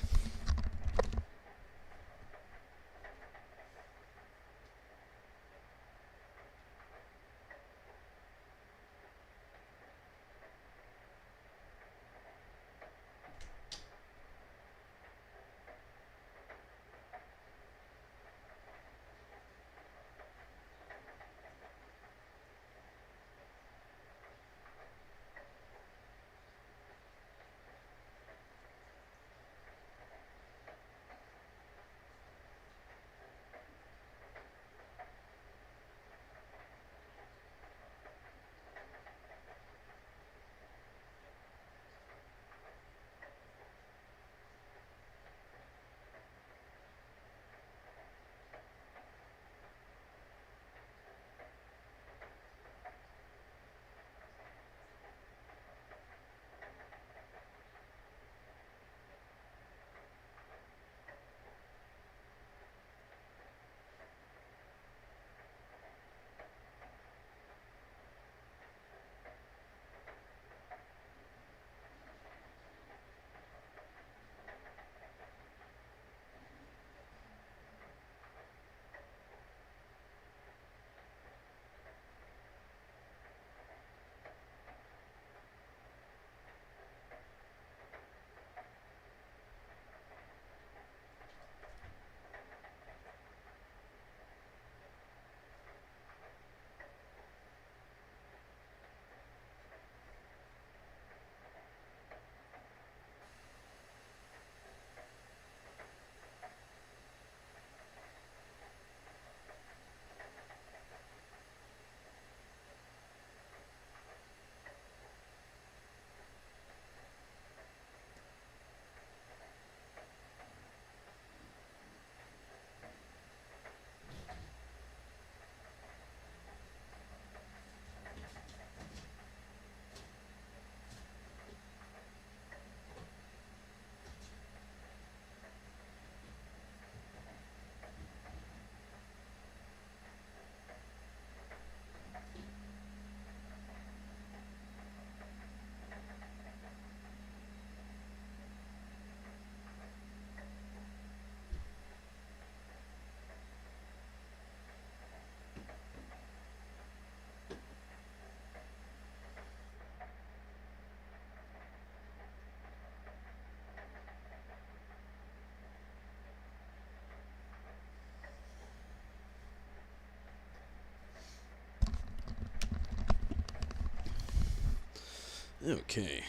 Speaker 1: Okay.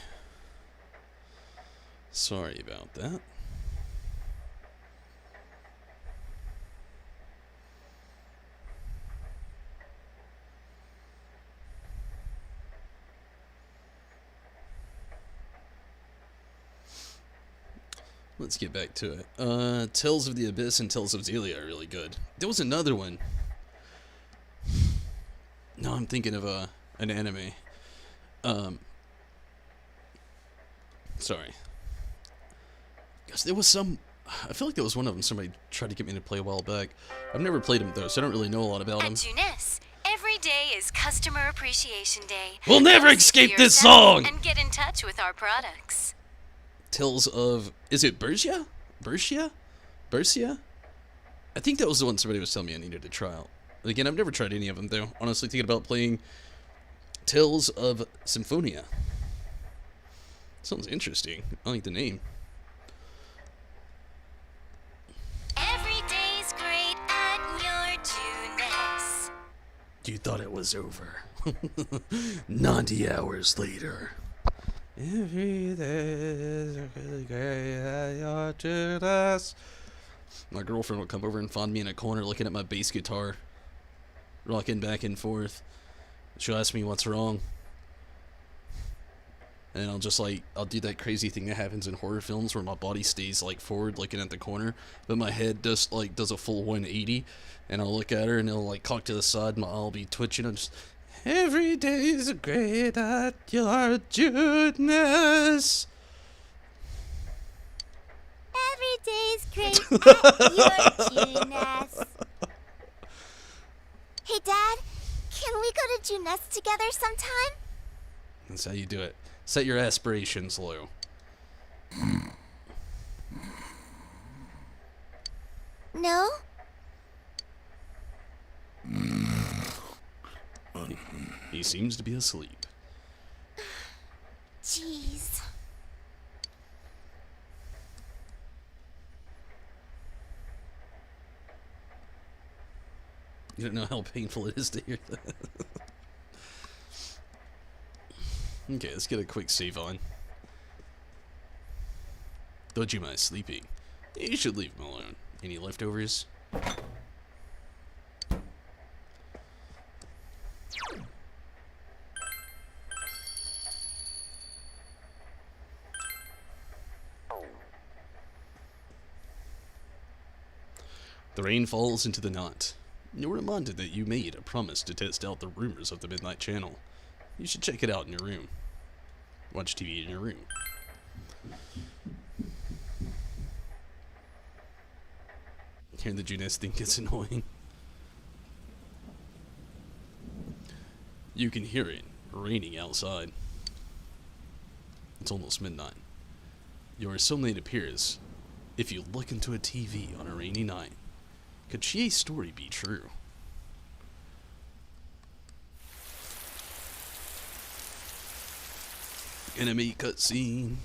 Speaker 1: Sorry about that. Let's get back to it. Tales of the Abyss and Tales of Xillia are really good. There was another one. No, I'm thinking of an anime. Sorry. Gosh, there was some... I feel like there was one of them somebody tried to get me to play a while back. I've never played them, though, so I don't really know a lot about them.
Speaker 3: At Junes, every day is Customer Appreciation Day.
Speaker 1: We'll never
Speaker 3: Come see
Speaker 1: escape
Speaker 3: for
Speaker 1: this
Speaker 3: yourself
Speaker 1: song!
Speaker 3: And get in touch with our products.
Speaker 1: Tales of... Is it Bersia? Bersia? Bersia? I think that was the one somebody was telling me I needed to try out. Again, I've never tried any of them, though. Honestly, thinking about playing Tales of Symphonia. Sounds interesting. I like the name.
Speaker 3: Every day's great at your Junes.
Speaker 1: You thought it was over. 90 hours later. Every day is really great at your Junes. My girlfriend will come over and find me in a corner looking at my bass guitar, rocking back and forth. She'll ask me what's wrong. And I'll just I'll do that crazy thing that happens in horror films where my body stays forward looking at the corner, but my head does a full 180, and I'll look at her and it'll cock to the side and my eye will be twitching. I'm just, every day's great at your Junes.
Speaker 4: Every day's great at your Junes. Hey, Dad, can we go to Junes together sometime?
Speaker 1: That's how you do it. Set your aspirations low.
Speaker 4: No?
Speaker 1: He seems to be asleep.
Speaker 4: Jeez.
Speaker 1: You don't know how painful it is to hear that. Okay, let's get a quick save on. Don't you mind sleeping? You should leave him alone. Any leftovers? The rain falls into the night. You're reminded that you made a promise to test out the rumors of the Midnight Channel. You should check it out in your room. Watch TV in your room. Hearing the Junes thing gets annoying. You can hear it raining outside. It's almost midnight. Your soulmate appears if you look into a TV on a rainy night. Could Chie's story be true? Enemy cutscene.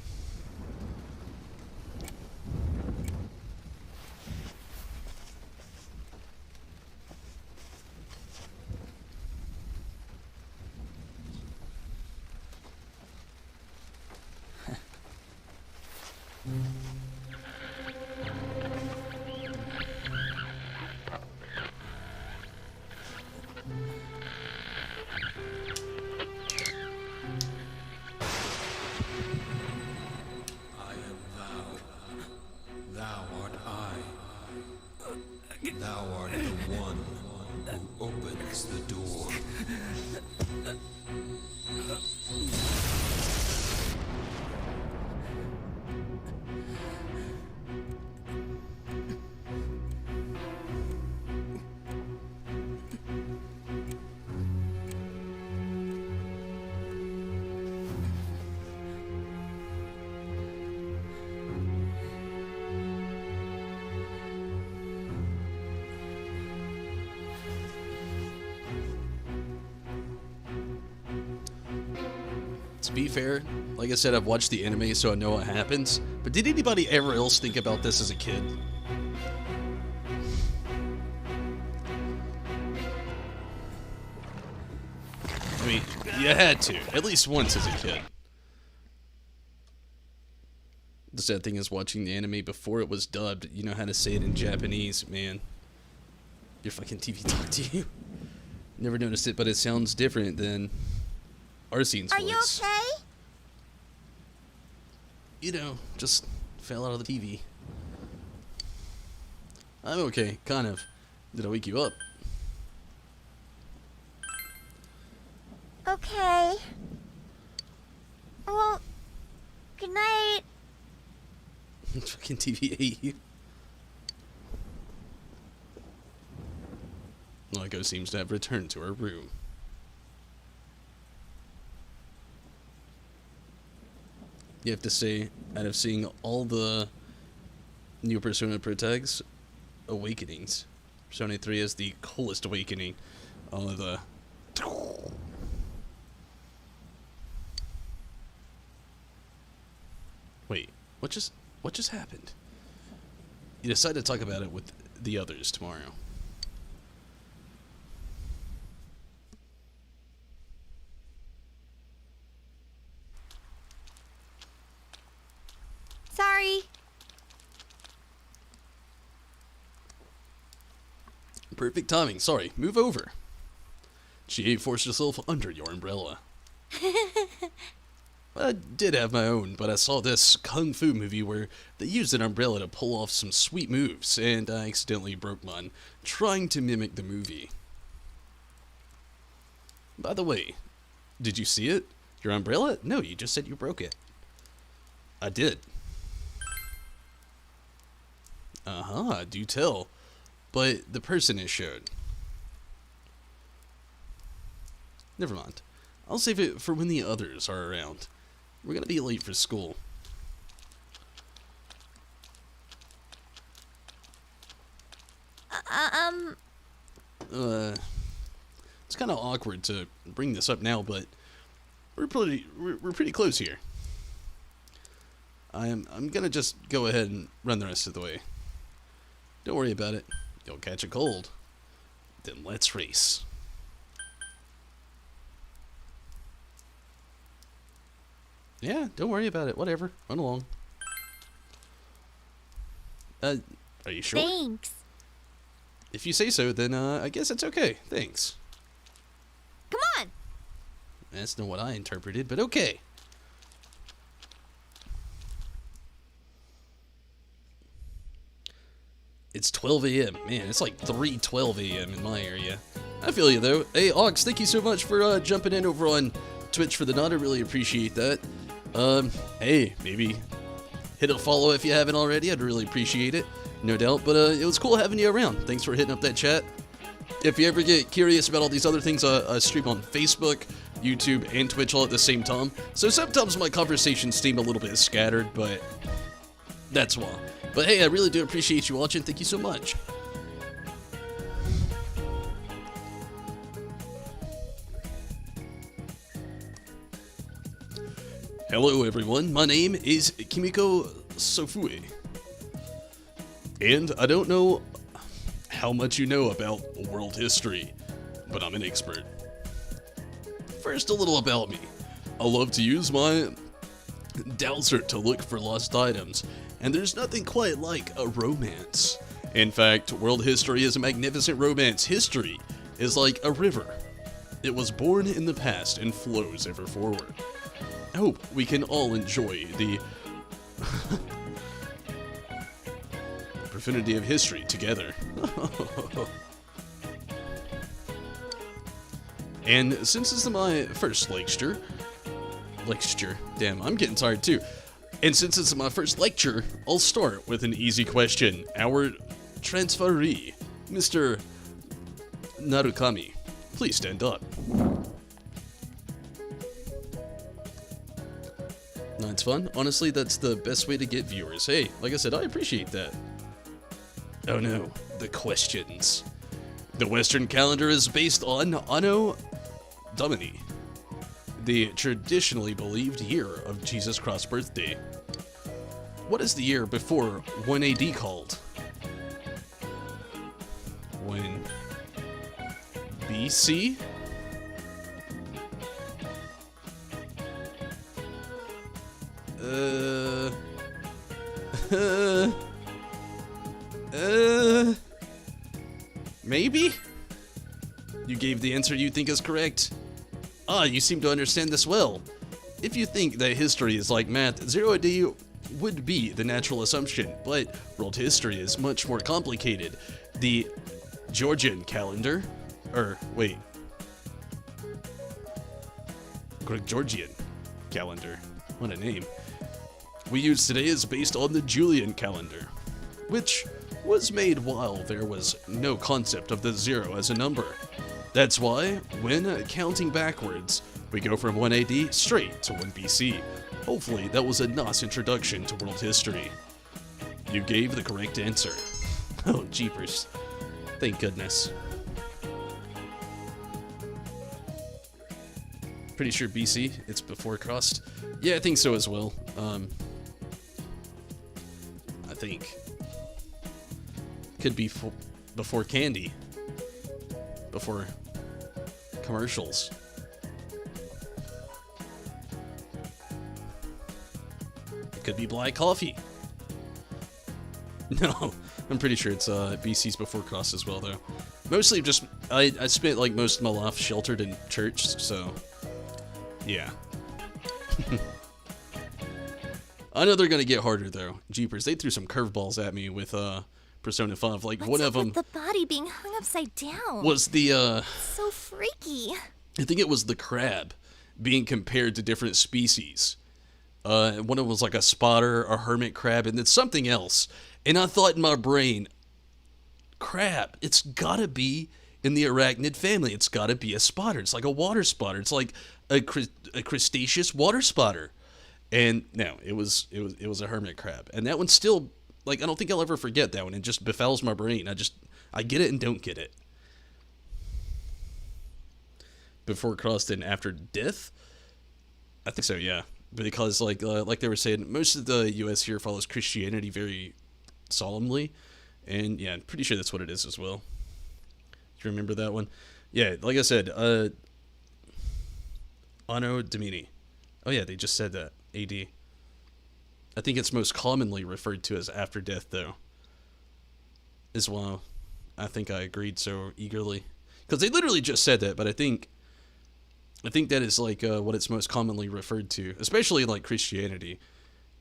Speaker 11: Thou art the one who opens the door.
Speaker 1: To be fair, like I said, I've watched the anime, so I know what happens. But did anybody ever else think about this as a kid? I mean, you had to, at least once as a kid. The sad thing is watching the anime before it was dubbed, you know how to say it in Japanese, man. Your fucking TV talk to you. Never noticed it, but it sounds different than Arsene's voice.
Speaker 4: Are you okay?
Speaker 1: You know, just fell out of the TV. I'm okay, kind of. Did I wake you up?
Speaker 4: Okay. Well, good night.
Speaker 1: Fucking TV ate you. Naiko seems to have returned to her room. You have to say, out of seeing all the new Persona Pro tags, awakenings, Persona 3 is the coolest awakening. All of the... Wait, what just happened? You decide to talk about it with the others tomorrow.
Speaker 4: Sorry.
Speaker 1: Perfect timing. Sorry, move over. She forced herself under your umbrella. I did have my own, but I saw this kung fu movie where they used an umbrella to pull off some sweet moves, and I accidentally broke mine, trying to mimic the movie. By the way, did you see it? Your umbrella? No, you just said you broke it. I did. Uh-huh, do tell. But the person it showed. Never mind. I'll save it for when the others are around. We're gonna be late for school. It's kind of awkward to bring this up now, but we're pretty close here. I'm gonna just go ahead and run the rest of the way. Don't worry about it. You'll catch a cold. Then let's race. Yeah, don't worry about it. Whatever. Run along. Are you sure?
Speaker 4: Thanks.
Speaker 1: If you say so, then I guess it's okay. Thanks.
Speaker 4: Come on.
Speaker 1: That's not what I interpreted, but okay. It's 12 a.m. Man, it's like 3:12 a.m. in my area. I feel you, though. Hey, Ox, thank you so much for jumping in over on Twitch for the nod. I really appreciate that. Hey, maybe hit a follow if you haven't already. I'd really appreciate it, no doubt. But it was cool having you around. Thanks for hitting up that chat. If you ever get curious about all these other things, I stream on Facebook, YouTube, and Twitch all at the same time. So sometimes my conversations seem a little bit scattered, but that's why. But hey, I really do appreciate you watching. Thank you so much. Hello everyone, my name is Kimiko Sofue. And I don't know how much you know about world history, but I'm an expert. First, a little about me. I love to use my dowser to look for lost items, and there's nothing quite like a romance. In fact, world history is a magnificent romance. History is like a river. It was born in the past and flows ever forward. I hope we can all enjoy the profanity of history together. And since this is my first lecture, damn, I'm getting tired too. And since it's my first lecture, I'll start with an easy question. Our transferee, Mr. Narukami, please stand up. No, it's fun. Honestly, that's the best way to get viewers. Hey, like I said, I appreciate that. Oh no, the questions. The Western calendar is based on Anno Domini, the traditionally believed year of Jesus Christ's birthday. What is the year before 1 AD called? When BC? Maybe? You gave the answer you think is correct. Ah, you seem to understand this well. If you think that history is like math, 0 AD would be the natural assumption, but world history is much more complicated. The Georgian calendar, Georgian calendar, what a name, we use today is based on the Julian calendar, which was made while there was no concept of the 0 as a number. That's why, when counting backwards, we go from 1 AD straight to 1 BC. Hopefully that was a nice introduction to world history. You gave the correct answer. Oh, jeepers. Thank goodness. Pretty sure BC, it's before Christ. Yeah, I think so as well. I think. Could be before candy. Before commercials. It could be black coffee. No, I'm pretty sure it's BC's before Christ as well, though. Mostly just, I spent like most of my life sheltered in church, so yeah. I know they're gonna get harder though. Jeepers, they threw some curveballs at me with Persona 5. Like one of them.
Speaker 4: The body being hung upside down.
Speaker 1: Was the
Speaker 4: so freaky.
Speaker 1: I think it was the crab being compared to different species. One of them was like a spotter, a hermit crab, and then something else. And I thought in my brain, crab, it's gotta be in the arachnid family. It's gotta be a spotter. It's like a water spotter. It's like a crustaceous water spotter. And no, it was a hermit crab. And that one's still, like, I don't think I'll ever forget that one. It just befouls my brain. I get it and don't get it. Before Christ and after death? I think so, yeah. Because like they were saying, most of the U.S. here follows Christianity very solemnly, and yeah, I'm pretty sure that's what it is as well. Do you remember that one? Yeah, like I said, Anno Domini. Oh yeah, they just said that. AD. I think it's most commonly referred to as after death, though. As well, I think I agreed so eagerly, because they literally just said that. But I think that is like what it's most commonly referred to, especially in like Christianity.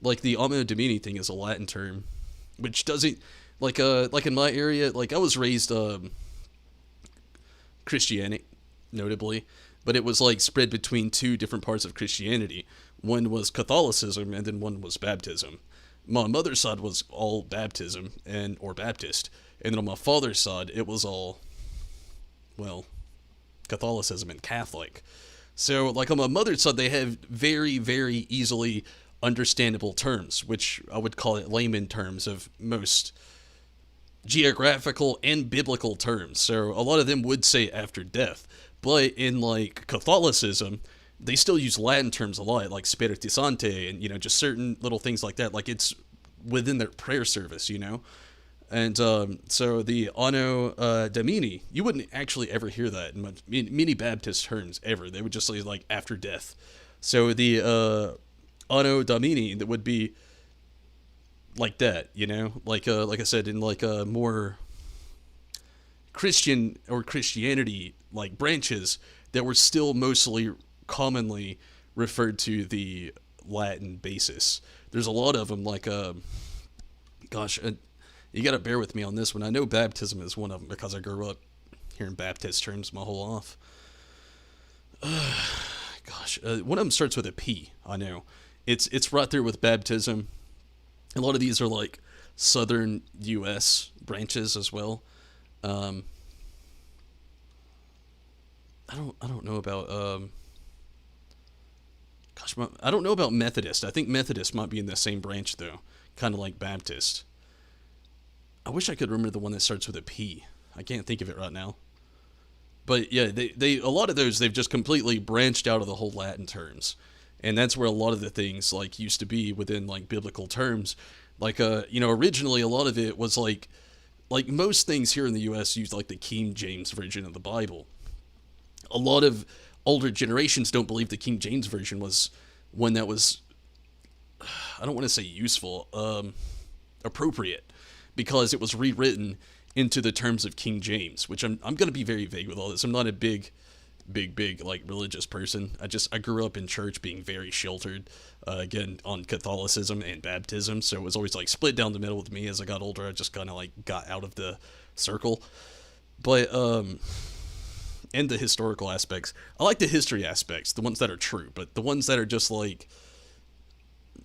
Speaker 1: Like the Anno Domini thing is a Latin term, which doesn't like in my area. Like I was raised Christianic, notably, but it was like spread between two different parts of Christianity. One was Catholicism, and then one was baptism. My mother's side was all baptism or Baptist, and then on my father's side it was all, well, Catholicism and Catholic. So, like on my mother's side, they have very, very easily understandable terms, which I would call it layman terms of most geographical and biblical terms. So a lot of them would say after death, but in like Catholicism, they still use Latin terms a lot, like Spiritus Sancti, and just certain little things like that. Like it's within their prayer service, And so the Anno Domini, you wouldn't actually ever hear that in many Baptist terms ever. They would just say like after death. So the Anno Domini, that would be like that, like I said, in like a more Christian or Christianity like branches that were still mostly commonly referred to the Latin basis. There's a lot of them, like gosh. You gotta bear with me on this one. I know baptism is one of them because I grew up hearing Baptist terms my whole life. Gosh, one of them starts with a P. I know, it's right there with baptism. A lot of these are like southern U.S. branches as well. I don't know about I don't know about Methodist. I think Methodist might be in the same branch though, kind of like Baptist. I wish I could remember the one that starts with a P. I can't think of it right now. But yeah, they a lot of those, they've just completely branched out of the whole Latin terms. And that's where a lot of the things like used to be within like biblical terms. Like originally a lot of it was like most things here in the US used like the King James version of the Bible. A lot of older generations don't believe the King James version was one that was, I don't want to say useful, appropriate because it was rewritten into the terms of King James, which I'm going to be very vague with all this. I'm not a big like religious person. I grew up in church being very sheltered, again, on Catholicism and baptism, so it was always like split down the middle with me. As I got older, I just kind of like got out of the circle. But and the historical aspects, I like the history aspects, the ones that are true, but the ones that are just like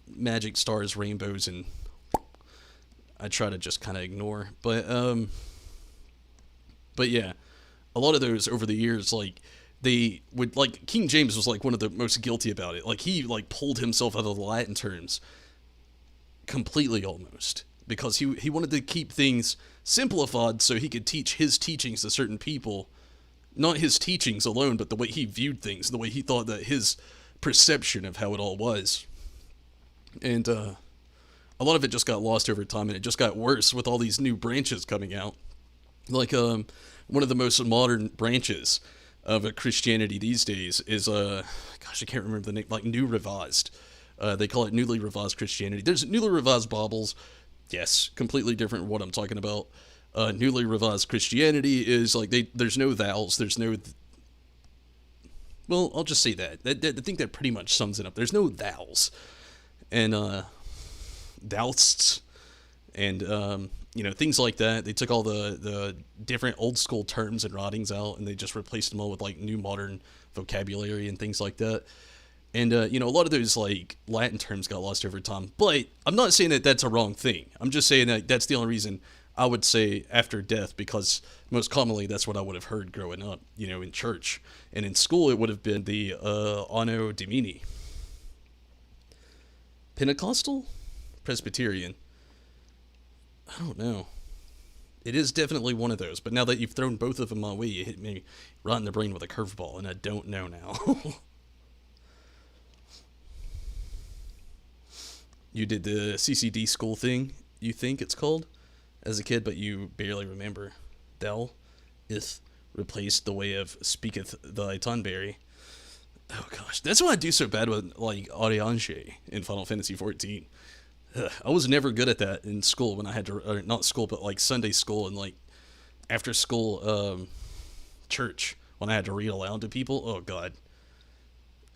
Speaker 1: magic, stars, rainbows, and I try to just kind of ignore. But yeah, a lot of those over the years, like, they would, like, King James was, like, one of the most guilty about it. Like, he, like, pulled himself out of the Latin terms completely, almost, because he wanted to keep things simplified so he could teach his teachings to certain people. Not his teachings alone, but the way he viewed things, the way he thought that his perception of how it all was. And a lot of it just got lost over time, and it just got worse with all these new branches coming out. Like, one of the most modern branches of Christianity these days is, gosh, I can't remember the name, like New Revised. They call it Newly Revised Christianity. There's Newly Revised Bibles. Yes, completely different from what I'm talking about. Newly Revised Christianity is like, there's no thous, there's no... Well, I'll just say that. I think that pretty much sums it up. There's no thous. And, thousts, and, you know, things like that. They took all the different old school terms and writings out, and they just replaced them all with, like, new modern vocabulary and things like that. And, you know, a lot of those, like, Latin terms got lost over time. But I'm not saying that that's a wrong thing. I'm just saying that that's the only reason I would say after death, because most commonly that's what I would have heard growing up, you know, in church. And in school it would have been the Anno Domini. Pentecostal? Presbyterian? I don't know. It is definitely one of those, but now that you've thrown both of them my way, you hit me right in the brain with a curveball, and I don't know now. You did the CCD school thing, you think it's called, as a kid, but you barely remember. Thou ith replaced the way of speaketh thy Tonberry. Oh gosh, that's why I do so bad with, like, Audiange in Final Fantasy XIV. I was never good at that in school when I had to, or not school, but like Sunday school and like after school church when I had to read aloud to people. Oh god.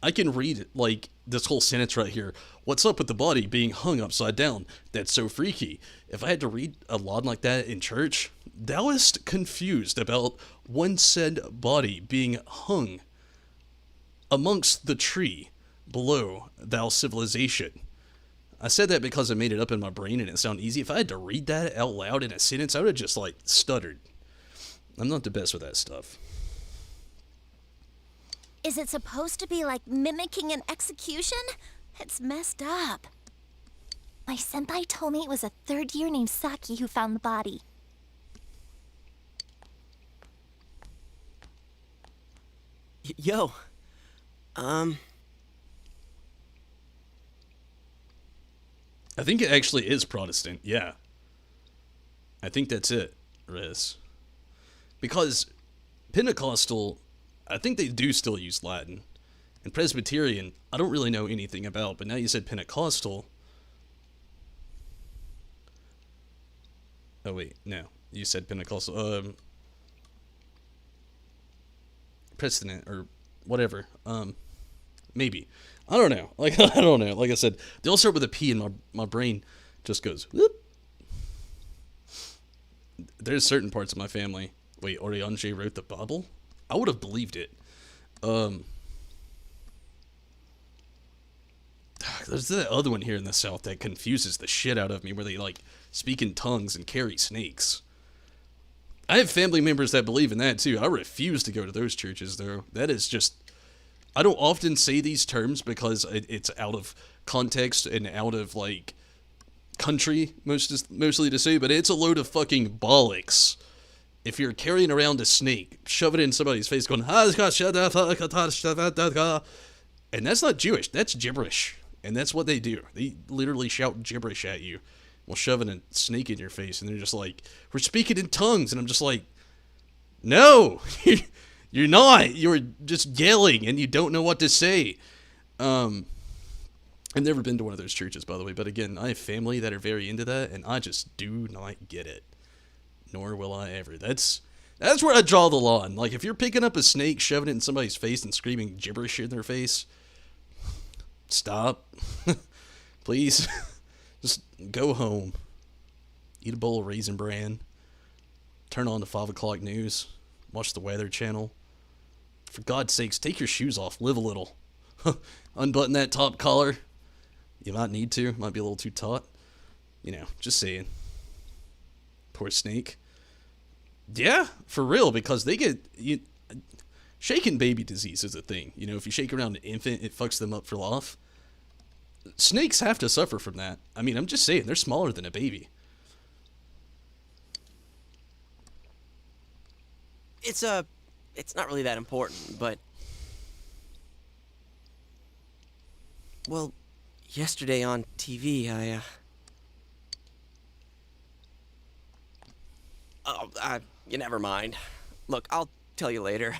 Speaker 1: I can read like this whole sentence right here. What's up with the body being hung upside down? That's so freaky. If I had to read aloud like that in church, thou wast confused about one said body being hung amongst the tree below thou civilization. I said that because I made it up in my brain and it sounded easy. If I had to read that out loud in a sentence, I would have just, like, stuttered. I'm not the best with that stuff.
Speaker 4: Is it supposed to be like mimicking an execution? It's messed up. My senpai told me it was a third year named Saki who found the body.
Speaker 15: Yo,
Speaker 1: I think it actually is Protestant, yeah. I think that's it, Riz. Because Pentecostal, I think they do still use Latin. And Presbyterian, I don't really know anything about, but now you said Pentecostal. Oh wait, no. You said Pentecostal. Protestant, or whatever. Maybe. I don't know. Like, I don't know. Like I said, they all start with a P and my brain just goes, whoop. There's certain parts of my family. Wait, Oriange wrote the Bible? I would have believed it. There's that other one here in the South that confuses the shit out of me, where they, like, speak in tongues and carry snakes. I have family members that believe in that, too. I refuse to go to those churches, though. That is just... I don't often say these terms because it's out of context and out of, like, country, mostly to say, but it's a load of fucking bollocks. If you're carrying around a snake, shove it in somebody's face going, and that's not Jewish, that's gibberish. And that's what they do. They literally shout gibberish at you while shoving a snake in your face, and they're just like, we're speaking in tongues, and I'm just like, no! You're not. You're just yelling and you don't know what to say. I've never been to one of those churches, by the way, but again, I have family that are very into that, and I just do not get it. Nor will I ever. That's where I draw the line. Like, if you're picking up a snake, shoving it in somebody's face, and screaming gibberish in their face, stop. Please. Just go home. Eat a bowl of Raisin Bran. Turn on the 5 o'clock news. Watch the Weather Channel. For God's sakes, take your shoes off. Live a little. Unbutton that top collar. You might need to. Might be a little too taut. You know, just saying. Poor snake. Yeah, for real, because they get... shaken baby disease is a thing. You know, if you shake around an infant, it fucks them up for life. Snakes have to suffer from that. I mean, I'm just saying, they're smaller than a baby.
Speaker 15: It's not really that important, but... Well, yesterday on TV, you never mind. Look, I'll tell you later.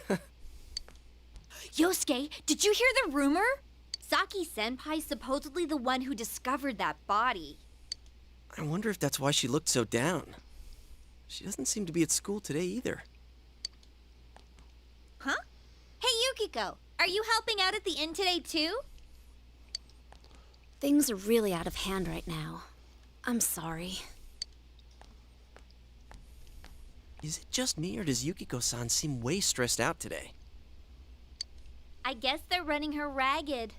Speaker 17: Yosuke, did you hear the rumor? Saki-senpai's supposedly the one who discovered that body.
Speaker 15: I wonder if that's why she looked so down. She doesn't seem to be at school today either.
Speaker 17: Huh? Hey, Yukiko, are you helping out at the inn today too?
Speaker 2: Things are really out of hand right now. I'm sorry.
Speaker 15: Is it just me, or does Yukiko-san seem way stressed out today?
Speaker 17: I guess they're running her ragged.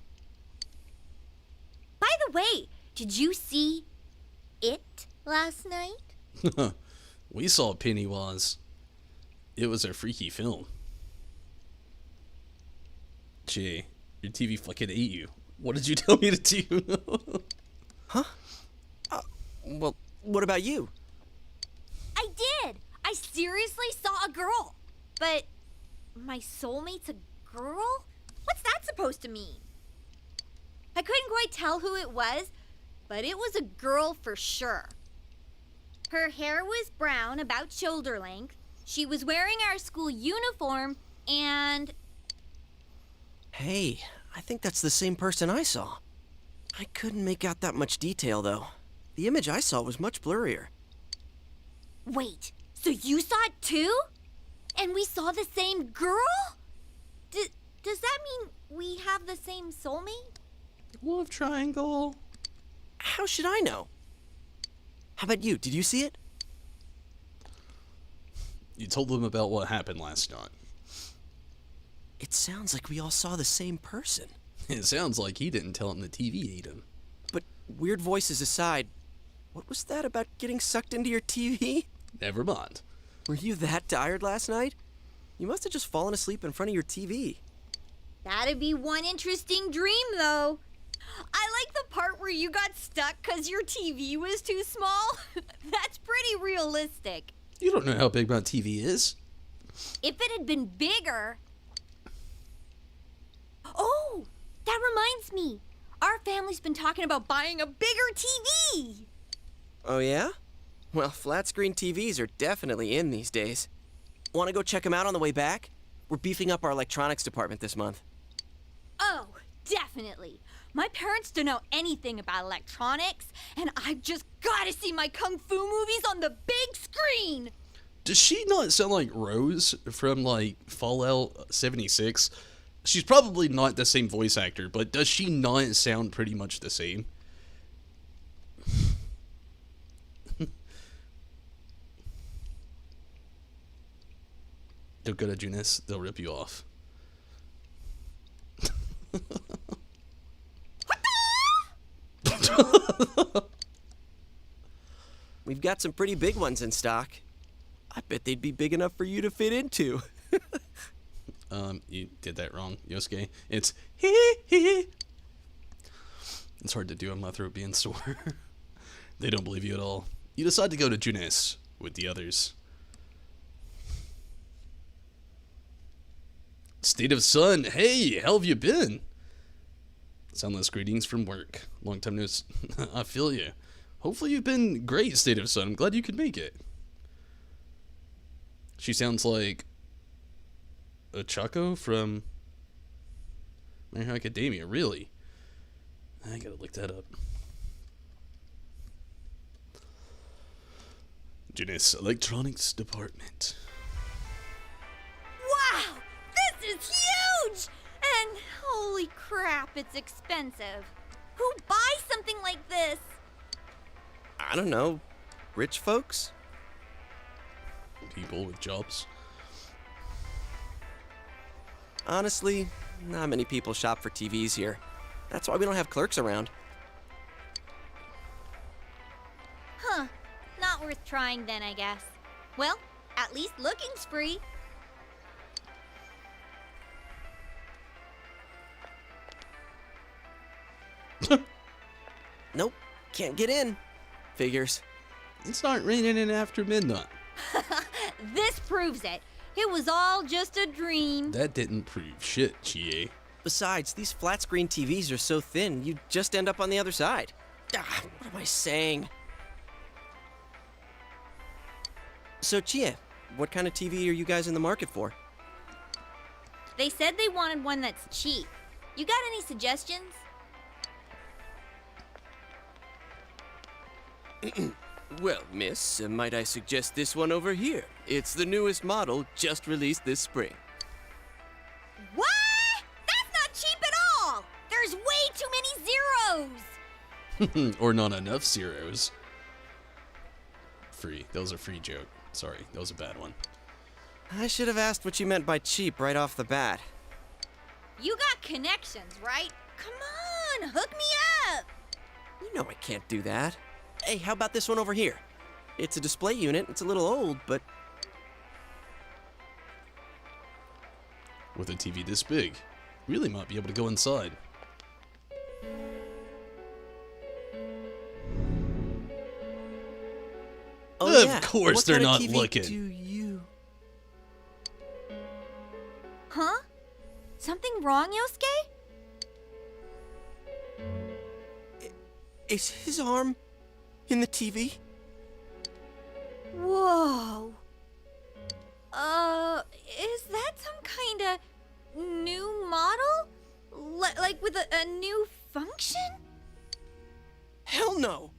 Speaker 17: By the way, did you see it last night?
Speaker 1: We saw Pennywise. It was a freaky film. Jay, your TV fucking ate you. What did you tell me to do?
Speaker 15: Huh? Well, what about you?
Speaker 17: I did! I seriously saw a girl. But my soulmate's a girl? What's that supposed to mean? I couldn't quite tell who it was, but it was a girl for sure. Her hair was brown, about shoulder length. She was wearing our school uniform, and...
Speaker 15: Hey, I think that's the same person I saw. I couldn't make out that much detail, though. The image I saw was much blurrier.
Speaker 17: Wait, so you saw it too? And we saw the same girl? Does that mean we have the same soulmate?
Speaker 1: Love triangle.
Speaker 15: How should I know? How about you? Did you see it?
Speaker 1: You told them about what happened last night.
Speaker 15: It sounds like we all saw the same person.
Speaker 1: It sounds like he didn't tell him the TV ate him.
Speaker 15: But weird voices aside, what was that about getting sucked into your TV?
Speaker 1: Never mind.
Speaker 15: Were you that tired last night? You must have just fallen asleep in front of your TV.
Speaker 17: That'd be one interesting dream, though. I like the part where you got stuck because your TV was too small. That's pretty realistic.
Speaker 1: You don't know how big my TV is.
Speaker 17: If it had been bigger... Oh, that reminds me. Our family's been talking about buying a bigger TV.
Speaker 15: Oh, yeah? Well, flat-screen TVs are definitely in these days. Want to go check them out on the way back? We're beefing up our electronics department this month.
Speaker 17: Oh, definitely. My parents don't know anything about electronics, and I've just got to see my kung fu movies on the big screen.
Speaker 1: Does she not sound like Rose from, like, Fallout 76? She's probably not the same voice actor, but does she not sound pretty much the same? Don't go to Junis, they'll rip you off.
Speaker 15: We've got some pretty big ones in stock. I bet they'd be big enough for you to fit into.
Speaker 1: You did that wrong, Yosuke. It's hee. It's hard to do on my throat being sore. They don't believe you at all. You decide to go to Junis with the others. State of Sun, hey, how have you been? Soundless greetings from work. Long time no I feel you. Hopefully you've been great, State of Sun. I'm glad you could make it. She sounds like a Chaco from My Hero Academia, really. I gotta look that up. Jeunesse Electronics Department.
Speaker 17: Wow! This is huge! And holy crap, it's expensive. Who buys something like this?
Speaker 15: I don't know. Rich folks?
Speaker 1: People with jobs.
Speaker 15: Honestly, not many people shop for TVs here. That's why we don't have clerks around.
Speaker 17: Huh. Not worth trying then, I guess. Well, at least looking's free.
Speaker 15: Nope, can't get in. Figures.
Speaker 1: It's not raining in after midnight.
Speaker 17: This proves it. It was all just a dream.
Speaker 1: That didn't prove shit, Chie.
Speaker 15: Besides, these flat screen TVs are so thin, you just end up on the other side. What am I saying? So, Chie, what kind of TV are you guys in the market for?
Speaker 17: They said they wanted one that's cheap. You got any suggestions?
Speaker 15: Well, miss, might I suggest this one over here? It's the newest model, just released this spring.
Speaker 17: What? That's not cheap at all! There's way too many zeros!
Speaker 1: Or not enough zeros. Free. That was a free joke. Sorry, that was a bad one.
Speaker 15: I should have asked what you meant by cheap right off the bat.
Speaker 17: You got connections, right? Come on, hook me up!
Speaker 15: You know I can't do that. Hey, how about this one over here? It's a display unit. It's a little old, but...
Speaker 1: With a TV this big, really might be able to go inside.
Speaker 15: Oh,
Speaker 1: of
Speaker 15: yeah.
Speaker 1: course
Speaker 15: What
Speaker 1: they're
Speaker 15: kind of
Speaker 1: not
Speaker 15: TV
Speaker 1: looking.
Speaker 15: Do you...
Speaker 17: Huh? Something wrong, Yosuke?
Speaker 15: Is his arm in the TV?
Speaker 17: Whoa. Is that some kind of new model? Like with a new function?
Speaker 15: Hell no!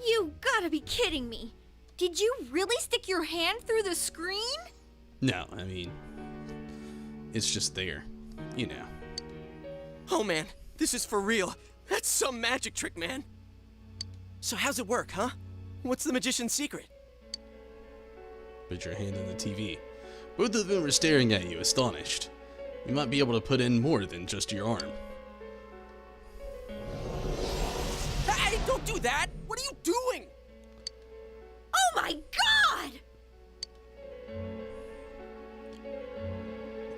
Speaker 17: You gotta be kidding me. Did you really stick your hand through the screen?
Speaker 1: No, I mean, it's just there, you know.
Speaker 15: Oh man, this is for real. That's some magic trick, man. So how's it work, huh? What's the magician's secret?
Speaker 1: Put your hand in the TV. Both of them were staring at you, astonished. You might be able to put in more than just your arm.
Speaker 15: Hey, don't do that! What are you doing?
Speaker 17: Oh my god!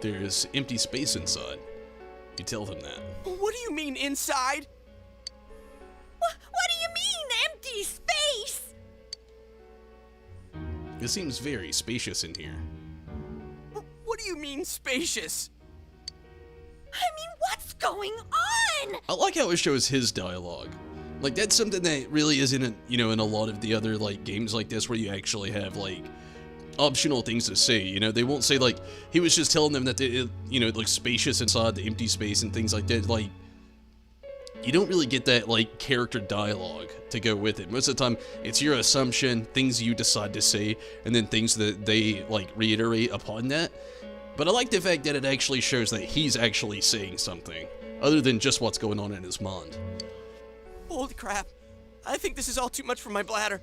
Speaker 1: There's empty space inside. You tell them that.
Speaker 15: What do you mean, inside?
Speaker 17: What do you mean, empty space?
Speaker 1: It seems very spacious in here.
Speaker 15: What do you mean, spacious?
Speaker 17: I mean, what's going on?
Speaker 1: I like how it shows his dialogue. Like, that's something that really isn't, you know, in a lot of the other, like, games like this where you actually have, like, optional things to say, you know? They won't say, like, he was just telling them that, it looks spacious inside the empty space and things like that. Like, you don't really get that, like, character dialogue to go with it. Most of the time, it's your assumption, things you decide to say, and then things that they, like, reiterate upon that. But I like the fact that it actually shows that he's actually saying something, other than just what's going on in his mind.
Speaker 15: Holy crap. I think this is all too much for my bladder.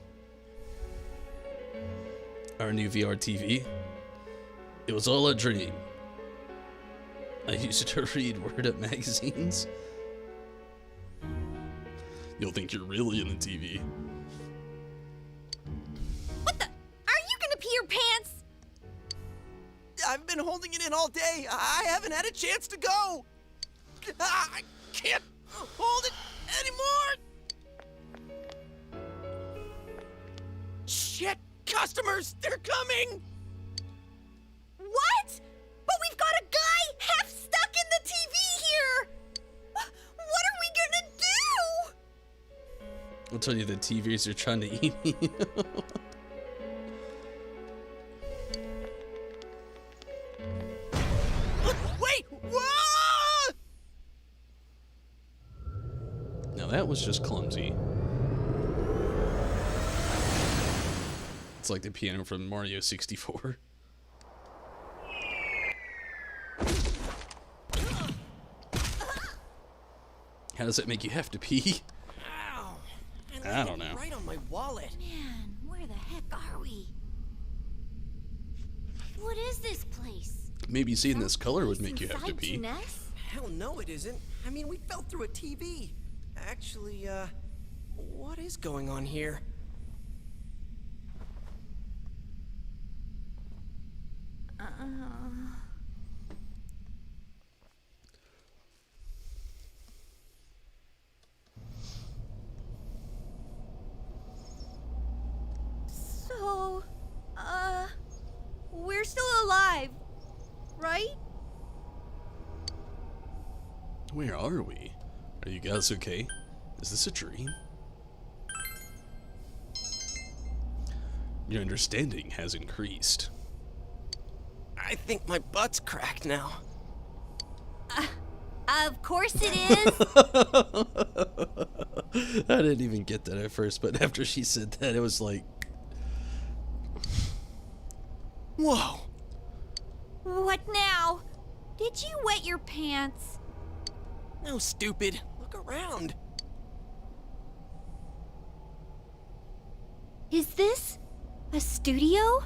Speaker 1: Our new VR TV? It was all a dream. I used to read Word Up magazines. You'll think you're really in the TV.
Speaker 17: What the? Are you gonna pee your pants?
Speaker 15: I've been holding it in all day. I haven't had a chance to go. I can't hold it anymore. Shit, customers, they're coming.
Speaker 17: What? But we've got a guy half stuck in the TV here. What are we gonna do?
Speaker 1: I'll tell you, the TVs are trying to eat me.
Speaker 15: Wait, whoa!
Speaker 1: that was just clumsy. It's like the piano from Mario 64. How does that make you have to pee?
Speaker 15: Ow!
Speaker 1: I don't know.
Speaker 15: Right on my wallet.
Speaker 17: Man, where the heck are we? What is this place?
Speaker 1: Maybe seeing this color would make you have to pee.
Speaker 15: Hell no, it isn't. I mean, we fell through a TV. Actually, what is going on here?
Speaker 17: So, we're still alive, right?
Speaker 1: Where are we? Are you guys okay? Is this a dream? Your understanding has increased.
Speaker 15: I think my butt's cracked now.
Speaker 17: Of course it is.
Speaker 1: I didn't even get that at first, but after she said that, it was like...
Speaker 15: Whoa!
Speaker 17: What now? Did you wet your pants?
Speaker 15: No, stupid. Look around.
Speaker 17: Is this a studio?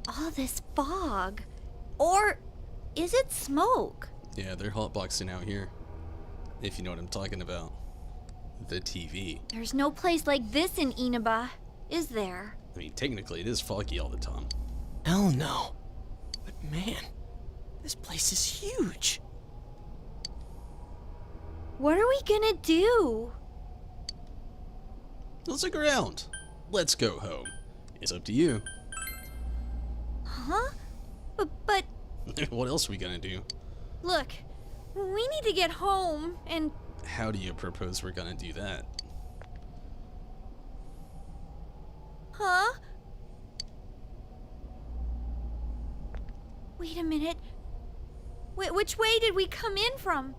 Speaker 17: All this fog. Or is it smoke?
Speaker 1: Yeah, they're hotboxing out here. If you know what I'm talking about. The TV.
Speaker 17: There's no place like this in Inaba, is there?
Speaker 1: I mean, technically it is foggy all the time.
Speaker 15: Hell no. But man, this place is huge.
Speaker 17: What are we gonna do?
Speaker 1: Let's look around. Let's go home. It's up to you.
Speaker 17: Huh? But
Speaker 1: What else are we gonna do?
Speaker 17: look, we need to get home and...
Speaker 1: How do you propose we're gonna do that?
Speaker 17: Huh? Wait a minute. Which way did we come in from?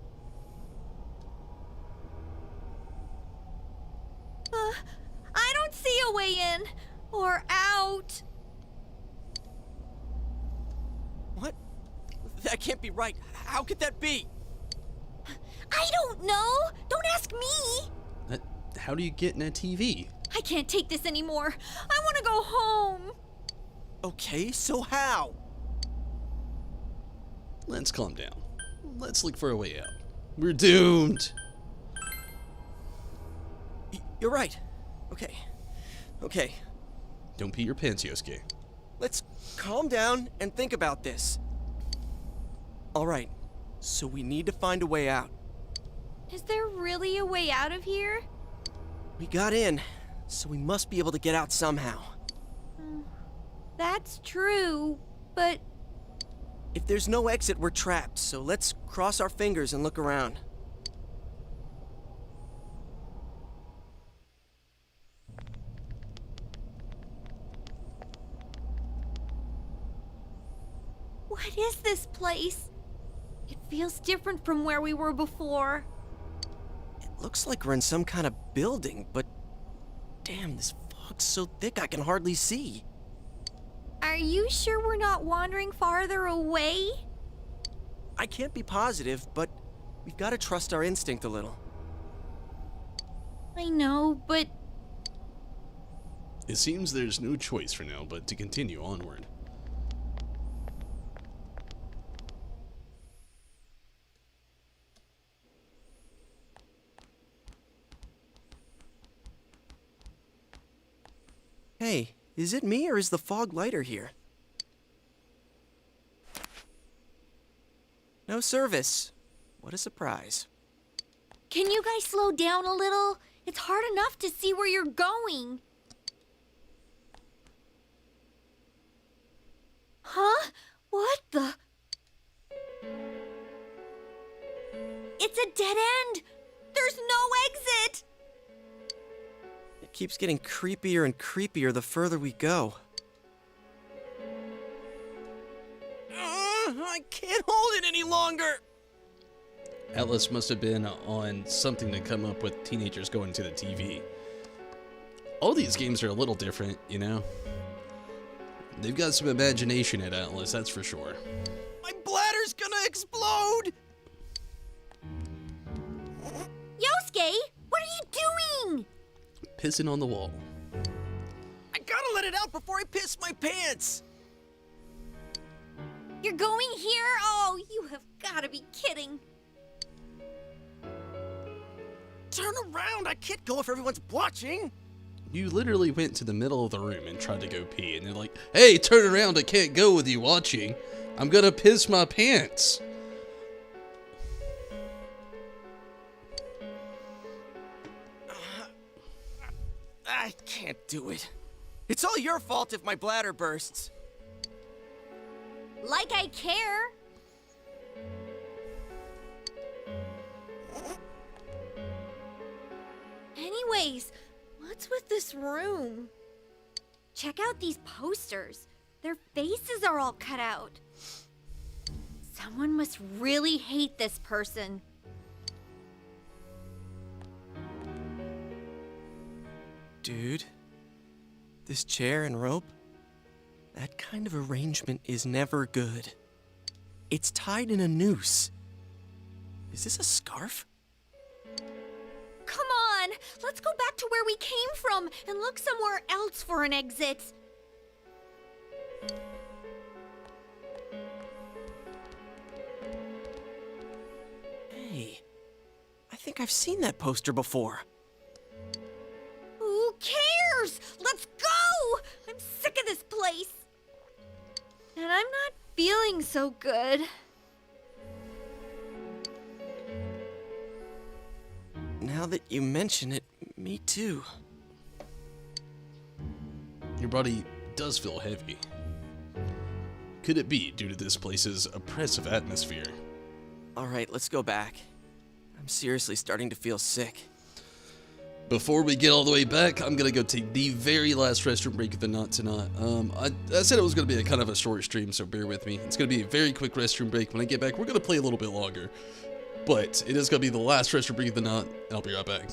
Speaker 17: I don't see a way in or out.
Speaker 15: What? That can't be right. How could that be?
Speaker 17: I don't know. Don't ask me.
Speaker 1: How do you get in a TV?
Speaker 17: I can't take this anymore. I want to go home.
Speaker 15: Okay, so how?
Speaker 1: Let's calm down. Let's look for a way out. We're doomed.
Speaker 15: You're right. Okay. Okay.
Speaker 1: Don't pee your pants, Yosuke.
Speaker 15: Let's calm down and think about this. All right. So we need to find a way out.
Speaker 17: Is there really a way out of here?
Speaker 15: We got in, so we must be able to get out somehow.
Speaker 17: That's true, but...
Speaker 15: If there's no exit, we're trapped, so let's cross our fingers and look around.
Speaker 17: What is this place? It feels different from where we were before.
Speaker 15: It looks like we're in some kind of building, but damn, this fog's so thick I can hardly see.
Speaker 17: Are you sure we're not wandering farther away?
Speaker 15: I can't be positive, but we've got to trust our instinct a little.
Speaker 17: I know, but...
Speaker 1: It seems there's no choice for now but to continue onward.
Speaker 15: Hey, is it me or is the fog lighter here? No service. What a surprise.
Speaker 17: Can you guys slow down a little? It's hard enough to see where you're going. Huh? What the? It's a dead end! There's no exit!
Speaker 15: It keeps getting creepier and creepier the further we go. I can't hold it any longer!
Speaker 1: Atlas must have been on something to come up with teenagers going to the TV. All these games are a little different, you know? They've got some imagination at Atlas, that's for sure.
Speaker 15: My bladder's gonna explode!
Speaker 17: Yosuke, what are you doing?
Speaker 1: Pissing on the wall.
Speaker 15: I gotta let it out before I piss my pants!
Speaker 17: You're going here? Oh, you have gotta be kidding.
Speaker 15: Turn around! I can't go if everyone's watching!
Speaker 1: You literally went to the middle of the room and tried to go pee, and they're like, hey, turn around, I can't go with you watching. I'm gonna piss my pants.
Speaker 15: I can't do it. It's all your fault if my bladder bursts.
Speaker 17: Like I care. Anyways, what's with this room? Check out these posters. Their faces are all cut out. Someone must really hate this person.
Speaker 15: Dude, this chair and rope, that kind of arrangement is never good. It's tied in a noose. Is this a scarf?
Speaker 17: Come on, let's go back to where we came from and look somewhere else for an exit.
Speaker 15: Hey, I think I've seen that poster before.
Speaker 17: Who cares? Let's go! I'm sick of this place. And I'm not feeling so good.
Speaker 15: Now that you mention it, me too.
Speaker 1: Your body does feel heavy. Could it be due to this place's oppressive atmosphere?
Speaker 15: Alright, let's go back. I'm seriously starting to feel sick.
Speaker 1: Before we get all the way back, I'm gonna go take the very last restroom break of the night tonight. I said it was gonna be a kind of a short stream, so bear with me. It's gonna be a very quick restroom break. When I get back, we're gonna play a little bit longer. But it is gonna be the last restroom break of the night, and I'll be right back.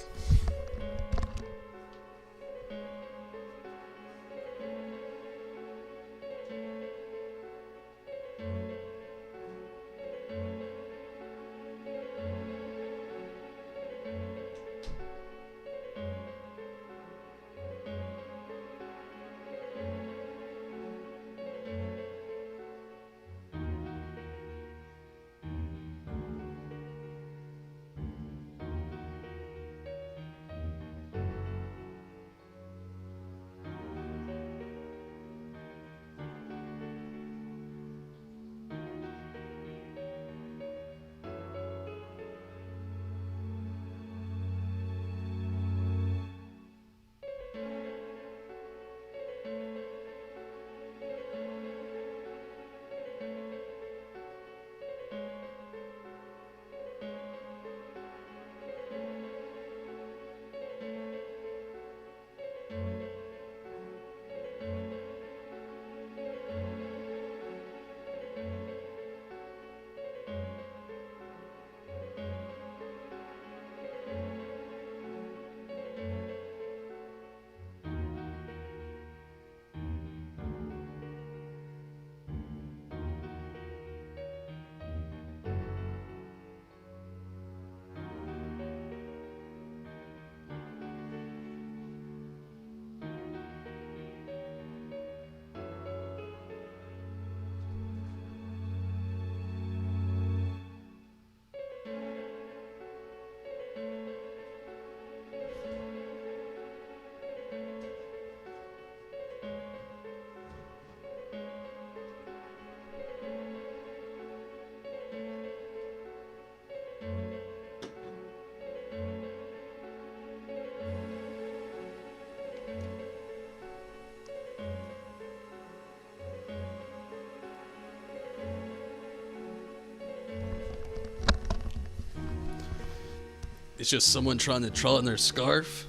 Speaker 1: It's just someone trying to draw on their scarf?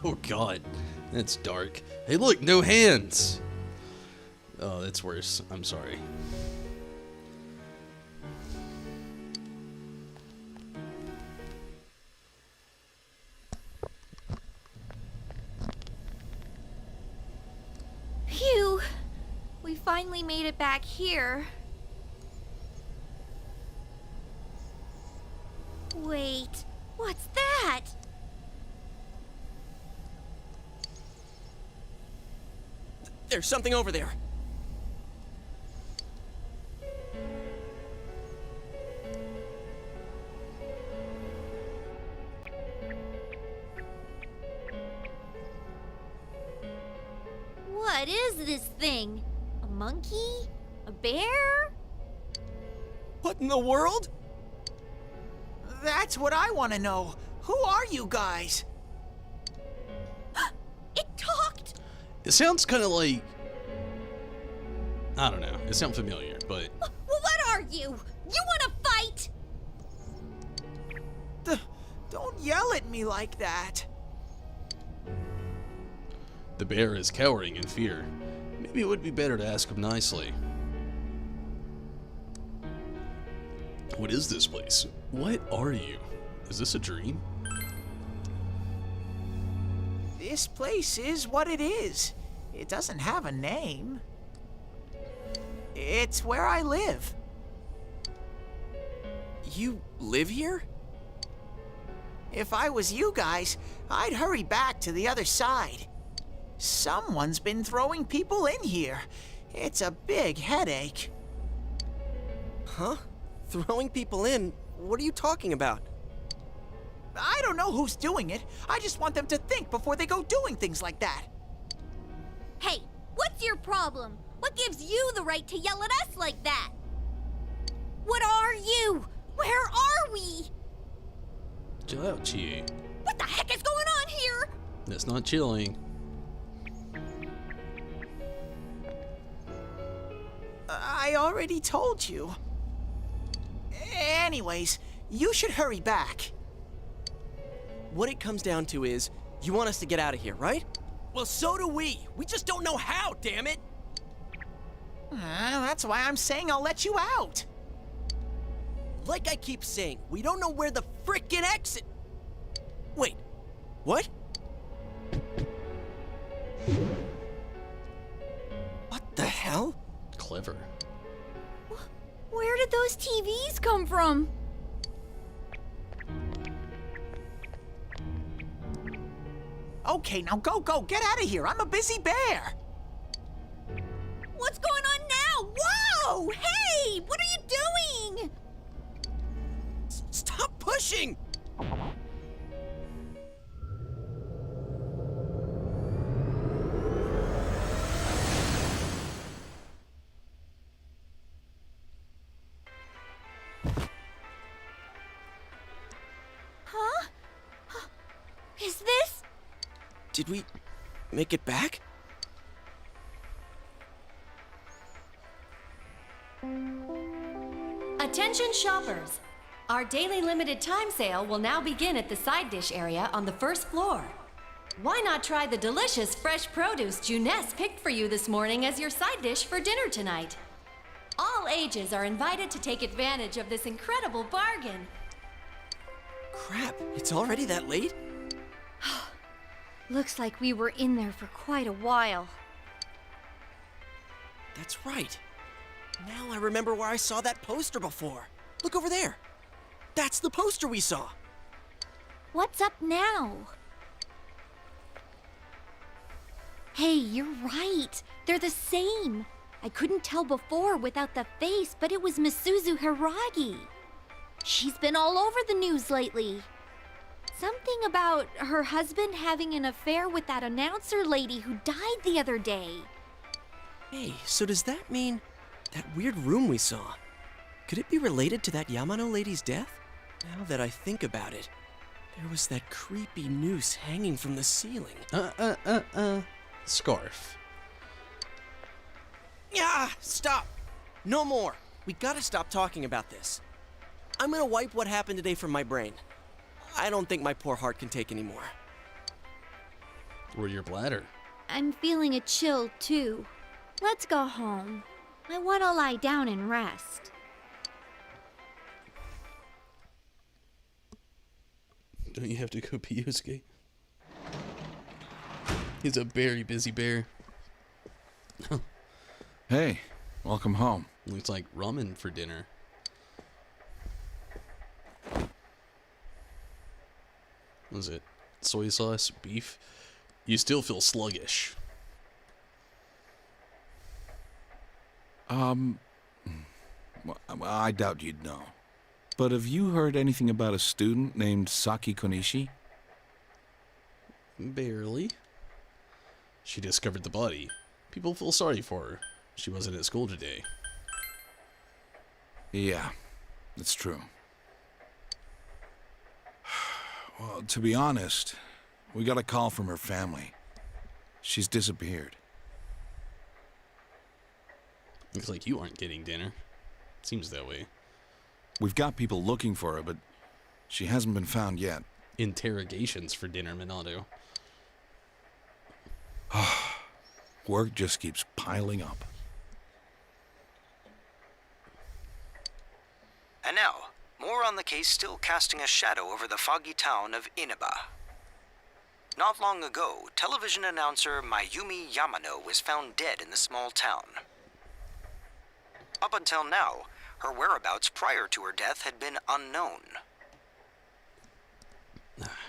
Speaker 1: Oh god, that's dark. Hey look, no hands! Oh, that's worse. I'm sorry.
Speaker 17: finally made it back here. Wait, what's that?
Speaker 15: There's something over there.
Speaker 17: What is this thing? A monkey? A bear?
Speaker 15: What in the world?
Speaker 16: That's what I want to know. Who are you guys?
Speaker 17: It talked!
Speaker 1: It sounds kind of like... I don't know. It sounds familiar, but...
Speaker 17: Well, what are you? You want to fight?
Speaker 16: Don't yell at me like that.
Speaker 1: The bear is cowering in fear. Maybe it would be better to ask him nicely. What is this place? What are you? Is this a dream?
Speaker 16: This place is what it is. It doesn't have a name. It's where I live.
Speaker 15: You live here?
Speaker 16: If I was you guys, I'd hurry back to the other side. Someone's been throwing people in here. It's a big headache.
Speaker 15: Huh? Throwing people in? What are you talking about?
Speaker 16: I don't know who's doing it. I just want them to think before they go doing things like that.
Speaker 17: Hey, what's your problem? What gives you the right to yell at us like that? What are you? Where are we?
Speaker 1: Chill out, Chie.
Speaker 17: What the heck is going on here?
Speaker 1: That's not chilling.
Speaker 16: I already told you. Anyways, you should hurry back.
Speaker 15: What it comes down to is, you want us to get out of here, right? Well, so do we. We just don't know how, damn it.
Speaker 16: That's why I'm saying I'll let you out.
Speaker 15: Like I keep saying, we don't know where the frickin' exit... Wait, what? What the hell?
Speaker 1: Clever.
Speaker 17: Where did those TVs come from?
Speaker 16: Okay, now go, get out of here. I'm a busy bear.
Speaker 17: What's going on now? Whoa! Hey! What are you doing?
Speaker 15: Stop pushing!
Speaker 17: Huh? Is this?
Speaker 15: Did we make it back?
Speaker 5: Attention shoppers! Our daily limited time sale will now begin at the side dish area on the first floor. Why not try the delicious fresh produce Juness picked for you this morning as your side dish for dinner tonight? All ages are invited to take advantage of this incredible bargain.
Speaker 15: Crap, it's already that late?
Speaker 17: Looks like we were in there for quite a while.
Speaker 15: That's right. Now I remember where I saw that poster before. Look over there. That's the poster we saw.
Speaker 17: What's up now? Hey, you're right. They're the same. I couldn't tell before without the face, but it was Misuzu Hiragi. She's been all over the news lately. Something about her husband having an affair with that announcer lady who died the other day.
Speaker 15: Hey, so does that mean that weird room we saw? Could it be related to that Yamano lady's death? Now that I think about it, there was that creepy noose hanging from the ceiling.
Speaker 1: Scarf.
Speaker 15: Yeah, stop! No more. We gotta stop talking about this. I'm gonna wipe what happened today from my brain. I don't think my poor heart can take any more.
Speaker 1: Or your bladder.
Speaker 17: I'm feeling a chill, too. Let's go home. I want to lie down and rest.
Speaker 1: Don't you have to go pee, Yusuke? He's a very busy bear.
Speaker 12: Hey, welcome home.
Speaker 1: Looks like ramen for dinner. What is it? Soy sauce? Beef? You still feel sluggish.
Speaker 12: Well, I doubt you'd know. But have you heard anything about a student named Saki Konishi?
Speaker 1: Barely. She discovered the body. People feel sorry for her. She wasn't at school today.
Speaker 12: Yeah, that's true. Well, to be honest, we got a call from her family. She's disappeared.
Speaker 1: Looks like you aren't getting dinner. Seems that way.
Speaker 12: We've got people looking for her, but she hasn't been found yet.
Speaker 1: Interrogations for dinner, Minato.
Speaker 12: Work just keeps piling up.
Speaker 14: And now, more on the case still casting a shadow over the foggy town of Inaba. Not long ago, television announcer Mayumi Yamano was found dead in the small town. Up until now, her whereabouts prior to her death had been unknown.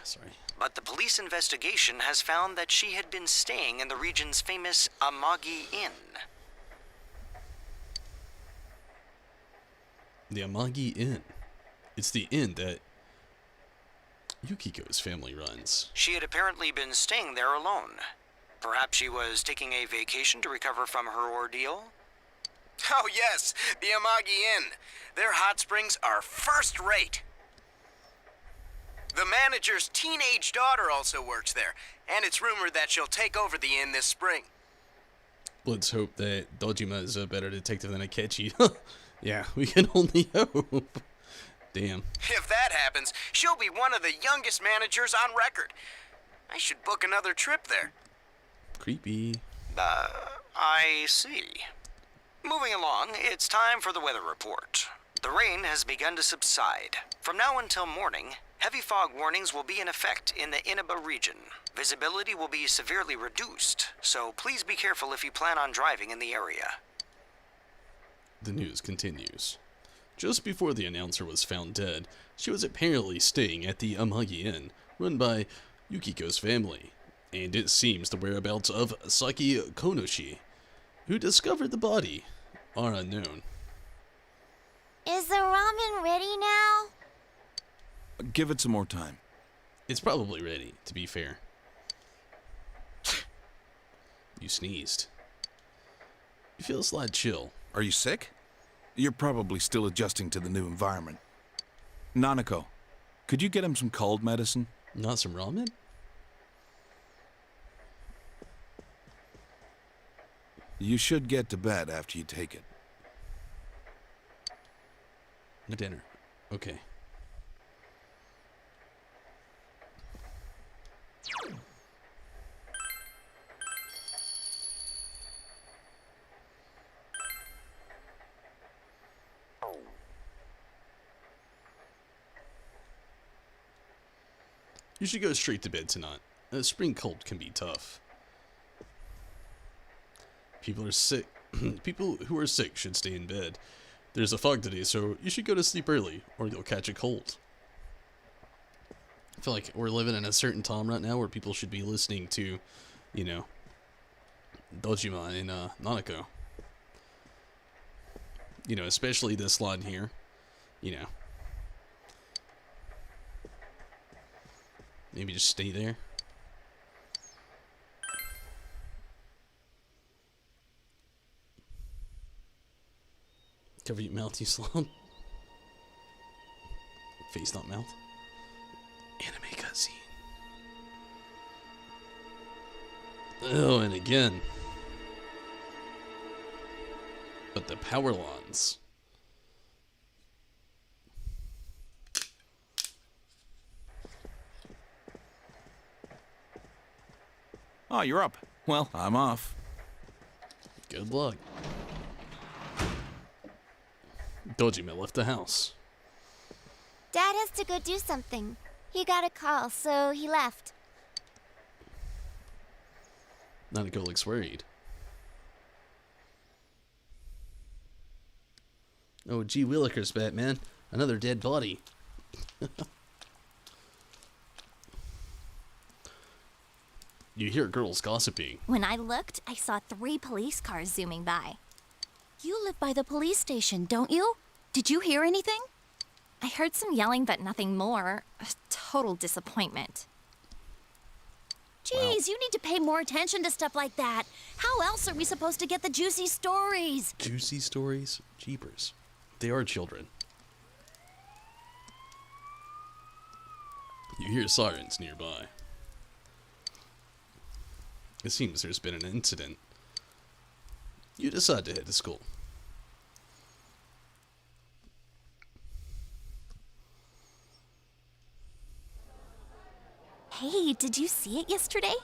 Speaker 1: Sorry.
Speaker 14: But the police investigation has found that she had been staying in the region's famous Amagi Inn.
Speaker 1: The Amagi Inn. It's the inn that Yukiko's family runs.
Speaker 14: She had apparently been staying there alone. Perhaps she was taking a vacation to recover from her ordeal?
Speaker 6: Oh yes, the Amagi Inn. Their hot springs are first rate. The manager's teenage daughter also works there, and it's rumored that she'll take over the inn this spring.
Speaker 1: Let's hope that Dojima is a better detective than Akechi. Yeah, we can only hope. Damn.
Speaker 6: If that happens, she'll be one of the youngest managers on record. I should book another trip there.
Speaker 1: Creepy.
Speaker 14: I see. Moving along, it's time for the weather report. The rain has begun to subside. From now until morning, heavy fog warnings will be in effect in the Inaba region. Visibility will be severely reduced, so please be careful if you plan on driving in the area.
Speaker 1: The news continues. Just before the announcer was found dead, she was apparently staying at the Amagi Inn, run by Yukiko's family, and it seems the whereabouts of Saki Konoshi, who discovered the body, are unknown.
Speaker 4: Is the ramen ready now?
Speaker 12: Give it some more time.
Speaker 1: It's probably ready, to be fair. You sneezed. You feel a slight chill.
Speaker 12: Are you sick? You're probably still adjusting to the new environment. Nanako, could you get him some cold medicine?
Speaker 1: Not some ramen?
Speaker 12: You should get to bed after you take it.
Speaker 1: No dinner. Okay. You should go straight to bed tonight. A spring cold can be tough. People are sick. People who are sick should stay in bed. There's a fog today, so you should go to sleep early, or you'll catch a cold. I feel like we're living in a certain time right now where people should be listening to, you know, Dojima and Nanako. You know, especially this line here. You know. Maybe just stay there. Cover your mouth, you slob. Face, not mouth. Anime cutscene. Oh, and again. But the power lines.
Speaker 12: Oh, you're up. Well, I'm off.
Speaker 1: Good luck. Dojima left the house.
Speaker 4: Dad has to go do something. He got a call, so he left.
Speaker 1: Nanako looks worried. Oh, gee willikers, Batman. Another dead body. You hear girls gossiping.
Speaker 2: When I looked, I saw 3 police cars zooming by. You live by the police station, don't you? Did you hear anything? I heard some yelling, but nothing more. A total disappointment. Geez, you need to pay more attention to stuff like that. How else are we supposed to get the juicy stories?
Speaker 1: Juicy stories? Jeepers. They are children. You hear sirens nearby. It seems there's been an incident. You decide to head to school.
Speaker 2: Hey, did you see it yesterday?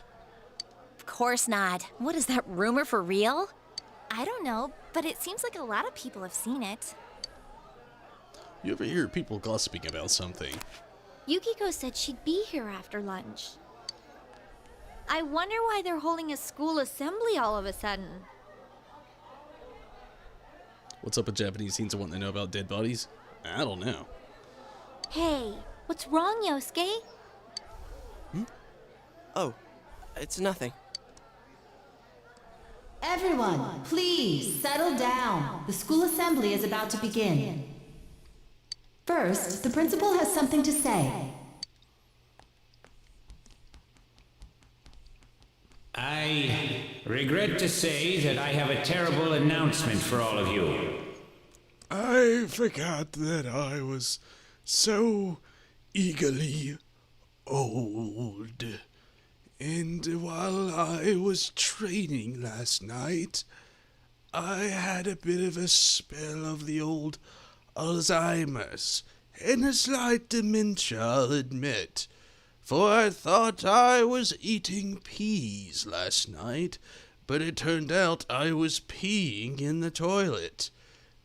Speaker 2: Of course not. What is that rumor for real? I don't know, but it seems like a lot of people have seen it.
Speaker 1: You ever hear people gossiping about something?
Speaker 17: Yukiko said she'd be here after lunch. I wonder why they're holding a school assembly all of a sudden.
Speaker 1: What's up with Japanese teens wanting to know about dead bodies? I don't know.
Speaker 17: Hey, what's wrong, Yosuke?
Speaker 15: Oh, it's nothing.
Speaker 5: Everyone, please settle down. The school assembly is about to begin. First, the principal has something to say.
Speaker 18: I regret to say that I have a terrible announcement for all of you.
Speaker 9: I forgot that I was so eagerly old. And while I was training last night, I had a bit of a spell of the old Alzheimer's and a slight dementia, I'll admit. For I thought I was eating peas last night, but it turned out I was peeing in the toilet.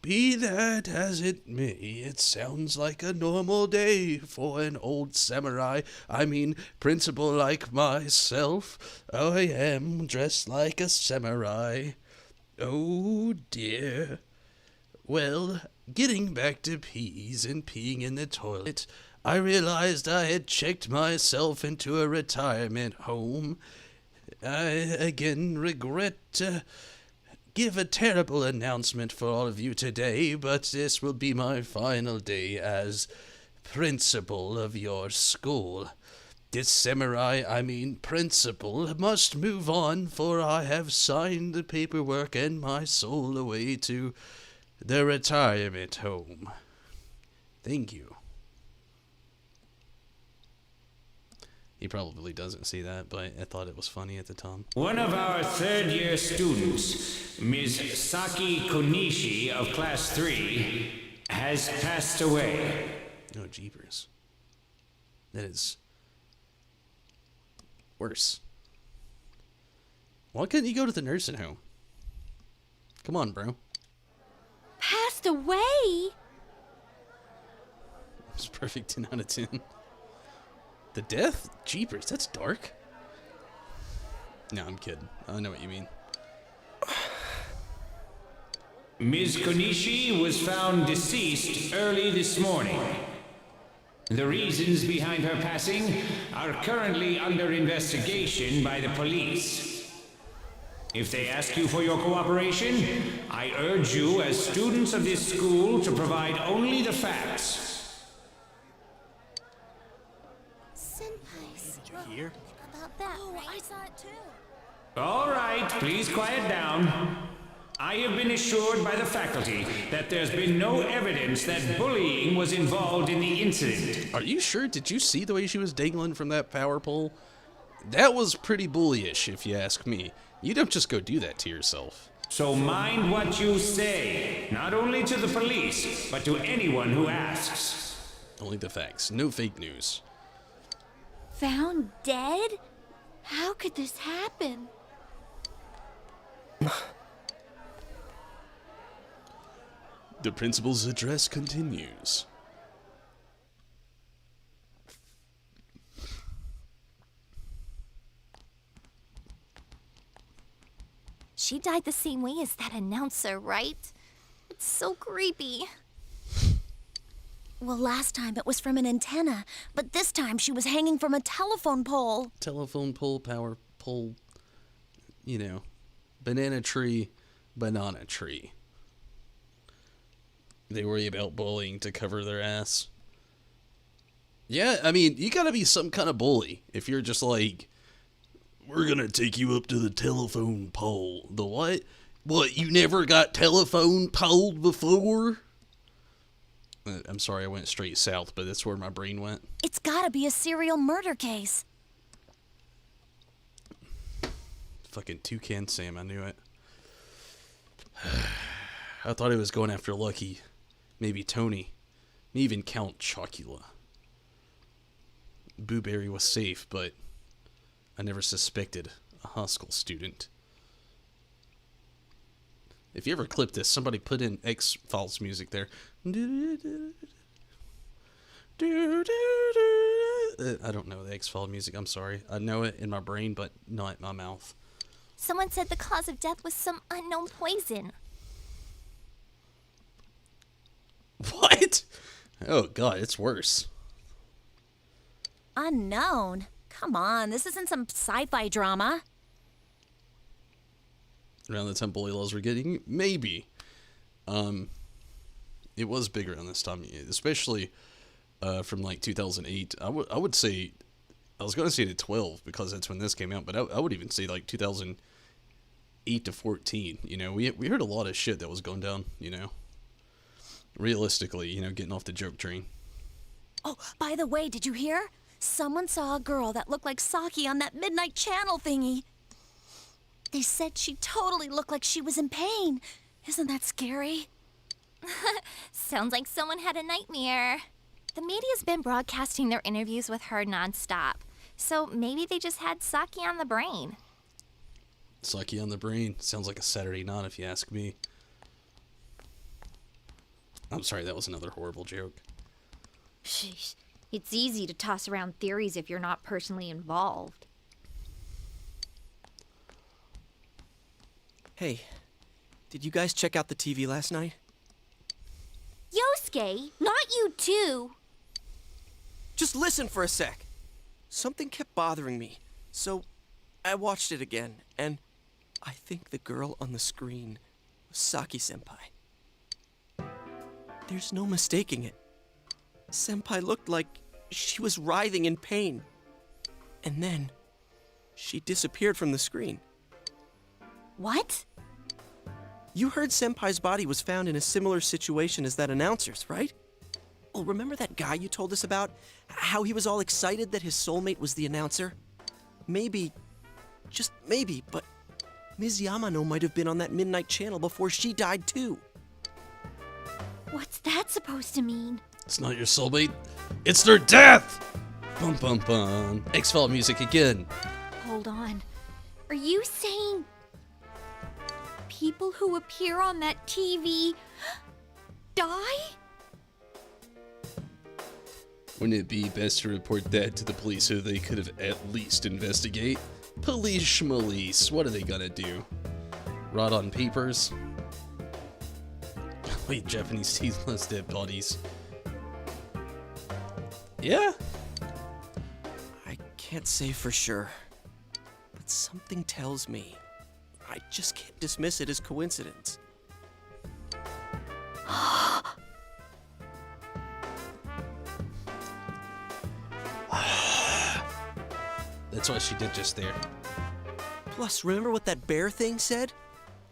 Speaker 9: Be that as it may, it sounds like a normal day for an old samurai, principal like myself. I am dressed like a samurai. Oh dear. Well, getting back to peas and peeing in the toilet, I realized I had checked myself into a retirement home. I again regret to give a terrible announcement for all of you today, but this will be my final day as principal of your school. This principal, must move on, for I have signed the paperwork and my soul away to the retirement home. Thank you. He probably doesn't see that, but I thought it was funny at the time.
Speaker 18: One of our third-year students, Ms. Saki Konishi of Class 3, has passed away.
Speaker 1: Oh, jeepers. That is worse. Why couldn't you go to the nursing home? Come on, bro.
Speaker 17: Passed away?
Speaker 1: It's perfect 10 out of 10. The death? Jeepers, that's dark. No, I'm kidding. I know what you mean.
Speaker 18: Ms. Konishi was found deceased early this morning. The reasons behind her passing are currently under investigation by the police. If they ask you for your cooperation, I urge you as students of this school to provide only the facts.
Speaker 21: Here?
Speaker 4: About that, I saw it too.
Speaker 18: All right, please quiet down. I have been assured by the faculty that there's been no evidence that bullying was involved in the incident.
Speaker 1: Are you sure? Did you see the way she was dangling from that power pole? That was pretty bullyish, if you ask me. You don't just go do that to yourself.
Speaker 18: So mind what you say, not only to the police, but to anyone who asks.
Speaker 1: Only the facts, no fake news.
Speaker 17: Found dead? How could this happen?
Speaker 1: The principal's address continues.
Speaker 2: She died the same way as that announcer, right? It's so creepy. Well, last time it was from an antenna, but this time she was hanging from a telephone pole.
Speaker 1: Telephone pole, power pole, you know, banana tree, banana tree. They worry about bullying to cover their ass. Yeah, I mean, you gotta be some kind of bully if you're just like, we're gonna take you up to the telephone pole. The what? What, you never got telephone poled before? I'm sorry I went straight south, but that's where my brain went.
Speaker 2: It's gotta be a serial murder case.
Speaker 1: Fucking Toucan Sam, I knew it. I thought he was going after Lucky. Maybe Tony. Maybe even Count Chocula. Booberry was safe, but I never suspected a Haskell student. If you ever clip this, somebody put in X-Files music there. I don't know the X-Files music, I'm sorry. I know it in my brain, but not in my mouth.
Speaker 4: Someone said the cause of death was some unknown poison.
Speaker 1: What? Oh god, it's worse.
Speaker 2: Unknown? Come on, this isn't some sci-fi drama.
Speaker 1: Around the time bully laws were getting, maybe. It was bigger on this time, especially from like 2008. I would say, I was going to say to 12 because that's when this came out, but I would even say like 2008 to 14. You know, we heard a lot of shit that was going down, you know. Realistically, you know, getting off the joke train.
Speaker 2: Oh, by the way, did you hear? Someone saw a girl that looked like Saki on that midnight channel thingy. They said she totally looked like she was in pain. Isn't that scary?
Speaker 17: Sounds like someone had a nightmare. The media's been broadcasting their interviews with her nonstop, so maybe they just had Saki on the brain.
Speaker 1: Saki on the brain. Sounds like a Saturday night if you ask me. I'm sorry, that was another horrible joke.
Speaker 17: Sheesh. It's easy to toss around theories if you're not personally involved.
Speaker 15: Hey, did you guys check out the TV last night?
Speaker 17: Yosuke, not you too.
Speaker 15: Just listen for a sec. Something kept bothering me, so I watched it again, and I think the girl on the screen was Saki-senpai. There's no mistaking it. Senpai looked like she was writhing in pain. And then, she disappeared from the screen.
Speaker 2: What?
Speaker 15: You heard Senpai's body was found in a similar situation as that announcer's, right? Well, remember that guy you told us about? How he was all excited that his soulmate was the announcer? Maybe, just maybe, but Ms. Yamano might have been on that midnight channel before she died too.
Speaker 17: What's that supposed to mean?
Speaker 1: It's not your soulmate. It's their death! Bum bum bum. X-File music again.
Speaker 17: Hold on. Are you saying people who appear on that TV die?
Speaker 1: Wouldn't it be best to report that to the police so they could have at least investigate? Police, what are they gonna do? Rot on papers? Wait, Japanese tasteless dead bodies. Yeah?
Speaker 15: I can't say for sure, but something tells me I just can't dismiss it as coincidence.
Speaker 1: That's what she did just there.
Speaker 15: Plus, remember what that bear thing said?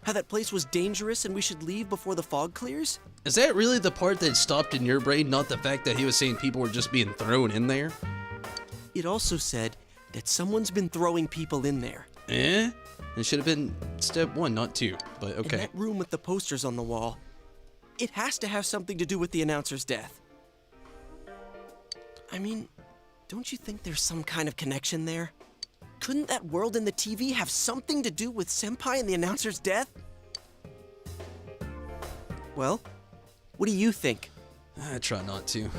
Speaker 15: How that place was dangerous and we should leave before the fog clears?
Speaker 1: Is that really the part that stopped in your brain, not the fact that he was saying people were just being thrown in there?
Speaker 15: It also said that someone's been throwing people in there.
Speaker 1: Eh? It should have been step 1, not 2, but okay.
Speaker 15: In that room with the posters on the wall, it has to have something to do with the announcer's death. I mean, don't you think there's some kind of connection there? Couldn't that world in the TV have something to do with Senpai and the announcer's death? Well, what do you think?
Speaker 1: I try not to.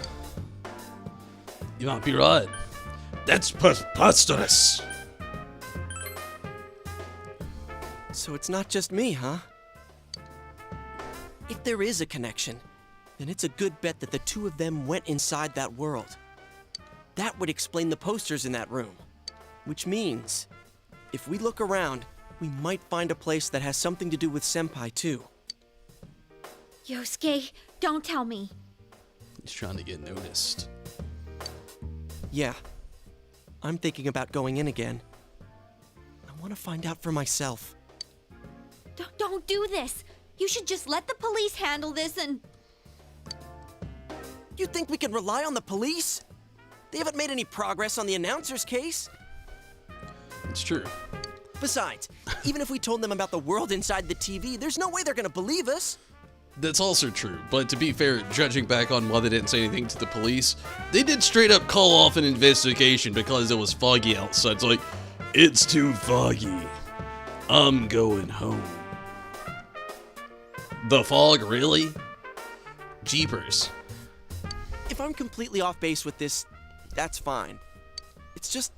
Speaker 1: You might be right. That's preposterous.
Speaker 15: So it's not just me, huh? If there is a connection, then it's a good bet that the two of them went inside that world. That would explain the posters in that room. Which means, if we look around, we might find a place that has something to do with Senpai, too.
Speaker 17: Yosuke, don't tell me.
Speaker 1: He's trying to get noticed.
Speaker 15: Yeah. I'm thinking about going in again. I want to find out for myself.
Speaker 17: Don't do this. You should just let the police handle this and...
Speaker 15: You think we can rely on the police? They haven't made any progress on the announcer's case.
Speaker 1: It's true.
Speaker 15: Besides, even if we told them about the world inside the TV, there's no way they're gonna believe us.
Speaker 1: That's also true, but to be fair, judging back on why they didn't say anything to the police, they did straight up call off an investigation because it was foggy outside. It's like, it's too foggy. I'm going home. The fog, really? Jeepers.
Speaker 15: If I'm completely off base with this, that's fine. It's just,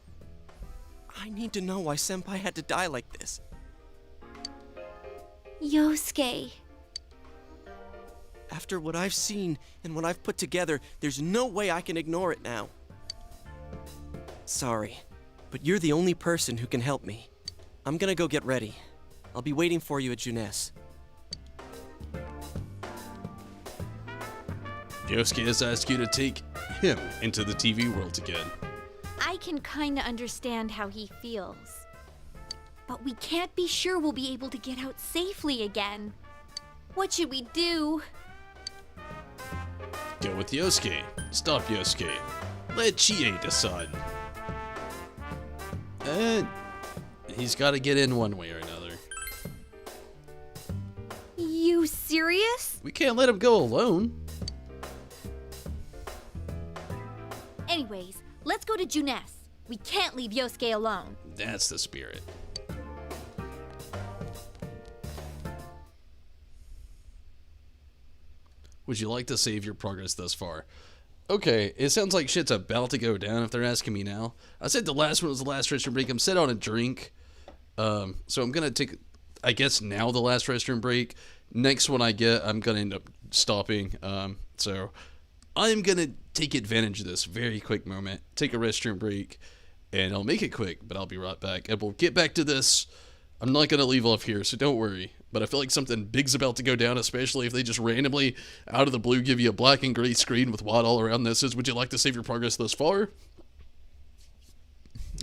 Speaker 15: I need to know why Senpai had to die like this.
Speaker 17: Yosuke.
Speaker 15: After what I've seen and what I've put together, there's no way I can ignore it now. Sorry, but you're the only person who can help me. I'm gonna go get ready. I'll be waiting for you at Juness.
Speaker 1: Yosuke has asked you to take him into the TV world again.
Speaker 17: I can kinda understand how he feels. But we can't be sure we'll be able to get out safely again. What should we do?
Speaker 1: Go with Yosuke. Stop Yosuke. Let Chie decide. He's got to get in one way or another.
Speaker 17: You serious?
Speaker 1: We can't let him go alone.
Speaker 17: Anyways, let's go to Juness. We can't leave Yosuke alone.
Speaker 1: That's the spirit. Would you like to save your progress thus far? Okay, it sounds like shit's about to go down if they're asking me now. I said the last one was the last restroom break. I'm set on a drink. So I'm going to take, I guess, now the last restroom break. Next one I get, I'm going to end up stopping. So I'm going to take advantage of this very quick moment. Take a restroom break. And I'll make it quick, but I'll be right back. And we'll get back to this. I'm not going to leave off here, so don't worry. But I feel like something big's about to go down, especially if they just randomly, out of the blue, give you a black and gray screen with white all around this. Would you like to save your progress thus far?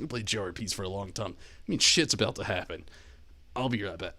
Speaker 1: I played JRPGs for a long time. I mean, shit's about to happen. I'll be right back.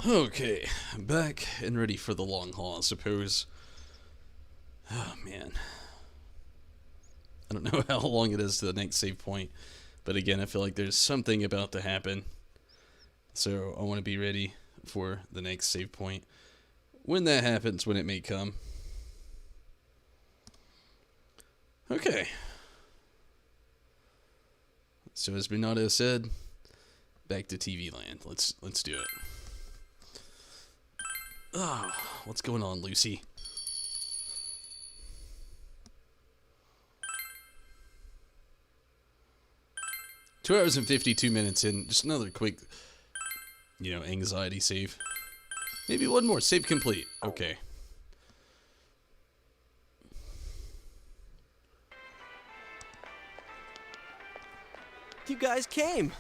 Speaker 1: Okay, I'm back and ready for the long haul, I suppose. Oh, man. I don't know how long it is to the next save point, But again, I feel like there's something about to happen. So I want to be ready for the next save point. When that happens, when it may come. Okay. So as Bernardo said, back to TV land. Let's do it. Oh, what's going on, Lucy? Two hours and 52 minutes in. Just another quick, anxiety save. Maybe one more. Save complete. Okay.
Speaker 15: You guys came.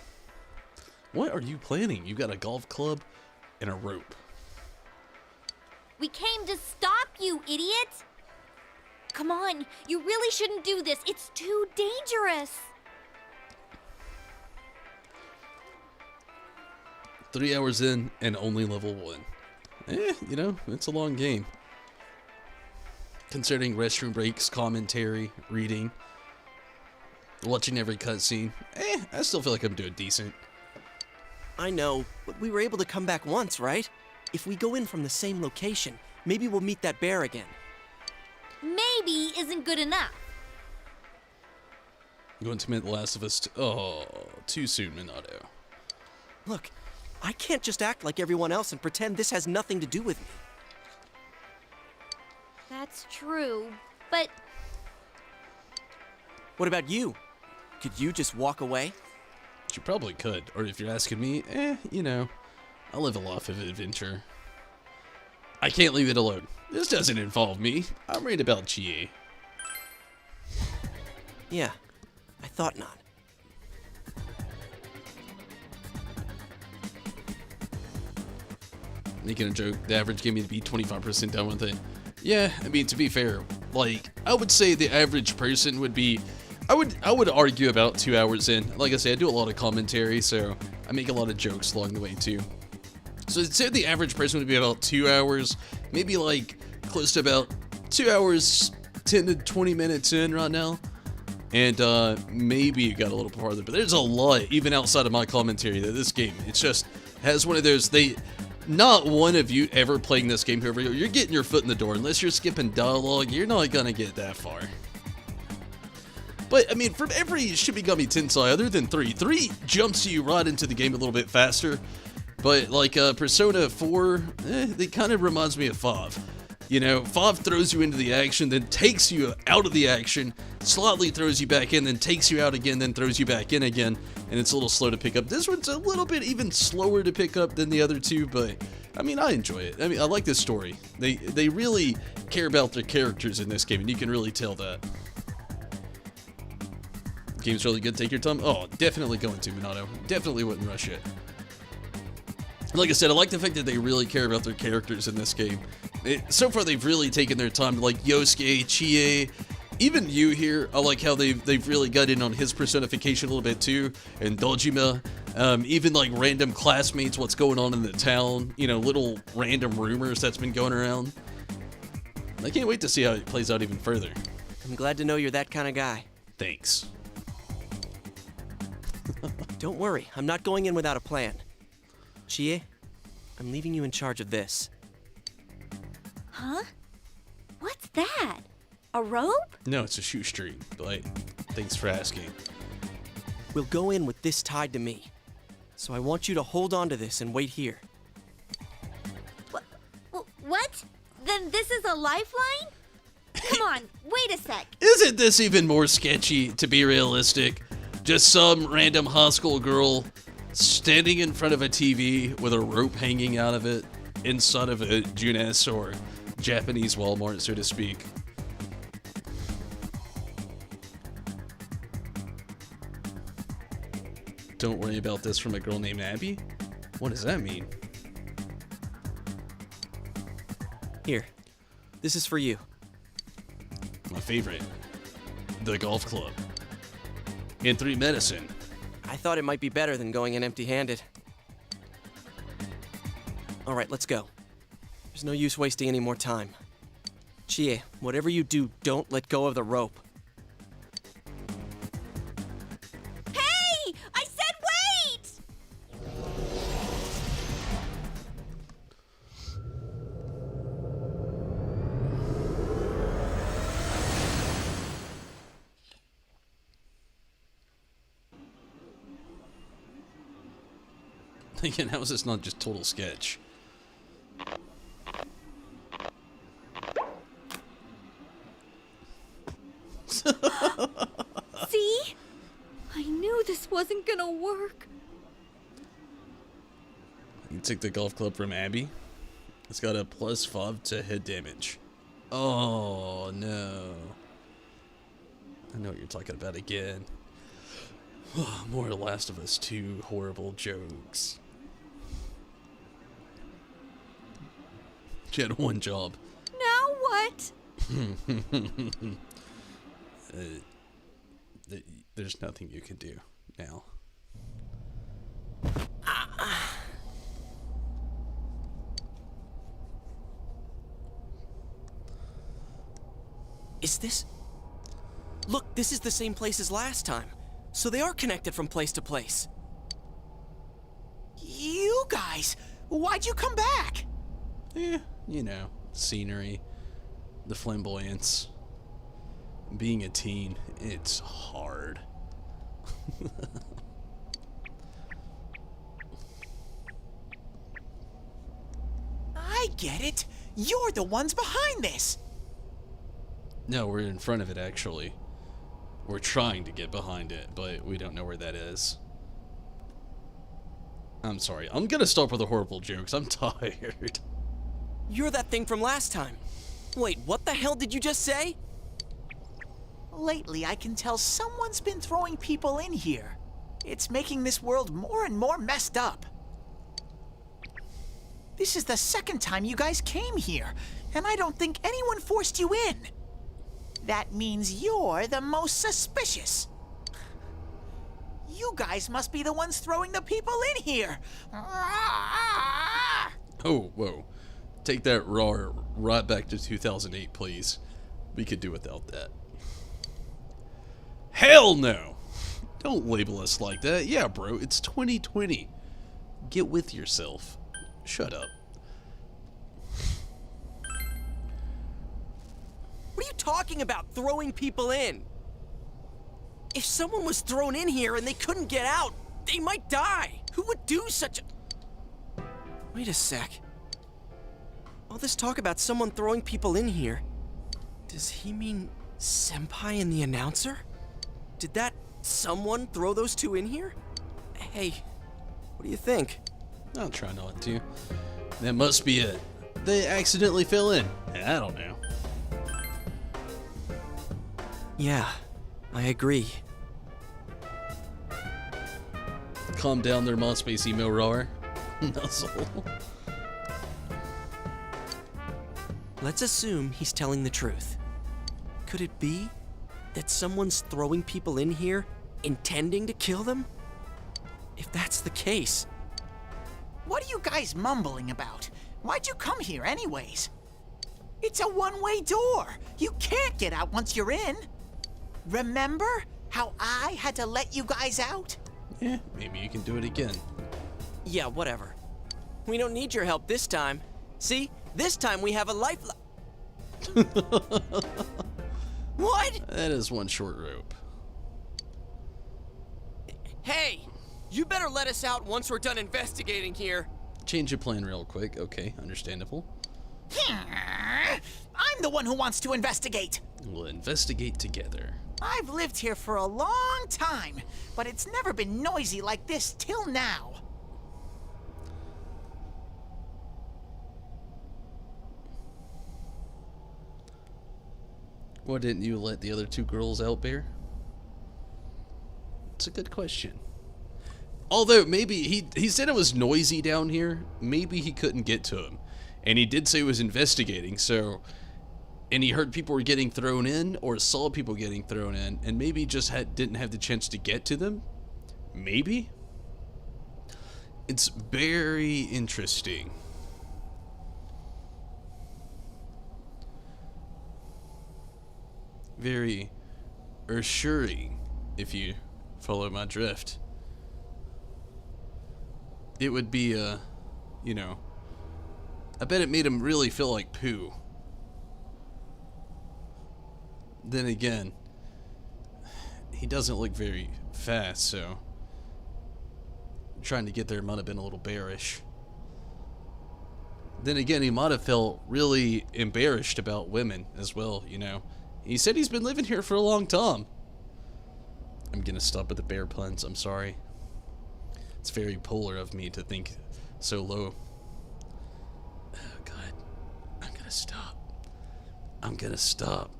Speaker 1: What are you planning? You got a golf club and a rope.
Speaker 17: We came to stop you, idiot! Come on, you really shouldn't do this. It's too dangerous.
Speaker 1: 3 hours in and only level 1. It's a long game. Considering restroom breaks, commentary, reading, watching every cutscene, I still feel like I'm doing decent.
Speaker 15: I know, but we were able to come back once, right? If we go in from the same location, maybe we'll meet that bear again.
Speaker 17: Maybe isn't good enough.
Speaker 1: Going to meet The Last of Us too soon, Minato.
Speaker 15: Look, I can't just act like everyone else and pretend this has nothing to do with me.
Speaker 17: That's true, but...
Speaker 15: What about you? Could you just walk away?
Speaker 1: You probably could, or if you're asking me, I live a life of adventure. I can't leave it alone. This doesn't involve me. I'm worried about Chie.
Speaker 15: Yeah, I thought not.
Speaker 1: Making a joke, the average game would be 25% done with it. Yeah, I mean, to be fair, I would say the average person would be... I would argue about 2 hours in. Like I say, I do a lot of commentary, so I make a lot of jokes along the way, too. So I'd say the average person would be about 2 hours, maybe close to about 2 hours, 10 to 20 minutes in right now. And maybe you got a little farther, but there's a lot, even outside of my commentary, that this game, it's just has one of those, not one of you ever playing this game, whoever you're getting your foot in the door. Unless you're skipping dialogue, you're not gonna get that far. But, I mean, from every Shibigami Tensei other than 3 jumps you right into the game a little bit faster. But, Persona 4, it kind of reminds me of 5. 5 throws you into the action, then takes you out of the action, slightly throws you back in, then takes you out again, then throws you back in again, and it's a little slow to pick up. This one's a little bit even slower to pick up than the other two, but, I mean, I enjoy it. I mean, I like this story. They really care about their characters in this game, and you can really tell that. Game's really good. Take your time. Oh, definitely going to, Minato. Definitely wouldn't rush it. Like I said, I like the fact that they really care about their characters in this game. So far, they've really taken their time, Yosuke, Chie, even you here. I like how they've really got in on his personification a little bit too, and Dojima. Even random classmates, what's going on in the town, little random rumors that's been going around. I can't wait to see how it plays out even further.
Speaker 15: I'm glad to know you're that kind of guy.
Speaker 1: Thanks.
Speaker 15: Don't worry, I'm not going in without a plan. Chie, I'm leaving you in charge of this.
Speaker 17: Huh? What's that? A rope?
Speaker 1: No, it's a shoestring, but thanks for asking.
Speaker 15: We'll go in with this tied to me. So I want you to hold on to this and wait here.
Speaker 17: What? Then this is a lifeline? Come on, wait a sec.
Speaker 1: Isn't this even more sketchy, to be realistic? Just some random high school girl standing in front of a TV with a rope hanging out of it inside of a Junes or Japanese Walmart, so to speak. Don't worry about this from a girl named Abby? What does that mean?
Speaker 15: Here, this is for you.
Speaker 1: My favorite. The golf club. And 3 medicine.
Speaker 15: I thought it might be better than going in empty-handed. All right, let's go. There's no use wasting any more time. Chie, whatever you do, don't let go of the rope.
Speaker 17: Hey!
Speaker 1: Again, how is this not just total sketch?
Speaker 17: See? I knew this wasn't gonna work.
Speaker 1: You take the golf club from Abby. It's got a +5 to hit damage. Oh, no. I know what you're talking about again. More Last of Us 2 horrible jokes. She had one job.
Speaker 17: Now what?
Speaker 1: There's nothing you can do now.
Speaker 15: Is this... Look, this is the same place as last time. So they are connected from place to place.
Speaker 16: You guys, why'd you come back?
Speaker 1: You know, scenery, the flamboyance. Being a teen, it's hard.
Speaker 16: I get it. You're the ones behind this.
Speaker 1: No, we're in front of it, actually. We're trying to get behind it, but we don't know where that is. I'm sorry. I'm gonna stop with the horrible jokes. I'm tired.
Speaker 15: You're that thing from last time. Wait, what the hell did you just say?
Speaker 16: Lately, I can tell someone's been throwing people in here. It's making this world more and more messed up. This is the second time you guys came here, and I don't think anyone forced you in. That means you're the most suspicious. You guys must be the ones throwing the people in here.
Speaker 1: Oh, whoa. Take that roar right back to 2008, please. We could do without that. Hell no! Don't label us like that. Yeah, bro, it's 2020. Get with yourself. Shut up.
Speaker 15: What are you talking about, throwing people in? If someone was thrown in here and they couldn't get out, they might die. Who would do such a... Wait a sec. All this talk about someone throwing people in here. Does he mean Senpai and the announcer? Did that someone throw those two in here? Hey, what do you think?
Speaker 1: I'll try not to. That must be it. They accidentally fell in. I don't know.
Speaker 15: Yeah, I agree.
Speaker 1: Calm down there, MySpace emo roar. Nuzzle.
Speaker 15: Let's assume he's telling the truth. Could it be that someone's throwing people in here intending to kill them? If that's the case...
Speaker 16: What are you guys mumbling about? Why'd you come here anyways? It's a one-way door. You can't get out once you're in. Remember how I had to let you guys out?
Speaker 1: Yeah, maybe you can do it again.
Speaker 15: Yeah, whatever. We don't need your help this time. See? This time we have a lifeline. What?
Speaker 1: That is one short rope.
Speaker 15: Hey! You better let us out once we're done investigating here.
Speaker 1: Change your plan real quick. Okay, understandable.
Speaker 16: I'm the one who wants to investigate.
Speaker 1: We'll investigate together.
Speaker 16: I've lived here for a long time, but it's never been noisy like this till now.
Speaker 1: Why didn't you let the other two girls out, Bear? It's a good question. Although, maybe he said it was noisy down here. Maybe he couldn't get to him. And he did say he was investigating, so... And he heard people were getting thrown in, or saw people getting thrown in, and maybe just didn't have the chance to get to them? Maybe? It's very interesting. Very assuring, if you follow my drift. It would be, you know, I bet it made him really feel like poo. Then again, he doesn't look very fast, so trying to get there might have been a little bearish. Then again, he might have felt really embarrassed about women as well, you know. He said he's been living here for a long time. I'm gonna stop at the bear puns, I'm sorry. It's very polar of me to think so low. Oh god. I'm gonna stop. I'm gonna stop.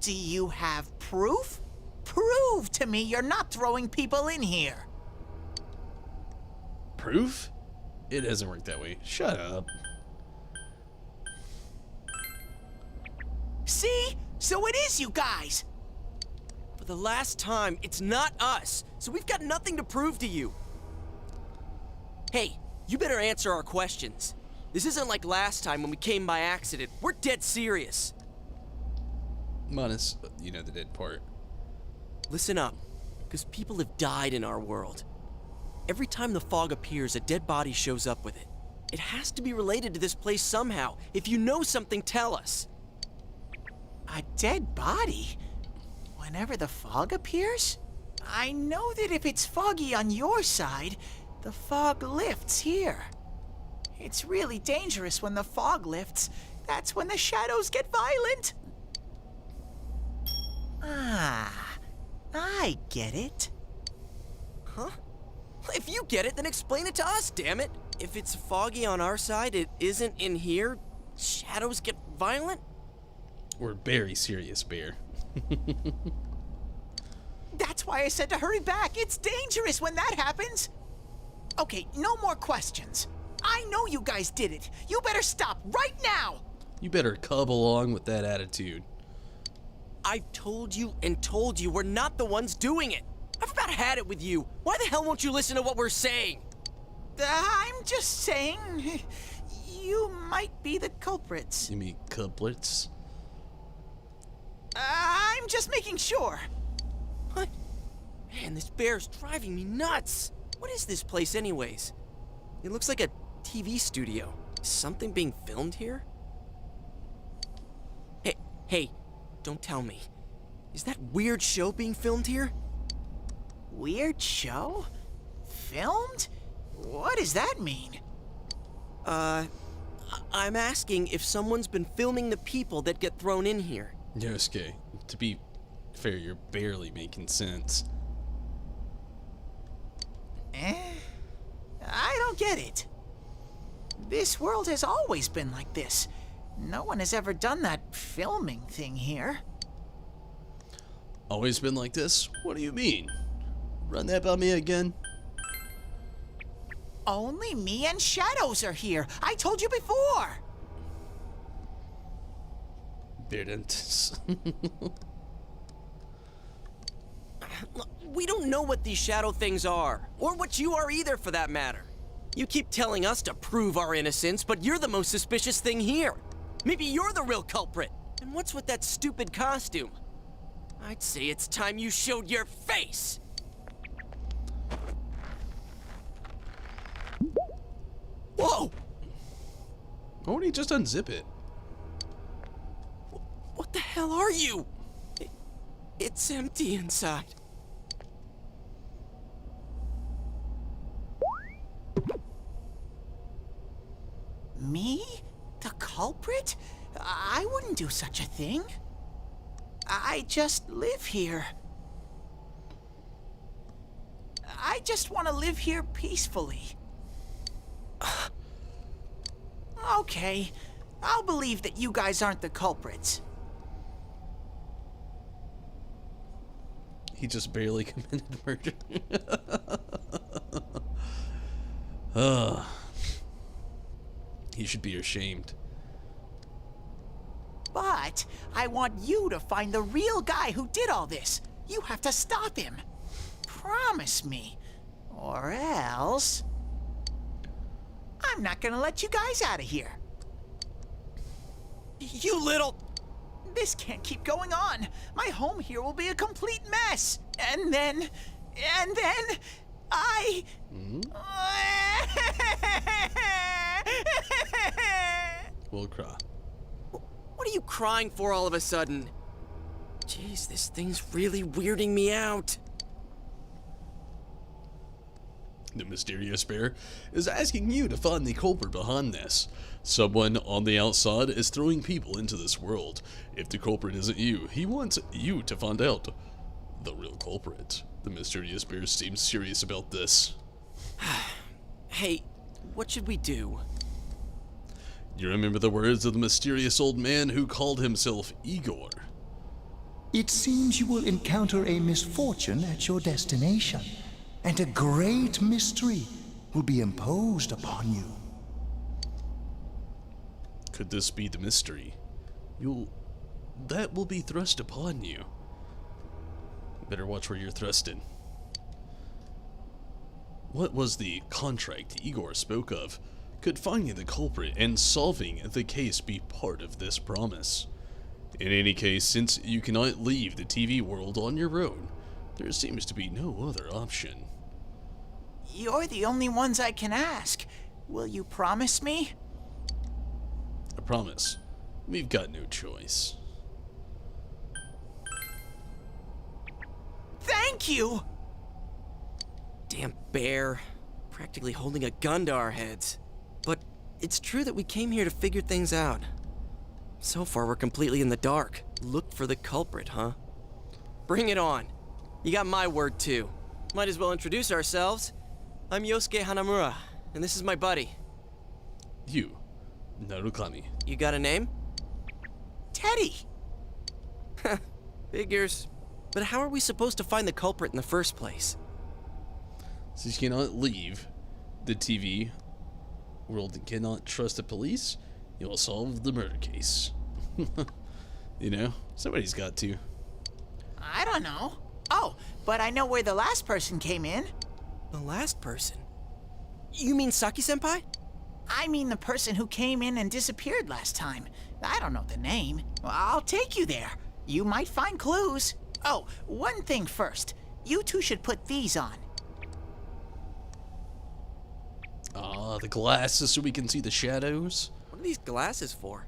Speaker 16: Do you have proof? Prove to me you're not throwing people in here.
Speaker 1: Proof? It doesn't work that way. Shut up.
Speaker 16: See? So it is you guys.
Speaker 15: For the last time, it's not us, so we've got nothing to prove to you. Hey, you better answer our questions. This isn't like last time when we came by accident. We're dead serious.
Speaker 1: Minus, you know, the dead part.
Speaker 15: Listen up, because people have died in our world. Every time the fog appears, a dead body shows up with it. It has to be related to this place somehow. If you know something, tell us.
Speaker 16: A dead body? Whenever the fog appears? I know that if it's foggy on your side, the fog lifts here. It's really dangerous when the fog lifts. That's when the shadows get violent. Ah, I get it.
Speaker 15: Huh? If you get it, then explain it to us, damn it. If it's foggy on our side, it isn't in here, shadows get violent?
Speaker 1: We're very serious, Bear.
Speaker 16: That's why I said to hurry back. It's dangerous when that happens. Okay, no more questions. I know you guys did it. You better stop right now.
Speaker 1: You better cub along with that attitude.
Speaker 15: I've told you and told you we're not the ones doing it. I've about had it with you. Why the hell won't you listen to what we're saying?
Speaker 16: I'm just saying, you might be the culprits.
Speaker 1: You mean culprits?
Speaker 16: I'm just making sure.
Speaker 15: What? Man, this bear's driving me nuts. What is this place anyways? It looks like a TV studio. Is something being filmed here? Hey, don't tell me. Is that weird show being filmed here?
Speaker 16: Weird show? Filmed? What does that mean?
Speaker 15: I'm asking if someone's been filming the people that get thrown in here.
Speaker 1: Yosuke, to be fair, you're barely making sense.
Speaker 16: I don't get it. This world has always been like this. No one has ever done that filming thing here.
Speaker 1: Always been like this? What do you mean? Run that by me again?
Speaker 16: Only me and Shadows are here. I told you before.
Speaker 1: Didn't.
Speaker 15: We don't know what these shadow things are, or what you are either for that matter. You keep telling us to prove our innocence, but you're the most suspicious thing here. Maybe you're the real culprit. And what's with that stupid costume? I'd say it's time you showed your face. Whoa!
Speaker 1: Why won't he just unzip it?
Speaker 15: What the hell are you? It's empty inside.
Speaker 16: Me? The culprit? I wouldn't do such a thing. I just live here. I just want to live here peacefully. Okay, I'll believe that you guys aren't the culprits.
Speaker 1: He just barely committed murder. Ugh. He should be ashamed.
Speaker 16: But I want you to find the real guy who did all this. You have to stop him. Promise me. Or else... I'm not gonna let you guys out of here.
Speaker 15: You little...
Speaker 16: This can't keep going on. My home here will be a complete mess. And then... I...
Speaker 1: We'll cry.
Speaker 15: What are you crying for all of a sudden? Jeez, this thing's really weirding me out.
Speaker 1: The mysterious bear is asking you to find the culprit behind this. Someone on the outside is throwing people into this world. If the culprit isn't you, he wants you to find out the real culprit. The mysterious bear seems serious about this.
Speaker 15: Hey, what should we do?
Speaker 1: You remember the words of the mysterious old man who called himself Igor?
Speaker 8: It seems you will encounter a misfortune at your destination, and a great mystery will be imposed upon you.
Speaker 1: Could this be the mystery? That will be thrust upon you. Better watch where you're thrusted. What was the contract Igor spoke of? Could finding the culprit and solving the case be part of this promise? In any case, since you cannot leave the TV world on your own, there seems to be no other option.
Speaker 16: You're the only ones I can ask. Will you promise me?
Speaker 1: I promise. We've got no choice.
Speaker 16: Thank you!
Speaker 15: Damn bear. Practically holding a gun to our heads. But it's true that we came here to figure things out. So far, we're completely in the dark. Look for the culprit, huh? Bring it on. You got my word, too. Might as well introduce ourselves. I'm Yosuke Hanamura, and this is my buddy.
Speaker 1: You, Narukami.
Speaker 15: You got a name?
Speaker 16: Teddy!
Speaker 15: Figures. But how are we supposed to find the culprit in the first place?
Speaker 1: Since you cannot leave the TV world and cannot trust the police, you will solve the murder case. You know, somebody's got to.
Speaker 16: I don't know. Oh, but I know where the last person came in.
Speaker 15: The last person? You mean Saki-senpai?
Speaker 16: I mean the person who came in and disappeared last time. I don't know the name. Well, I'll take you there. You might find clues. Oh, one thing first. You two should put these on.
Speaker 1: Ah, the glasses so we can see the shadows.
Speaker 15: What are these glasses for?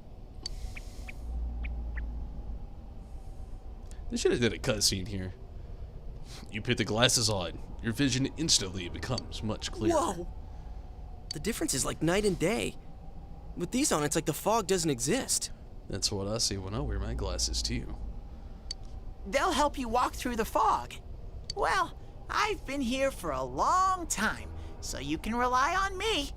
Speaker 1: They should have did a cutscene here. You put the glasses on, your vision instantly becomes much clearer.
Speaker 15: Whoa! The difference is like night and day. With these on, it's like the fog doesn't exist.
Speaker 1: That's what I see when I wear my glasses too.
Speaker 16: They'll help you walk through the fog. Well, I've been here for a long time, so you can rely on me.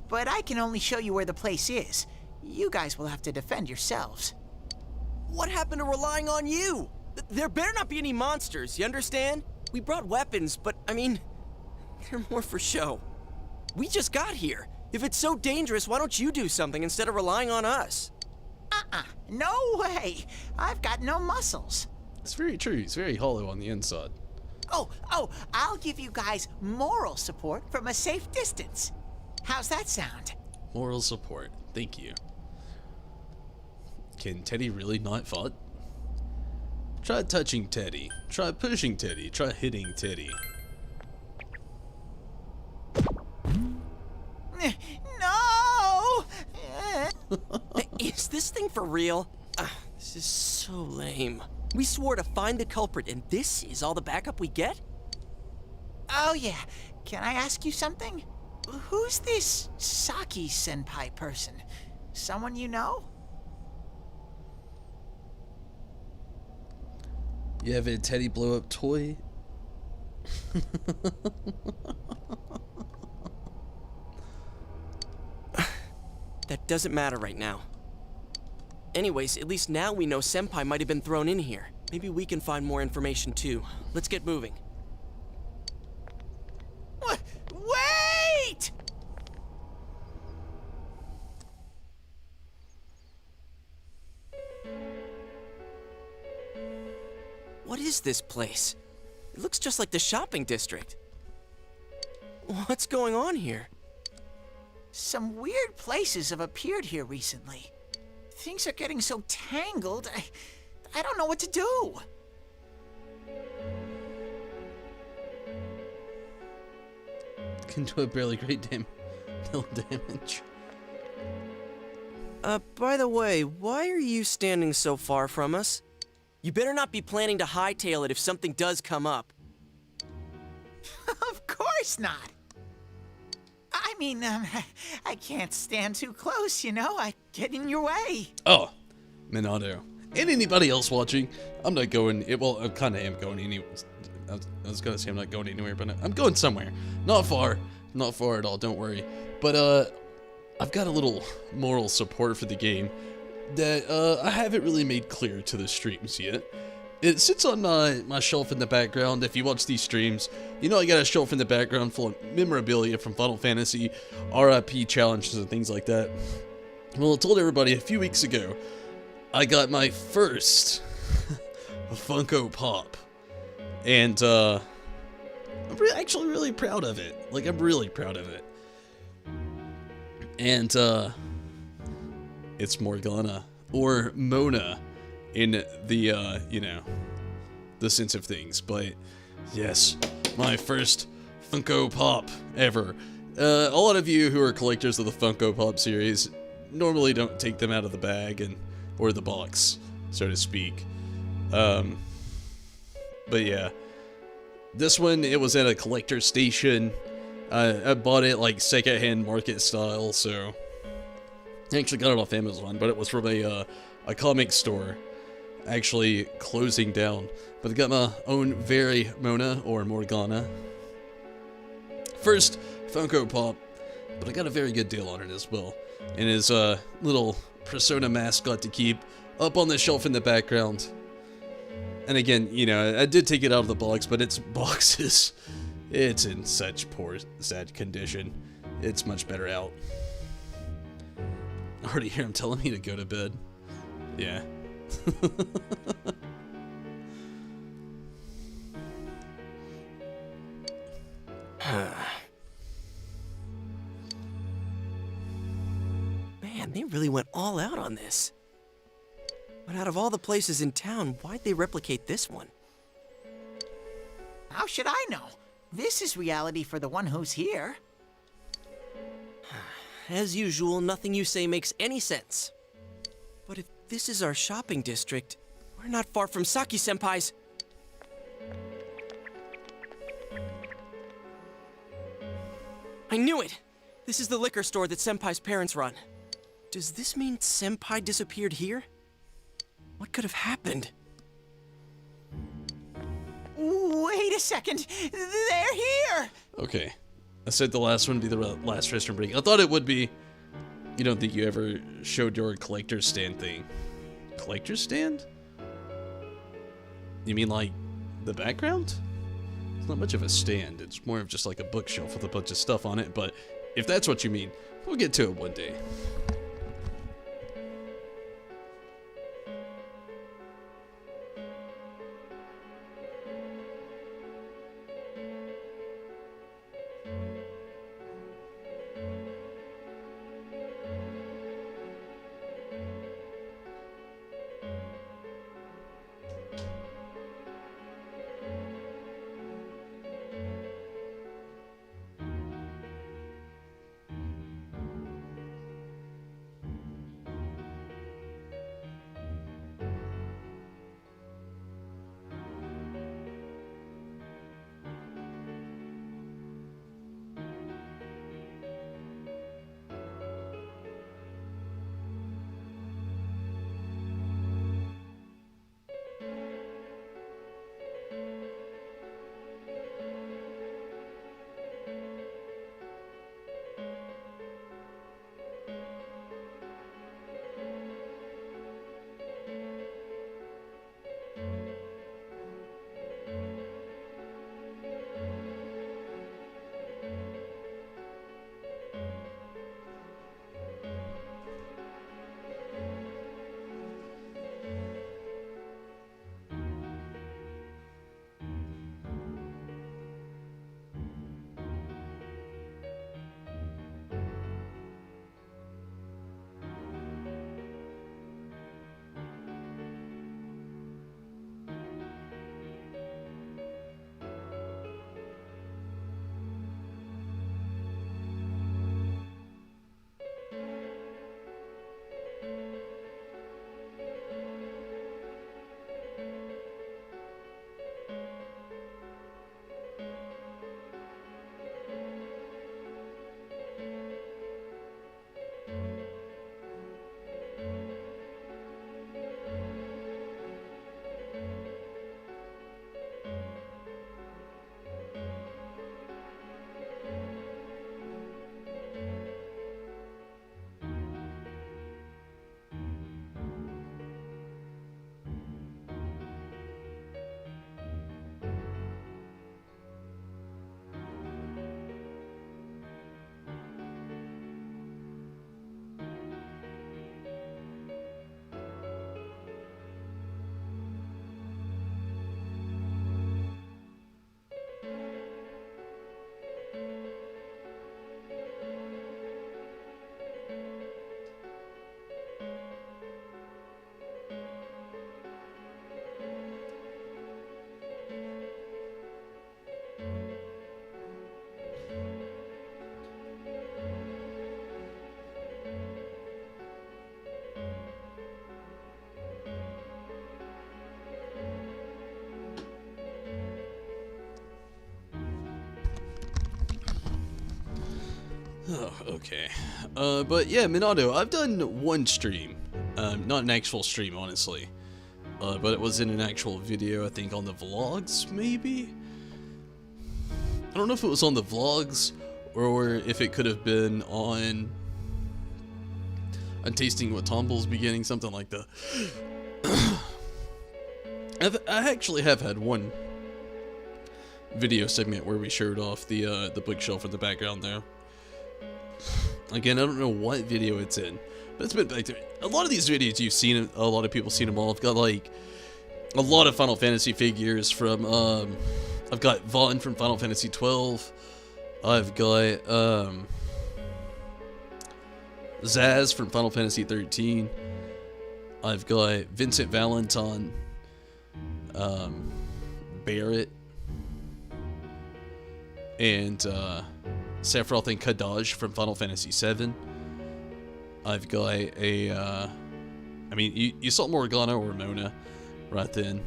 Speaker 16: But I can only show you where the place is. You guys will have to defend yourselves.
Speaker 15: What happened to relying on you? There better not be any monsters, you understand? We brought weapons, but, I mean, they're more for show. We just got here. If it's so dangerous, why don't you do something instead of relying on us?
Speaker 16: No way! I've got no muscles.
Speaker 1: It's very true. It's very hollow on the inside.
Speaker 16: Oh, I'll give you guys moral support from a safe distance. How's that sound?
Speaker 1: Moral support. Thank you. Can Teddy really not fight? Try touching Teddy. Try pushing Teddy. Try hitting Teddy.
Speaker 16: No!
Speaker 15: Is this thing for real? This is so lame. We swore to find the culprit, and this is all the backup we get?
Speaker 16: Oh yeah, can I ask you something? Who's this Saki-senpai person? Someone you know?
Speaker 1: You have a Teddy blow-up toy?
Speaker 15: That doesn't matter right now. Anyways, at least now we know Senpai might have been thrown in here. Maybe we can find more information too. Let's get moving.
Speaker 16: Wait!
Speaker 15: What is this place? It looks just like the shopping district. What's going on here?
Speaker 16: Some weird places have appeared here recently. Things are getting so tangled, I don't know what to do.
Speaker 1: Can do a barely great deal damage.
Speaker 15: By the way, why are you standing so far from us? You better not be planning to hightail it if something does come up.
Speaker 16: Of course not. I mean, I can't stand too close, you know? I get in your way.
Speaker 1: Oh, Minato. And anybody else watching, I'm not going, well, I kind of am going anywhere. I was gonna say I'm not going anywhere, but I'm going somewhere. Not far at all, don't worry. But, I've got a little moral support for the game that, I haven't really made clear to the streams yet. It sits on my shelf in the background. If you watch these streams, you know I got a shelf in the background full of memorabilia from Final Fantasy, RIP challenges and things like that. Well, I told everybody a few weeks ago, I got my first Funko Pop. And, I'm actually really proud of it. Like, I'm really proud of it. And, it's Morgana, or Mona, in the, you know, the sense of things. But, yes, my first Funko Pop ever. A lot of you who are collectors of the Funko Pop series normally don't take them out of the bag or the box, so to speak. But yeah, this one, it was at a collector station. I bought it like secondhand market style, so I actually got it off Amazon, but it was from a comic store actually closing down. But I got my own very Mona, or Morgana. First Funko Pop, but I got a very good deal on it as well. And his little Persona mascot to keep up on the shelf in the background. And again, you know, I did take it out of the box, but its box is, it's in such poor, sad condition. It's much better out. I already hear him telling me to go to bed. Yeah.
Speaker 15: Man, they really went all out on this. But out of all the places in town, why'd they replicate this one?
Speaker 16: How should I know? This is reality for the one who's here.
Speaker 15: As usual, nothing you say makes any sense. But if this is our shopping district, we're not far from Saki-senpai's. I knew it! This is the liquor store that Senpai's parents run. Does this mean Senpai disappeared here? What could have happened?
Speaker 16: Wait a second! They're here!
Speaker 1: Okay. I said the last one would be the last restroom break. I thought it would be. You don't think you ever showed your collector's stand thing? Collector's stand? You mean like the background? It's not much of a stand. It's more of just like a bookshelf with a bunch of stuff on it. But if that's what you mean, we'll get to it one day. Oh, okay. But yeah, Minato, I've done one stream. Not an actual stream, honestly. But it was in an actual video, I think on the vlogs, maybe? I don't know if it was on the vlogs, or if it could have been on Tasting What Tomball's Beginning, something like that. I actually have had one video segment where we showed off the bookshelf in the background there. Again, I don't know what video it's in, but it's been back there. A lot of these videos you've seen, a lot of people seen them all. I've got like a lot of Final Fantasy figures from, I've got Vaughn from Final Fantasy 12. I've got Zaz from Final Fantasy 13. I've got Vincent Valentine, Barrett, and Sephiroth and Kadaj from Final Fantasy 7. I've got a, I mean, you saw Morgana or Mona right then.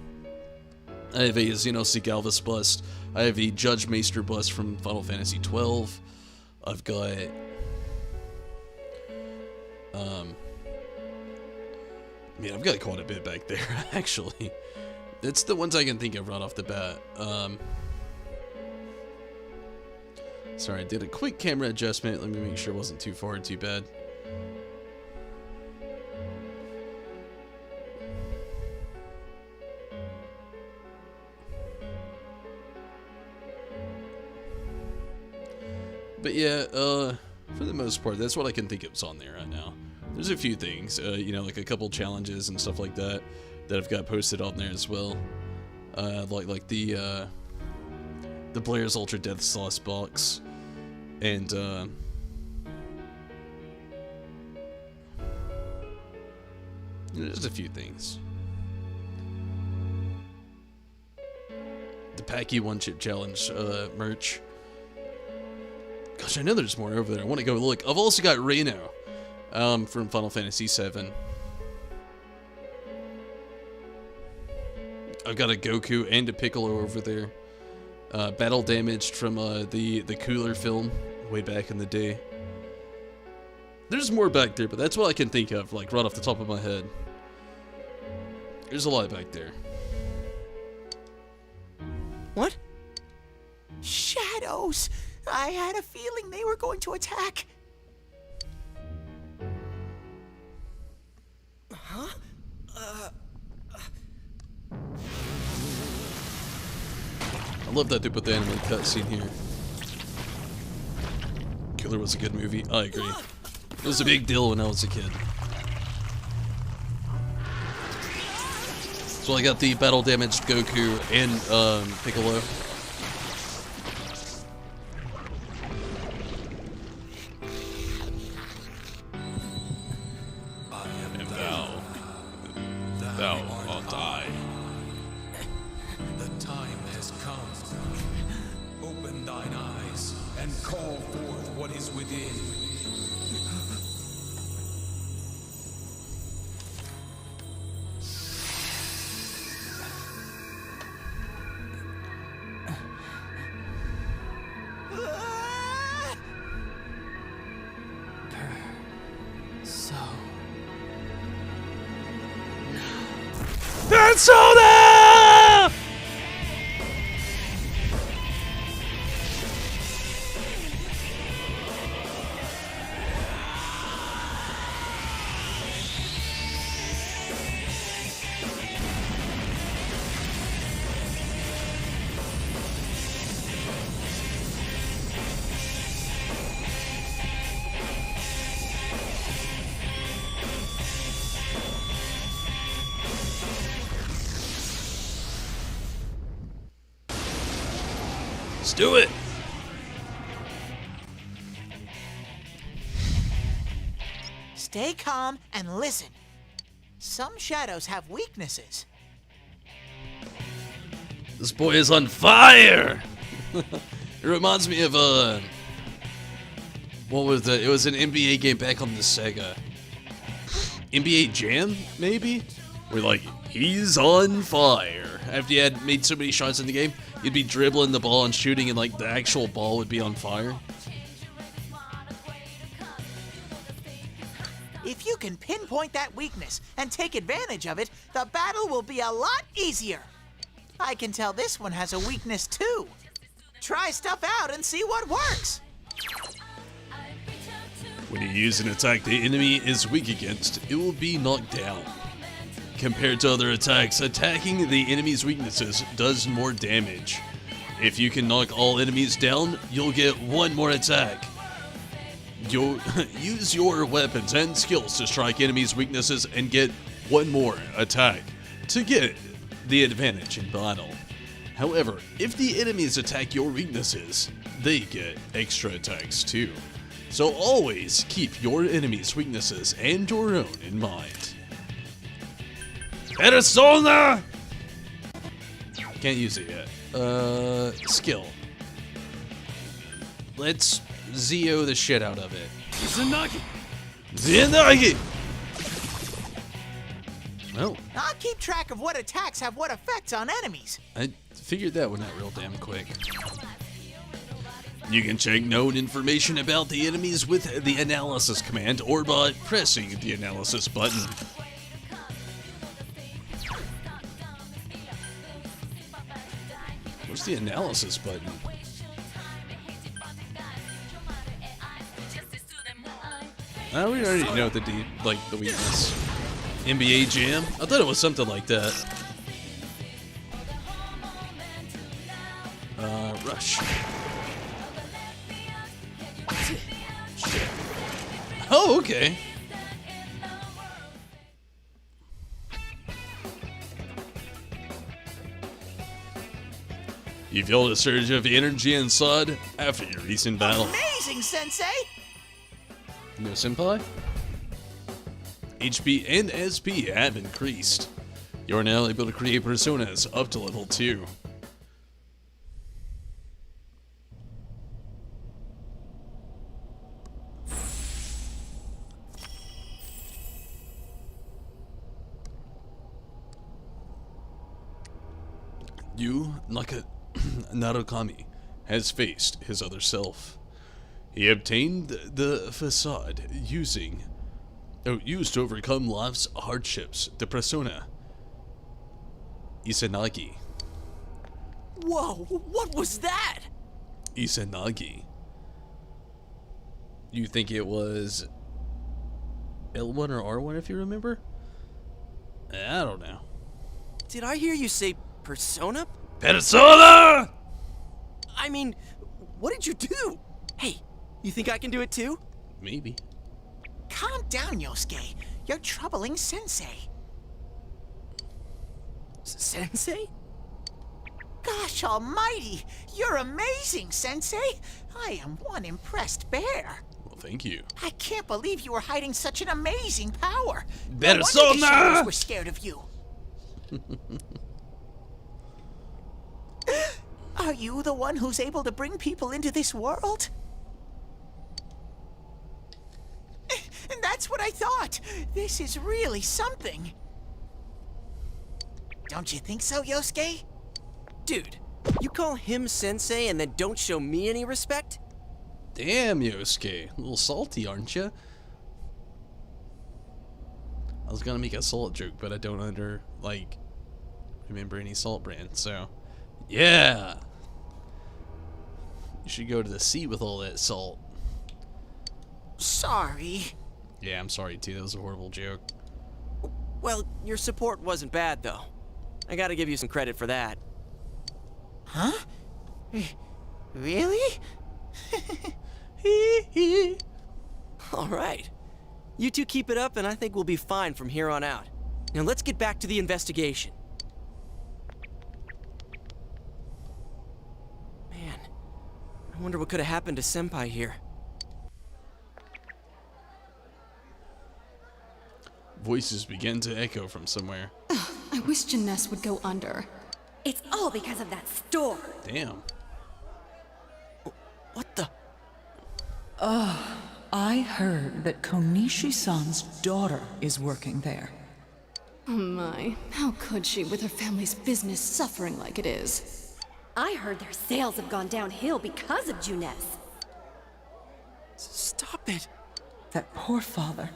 Speaker 1: I have a Xenosis bust. I have a Judge Maester bust from Final Fantasy 12. I've got, man, I've got quite a bit back there, actually. It's the ones I can think of right off the bat. Sorry, I did a quick camera adjustment. Let me make sure it wasn't too far, too bad. But yeah, for the most part, that's what I can think of on there right now. There's a few things, like a couple challenges and stuff like that I've got posted on there as well. Like the Blair's Ultra Death Sauce box, and there's a few things. The Packy One Chip Challenge merch. Gosh, I know there's more over there. I want to go look. I've also got Reno from Final Fantasy VII. I've got a Goku and a Piccolo over there. Battle damaged from the Cooler film way back in the day. There's more back there, but that's what I can think of, like right off the top of my head. There's a lot back there.
Speaker 16: What? Shadows! I had a feeling they were going to attack. Huh?
Speaker 1: I love that they put the anime cutscene here. Killer was a good movie. I agree. It was a big deal when I was a kid. So I got the battle damaged Goku and Piccolo.
Speaker 9: Thou art I. The time has come. Open thine eyes and call forth what is within. Persona!
Speaker 1: Let's do it!
Speaker 16: Stay calm and listen. Some shadows have weaknesses.
Speaker 1: This boy is on fire! It reminds me of, what was it? It was an NBA game back on the Sega. NBA Jam, maybe? Where, like, he's on fire. After you had made so many shots in the game, you'd be dribbling the ball and shooting, and, like, the actual ball would be on fire.
Speaker 16: If you can pinpoint that weakness and take advantage of it, the battle will be a lot easier. I can tell this one has a weakness too. Try stuff out and see what works.
Speaker 1: When you use an attack the enemy is weak against, it will be knocked down. Compared to other attacks, attacking the enemy's weaknesses does more damage. If you can knock all enemies down, you'll get one more attack. You'll use your weapons and skills to strike enemies' weaknesses and get one more attack to get the advantage in battle. However, if the enemies attack your weaknesses, they get extra attacks too. So always keep your enemies' weaknesses and your own in mind. Persona! Can't use it yet. Skill. Let's Zio the shit out of it.
Speaker 18: Zanagi!
Speaker 1: Zanagi! Well,
Speaker 16: I'll keep track of what attacks have what effects on enemies.
Speaker 1: I figured that one out real damn quick. You can check known information about the enemies with the analysis command or by pressing the analysis button. What's the analysis button? We already know the the weakness. NBA Jam? I thought it was something like that. Rush. Oh, okay. You feel a surge of energy inside after your recent battle.
Speaker 16: Amazing, Sensei!
Speaker 1: No senpai? HP and SP have increased. You're now able to create personas up to level 2. You, Narukami, has faced his other self. He obtained the facade used to overcome life's hardships, the persona Izanagi.
Speaker 15: Whoa, what was that?
Speaker 1: Izanagi. You think it was L1 or R1 if you remember? I don't know.
Speaker 15: Did I hear you say persona?
Speaker 1: Persona!
Speaker 15: I mean, what did you do? Hey, you think I can do it too?
Speaker 1: Maybe.
Speaker 16: Calm down, Yosuke. You're troubling Sensei.
Speaker 15: Sensei?
Speaker 16: Gosh almighty! You're amazing, Sensei! I am one impressed bear.
Speaker 1: Well, thank you.
Speaker 16: I can't believe you were hiding such an amazing power. No wonder
Speaker 1: Persona!
Speaker 16: the shadows were scared of you. Are you the one who's able to bring people into this world? And that's what I thought. This is really something. Don't you think so, Yosuke?
Speaker 15: Dude, you call him sensei and then don't show me any respect?
Speaker 1: Damn, Yosuke. A little salty, aren't you? I was gonna make a salt joke, but I don't remember any salt brand, so... Yeah! You should go to the sea with all that salt.
Speaker 16: Sorry.
Speaker 1: Yeah, I'm sorry too, that was a horrible joke.
Speaker 15: Well, your support wasn't bad, though. I gotta give you some credit for that.
Speaker 16: Huh? Really?
Speaker 15: Alright. You two keep it up and I think we'll be fine from here on out. Now let's get back to the investigation. Man, I wonder what could have happened to Senpai here.
Speaker 1: Voices begin to echo from somewhere.
Speaker 13: I wish Jeunesse would go under.
Speaker 5: It's all because of that store.
Speaker 1: Damn.
Speaker 15: What the?
Speaker 22: I heard that Konishi-san's daughter is working there.
Speaker 13: Oh my, how could she with her family's business suffering like it is?
Speaker 5: I heard their sales have gone downhill because of Jeunesse.
Speaker 15: Stop it.
Speaker 22: That poor father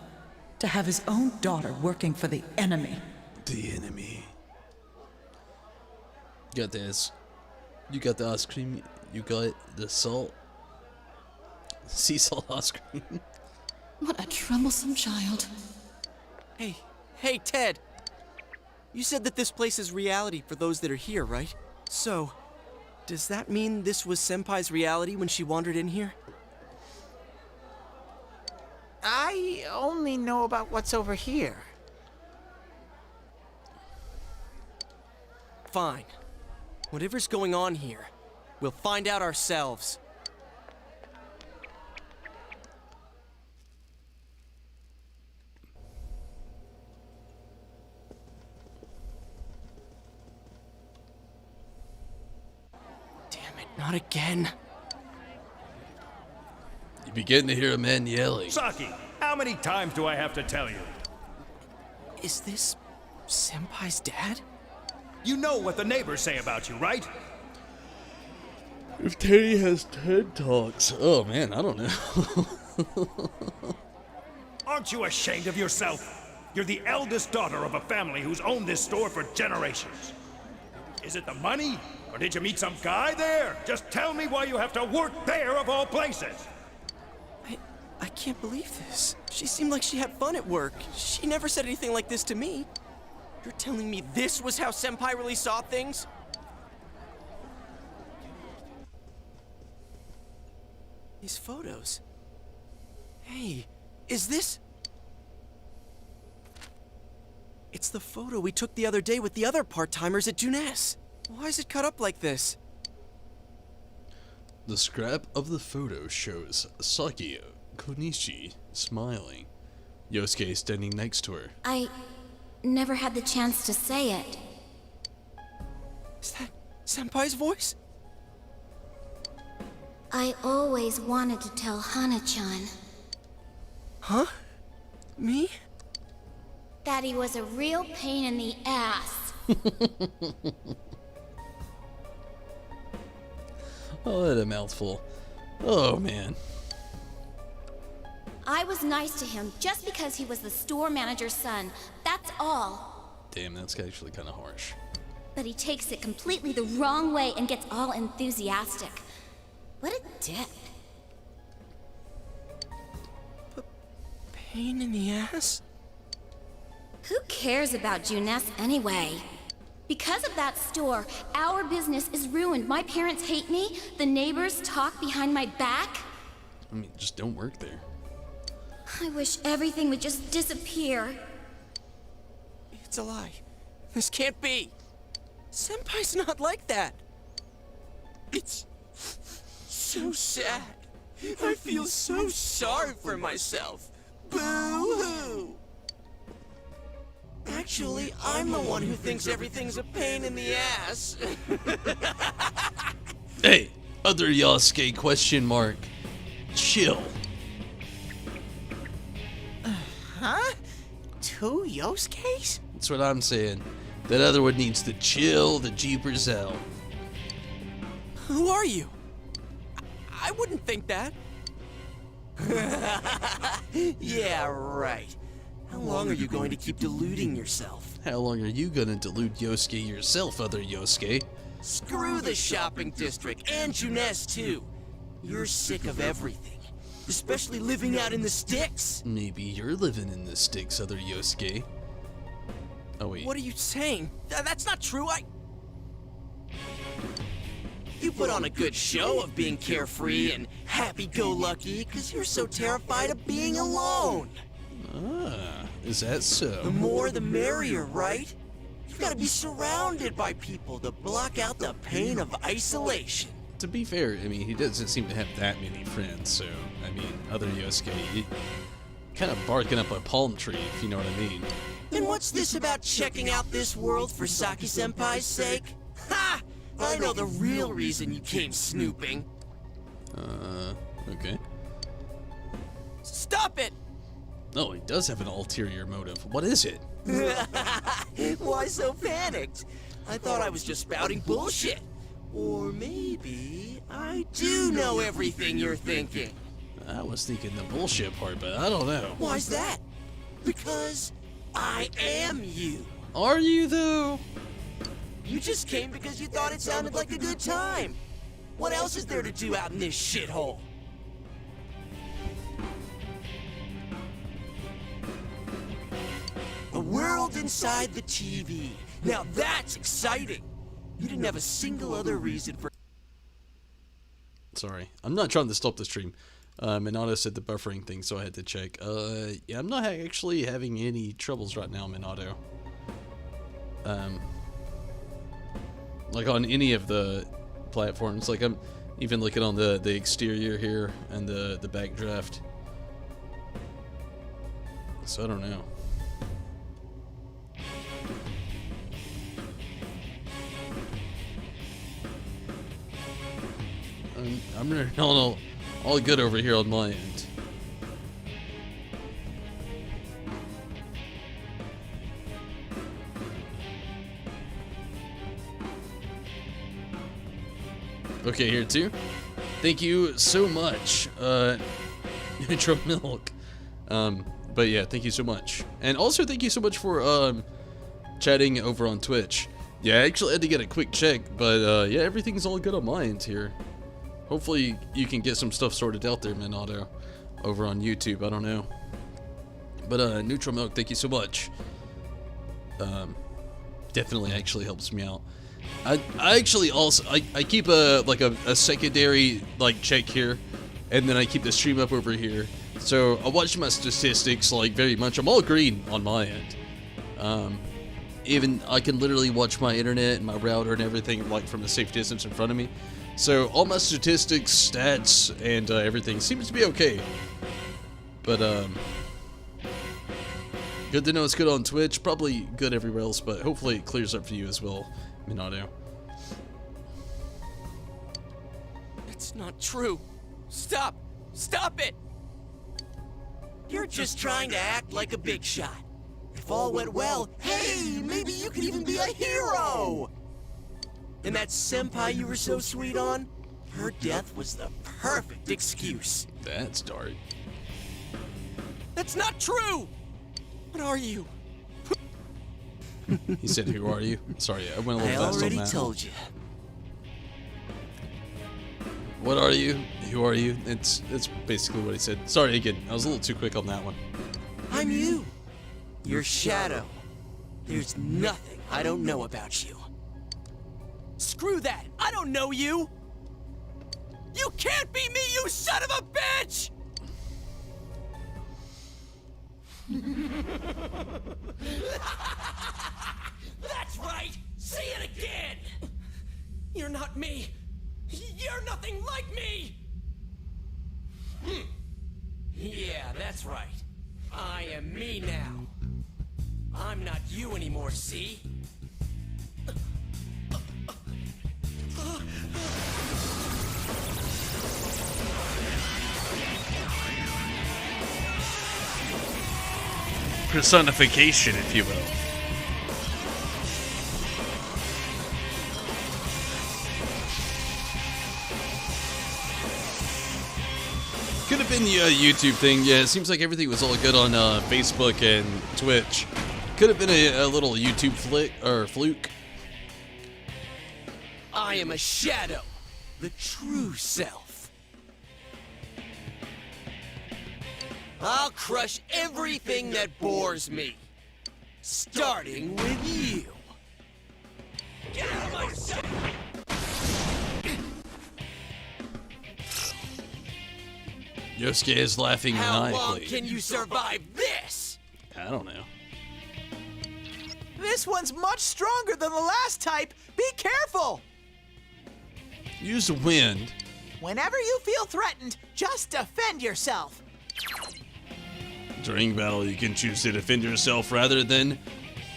Speaker 22: To have his own daughter working for the enemy.
Speaker 9: The enemy.
Speaker 1: You got this. You got the ice cream. You got the salt. Sea salt ice cream.
Speaker 13: What a troublesome child.
Speaker 15: Hey, Ted. You said that this place is reality for those that are here, right? So, does that mean this was Senpai's reality when she wandered in here?
Speaker 16: I only know about what's over here.
Speaker 15: Fine. Whatever's going on here, we'll find out ourselves. Damn it, not again.
Speaker 1: You begin to hear a man yelling.
Speaker 18: Saki, how many times do I have to tell you?
Speaker 15: Is this Senpai's dad?
Speaker 18: You know what the neighbors say about you, right?
Speaker 1: If Teddy has TED Talks. Oh man, I don't know.
Speaker 18: Aren't you ashamed of yourself? You're the eldest daughter of a family who's owned this store for generations. Is it the money? Or did you meet some guy there? Just tell me why you have to work there of all places.
Speaker 15: I can't believe this. She seemed like she had fun at work. She never said anything like this to me. You're telling me this was how Senpai really saw things? These photos. Hey, is this... It's the photo we took the other day with the other part-timers at Junes. Why is it cut up like this?
Speaker 1: The scrap of the photo shows Saki Konishi smiling. Yosuke standing next to her.
Speaker 2: I never had the chance to say it.
Speaker 15: Is that Senpai's voice?
Speaker 2: I always wanted to tell Hana-chan.
Speaker 15: Huh? Me?
Speaker 2: That he was a real pain in the ass.
Speaker 1: Oh, what a mouthful. Oh, man.
Speaker 2: I was nice to him just because he was the store manager's son. That's all.
Speaker 1: Damn, that's actually kind of harsh.
Speaker 2: But he takes it completely the wrong way and gets all enthusiastic. What a dick.
Speaker 15: Pain in the ass?
Speaker 2: Who cares about Junes anyway? Because of that store, our business is ruined. My parents hate me. The neighbors talk behind my back.
Speaker 1: I mean, just don't work there.
Speaker 2: I wish everything would just disappear.
Speaker 15: It's a lie. This can't be. Senpai's not like that. It's so sad. I feel so sorry for myself. Boo-hoo! Actually, I'm the one who thinks everything's a pain in the ass.
Speaker 1: Hey, other Yosuke question mark. Chill.
Speaker 16: Huh? Two Yosuke's?
Speaker 1: That's what I'm saying. That other one needs to chill the jeepers out.
Speaker 15: Who are you? I wouldn't think that. Yeah, right. How long are you going to keep deluding yourself?
Speaker 1: How long are you gonna delude Yosuke yourself, other Yosuke?
Speaker 15: Screw the shopping district and Junes too. You're sick of everything, especially living out in the sticks.
Speaker 1: Maybe you're living in the sticks, other Yosuke. Oh wait.
Speaker 15: What are you saying? That's not true. You put on a good show of being carefree and happy-go-lucky because you're so terrified of being alone.
Speaker 1: Ah, is that so?
Speaker 15: The more the merrier, right? You've got to be surrounded by people to block out the pain of isolation.
Speaker 1: To be fair, I mean, he doesn't seem to have that many friends, so, I mean, other Yosuke, kind of barking up a palm tree, if you know what I mean.
Speaker 15: And what's this about checking out this world for Saki-senpai's sake? Ha! I know the real reason you came snooping.
Speaker 1: Okay.
Speaker 15: Stop it!
Speaker 1: No, he does have an ulterior motive. What is it?
Speaker 15: Why so panicked? I thought I was just spouting bullshit. Or maybe I do know everything you're thinking.
Speaker 1: I was thinking the bullshit part, but I don't know.
Speaker 15: Why's that? Because I am you.
Speaker 1: Are you, though?
Speaker 15: You just came because you thought it sounded like a good time. What else is there to do out in this shithole? A world inside the TV. Now that's exciting. You didn't have a single other reason for...
Speaker 1: Sorry, I'm not trying to stop the stream. Minato said the buffering thing, so I had to check. Yeah, I'm not actually having any troubles right now, Minato. Like on any of the platforms. Like I'm even looking on the exterior here and the backdraft. So I don't know. I'm running all good over here on my end. Okay, here too. Thank you so much, Nitro Milk. But yeah, thank you so much. And also thank you so much for chatting over on Twitch. Yeah, I actually had to get a quick check, but yeah, everything's all good on my end here. Hopefully you can get some stuff sorted out there, Minato, over on YouTube. I don't know. But Neutral Milk, thank you so much. Definitely actually helps me out. I actually also I keep a secondary like check here, and then I keep the stream up over here. So I watch my statistics like very much. I'm all green on my end. Even I can literally watch my internet and my router and everything like from a safe distance in front of me. So all my statistics, stats, and everything seems to be okay. But good to know it's good on Twitch. Probably good everywhere else, but hopefully it clears up for you as well, Minato.
Speaker 15: It's not true. Stop! Stop it! You're just trying to act like a big shot. If all went well, hey, maybe you could even be a hero! And that senpai you were so sweet on, her death was the perfect excuse.
Speaker 1: That's dark.
Speaker 15: That's not true! What are you?
Speaker 1: He said, "Who are you?" Sorry, I went a little fast on that.
Speaker 15: I already told you.
Speaker 1: What are you? Who are you? It's basically what he said. Sorry again, I was a little too quick on that one.
Speaker 15: I'm you. Your shadow. There's nothing I don't know about you. Screw that! I don't know you! You can't be me, you son of a bitch! That's right! Say it again! You're not me! You're nothing like me! Yeah, that's right. I am me now. I'm not you anymore, see?
Speaker 1: Personification, if you will. Could have been the YouTube thing. Yeah, it seems like everything was all good on Facebook and Twitch. Could have been a little YouTube flick or fluke.
Speaker 15: I am a shadow, the true self. I'll crush everything that bores me, starting with you. Get out of my sight!
Speaker 1: Yosuke is laughing maniacally.
Speaker 16: How long can you survive this?
Speaker 1: I don't know.
Speaker 16: This one's much stronger than the last type. Be careful!
Speaker 1: Use the wind.
Speaker 16: Whenever you feel threatened, just defend yourself.
Speaker 1: During battle, you can choose to defend yourself rather than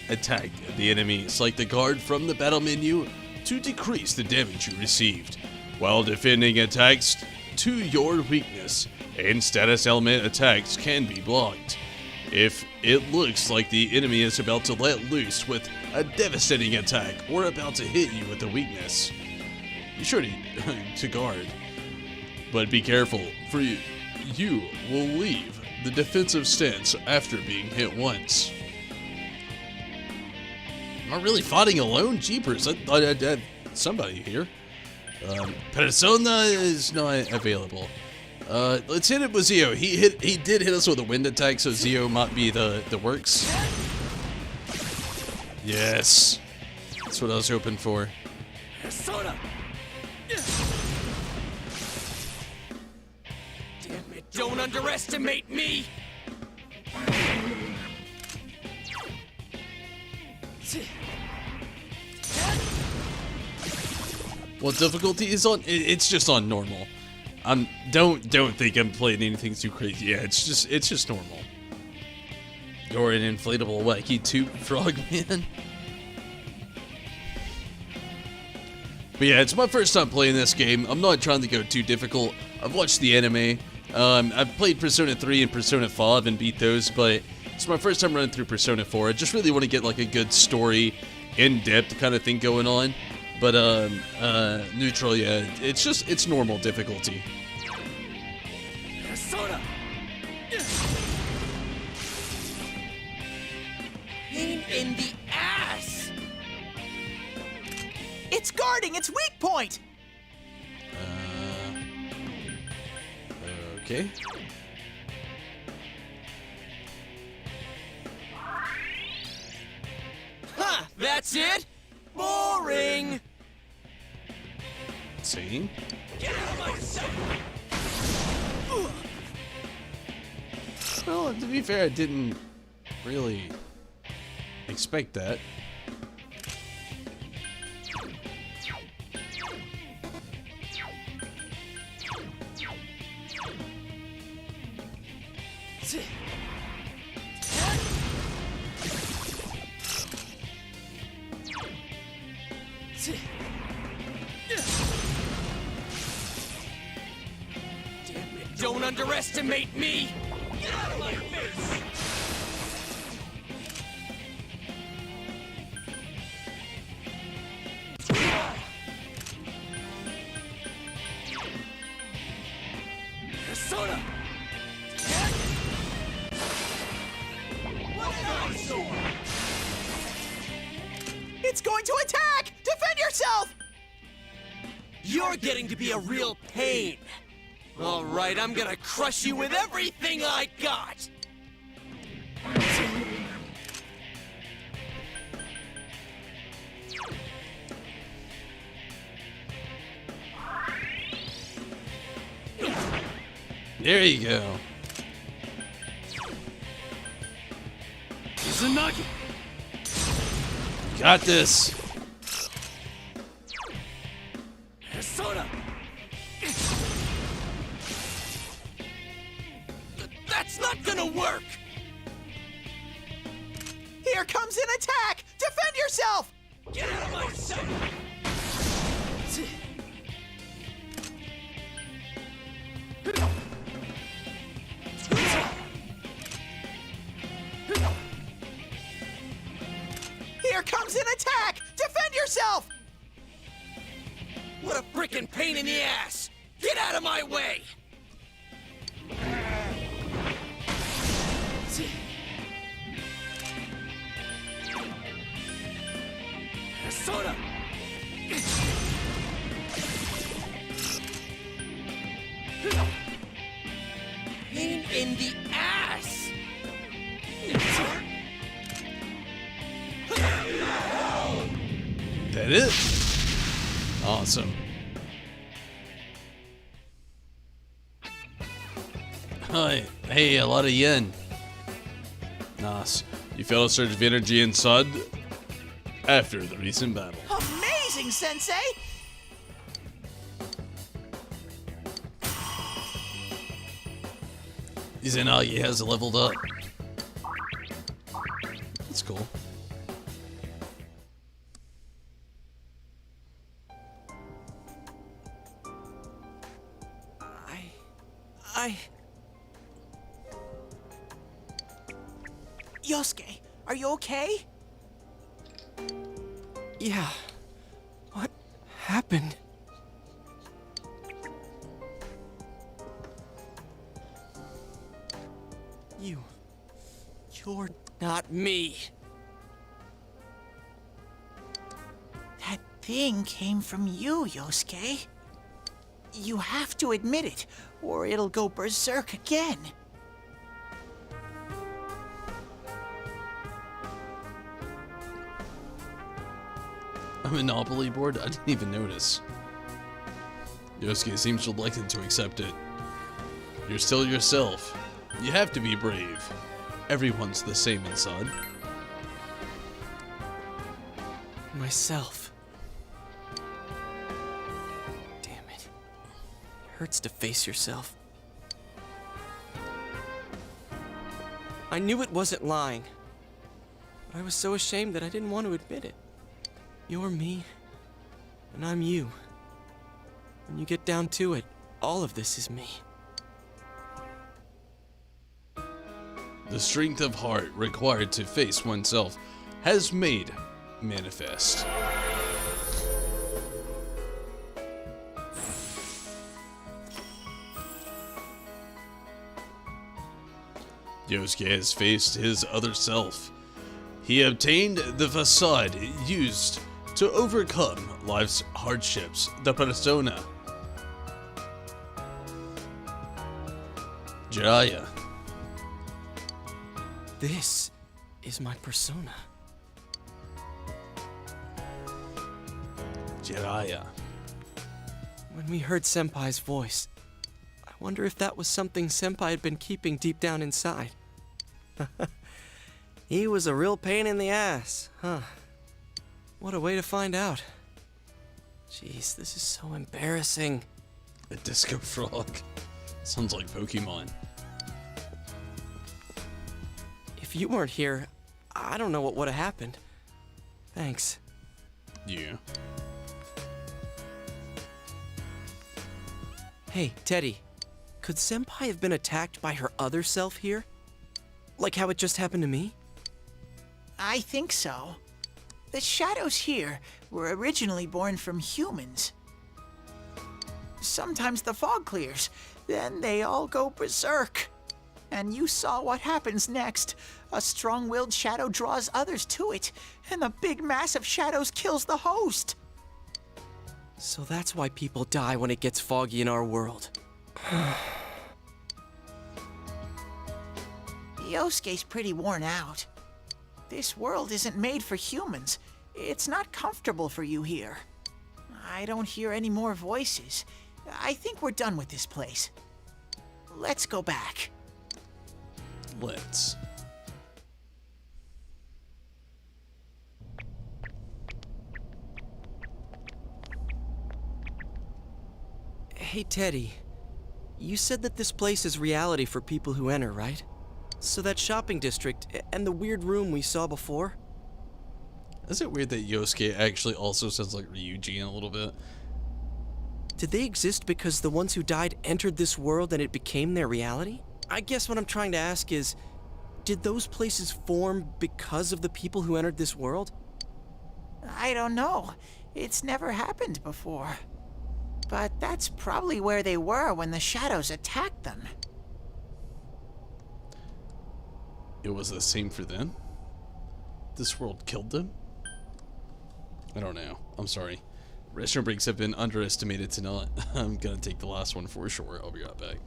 Speaker 1: attack the enemy. Select the guard from the battle menu to decrease the damage you received, while defending attacks to your weakness, and status element attacks can be blocked. If it looks like the enemy is about to let loose with a devastating attack or about to hit you with a weakness, be sure to guard. But be careful, for you will leave the defensive stance after being hit once. Am I really fighting alone? Jeepers, I thought I'd have somebody here. Persona is not available. Let's hit it with Zio. He did hit us with a wind attack, so Zio might be the works. Yes. That's what I was hoping for.
Speaker 15: Persona! Damn it, don't underestimate me!
Speaker 1: What difficulty is on? It's just on normal. Don't think I'm playing anything too crazy. Yeah, it's just normal. You're an inflatable wacky tube frog man. But yeah, it's my first time playing this game. I'm not trying to go too difficult. I've watched the anime. I've played Persona 3 and Persona 5 and beat those, but it's my first time running through Persona 4. I just really want to get like a good story, in-depth kind of thing going on. But neutral, yeah, it's normal difficulty.
Speaker 15: Persona! Pain in the ass!
Speaker 16: It's guarding its weak point!
Speaker 1: Okay.
Speaker 15: Ha! That's it? Boring!
Speaker 1: See?
Speaker 15: Get out of my sight!
Speaker 1: Well, to be fair, I didn't really expect that.
Speaker 15: Damn it, don't underestimate me! Get out of my face! Persona!
Speaker 16: It's going to attack! Defend yourself!
Speaker 15: You're getting to be a real pain. All right, I'm gonna crush you with everything I got.
Speaker 1: There you go.
Speaker 18: Izanagi!
Speaker 1: Got this.
Speaker 15: Persona! That's not gonna work!
Speaker 16: Here comes an attack! Defend yourself!
Speaker 15: Get out of my sight!
Speaker 16: Here comes an attack! Defend yourself!
Speaker 15: What a frickin' pain in the ass! Get out of my way! Persona! Pain in the ass!
Speaker 1: That it? Awesome. Hi. Hey, a lot of yen. Nice. You felt a surge of energy inside after the recent battle.
Speaker 16: Amazing, Sensei!
Speaker 1: Izanagi has leveled up. That's cool.
Speaker 16: Yosuke, are you okay?
Speaker 15: Yeah. What happened? You're not me.
Speaker 16: That thing came from you, Yosuke. You have to admit it, or it'll go berserk again.
Speaker 1: A Monopoly board? I didn't even notice. Yosuke seems reluctant to accept it. You're still yourself. You have to be brave. Everyone's the same inside.
Speaker 15: Myself. Damn it. It hurts to face yourself. I knew it wasn't lying. But I was so ashamed that I didn't want to admit it. You're me, and I'm you. When you get down to it, all of this is me.
Speaker 1: The strength of heart required to face oneself has made manifest. Yosuke has faced his other self. He obtained the facade used to overcome life's hardships, the persona. Jiraiya.
Speaker 15: This is my persona.
Speaker 1: Jiraiya.
Speaker 15: When we heard Senpai's voice, I wonder if that was something Senpai had been keeping deep down inside. He was a real pain in the ass, huh? What a way to find out. Jeez, this is so embarrassing.
Speaker 1: A disco frog. Sounds like Pokemon.
Speaker 15: If you weren't here, I don't know what would have happened. Thanks.
Speaker 1: Yeah.
Speaker 15: Hey, Teddy. Could Senpai have been attacked by her other self here? Like how it just happened to me?
Speaker 16: I think so. The shadows here were originally born from humans. Sometimes the fog clears, then they all go berserk. And you saw what happens next. A strong-willed shadow draws others to it, and the big mass of shadows kills the host.
Speaker 15: So that's why people die when it gets foggy in our world.
Speaker 16: Yosuke's pretty worn out. This world isn't made for humans. It's not comfortable for you here. I don't hear any more voices. I think we're done with this place. Let's go back.
Speaker 1: Let's.
Speaker 15: Hey, Teddy. You said that this place is reality for people who enter, right? So that shopping district and the weird room we saw before?
Speaker 1: Is it weird that Yosuke actually also sounds like Ryuji a little bit?
Speaker 15: Did they exist because the ones who died entered this world and it became their reality? I guess what I'm trying to ask is, did those places form because of the people who entered this world?
Speaker 16: I don't know. It's never happened before. But that's probably where they were when the shadows attacked them.
Speaker 1: It was the same for them? This world killed them? I don't know. I'm sorry. Restaurant breaks have been underestimated tonight. I'm gonna take the last one for sure. I'll be right back.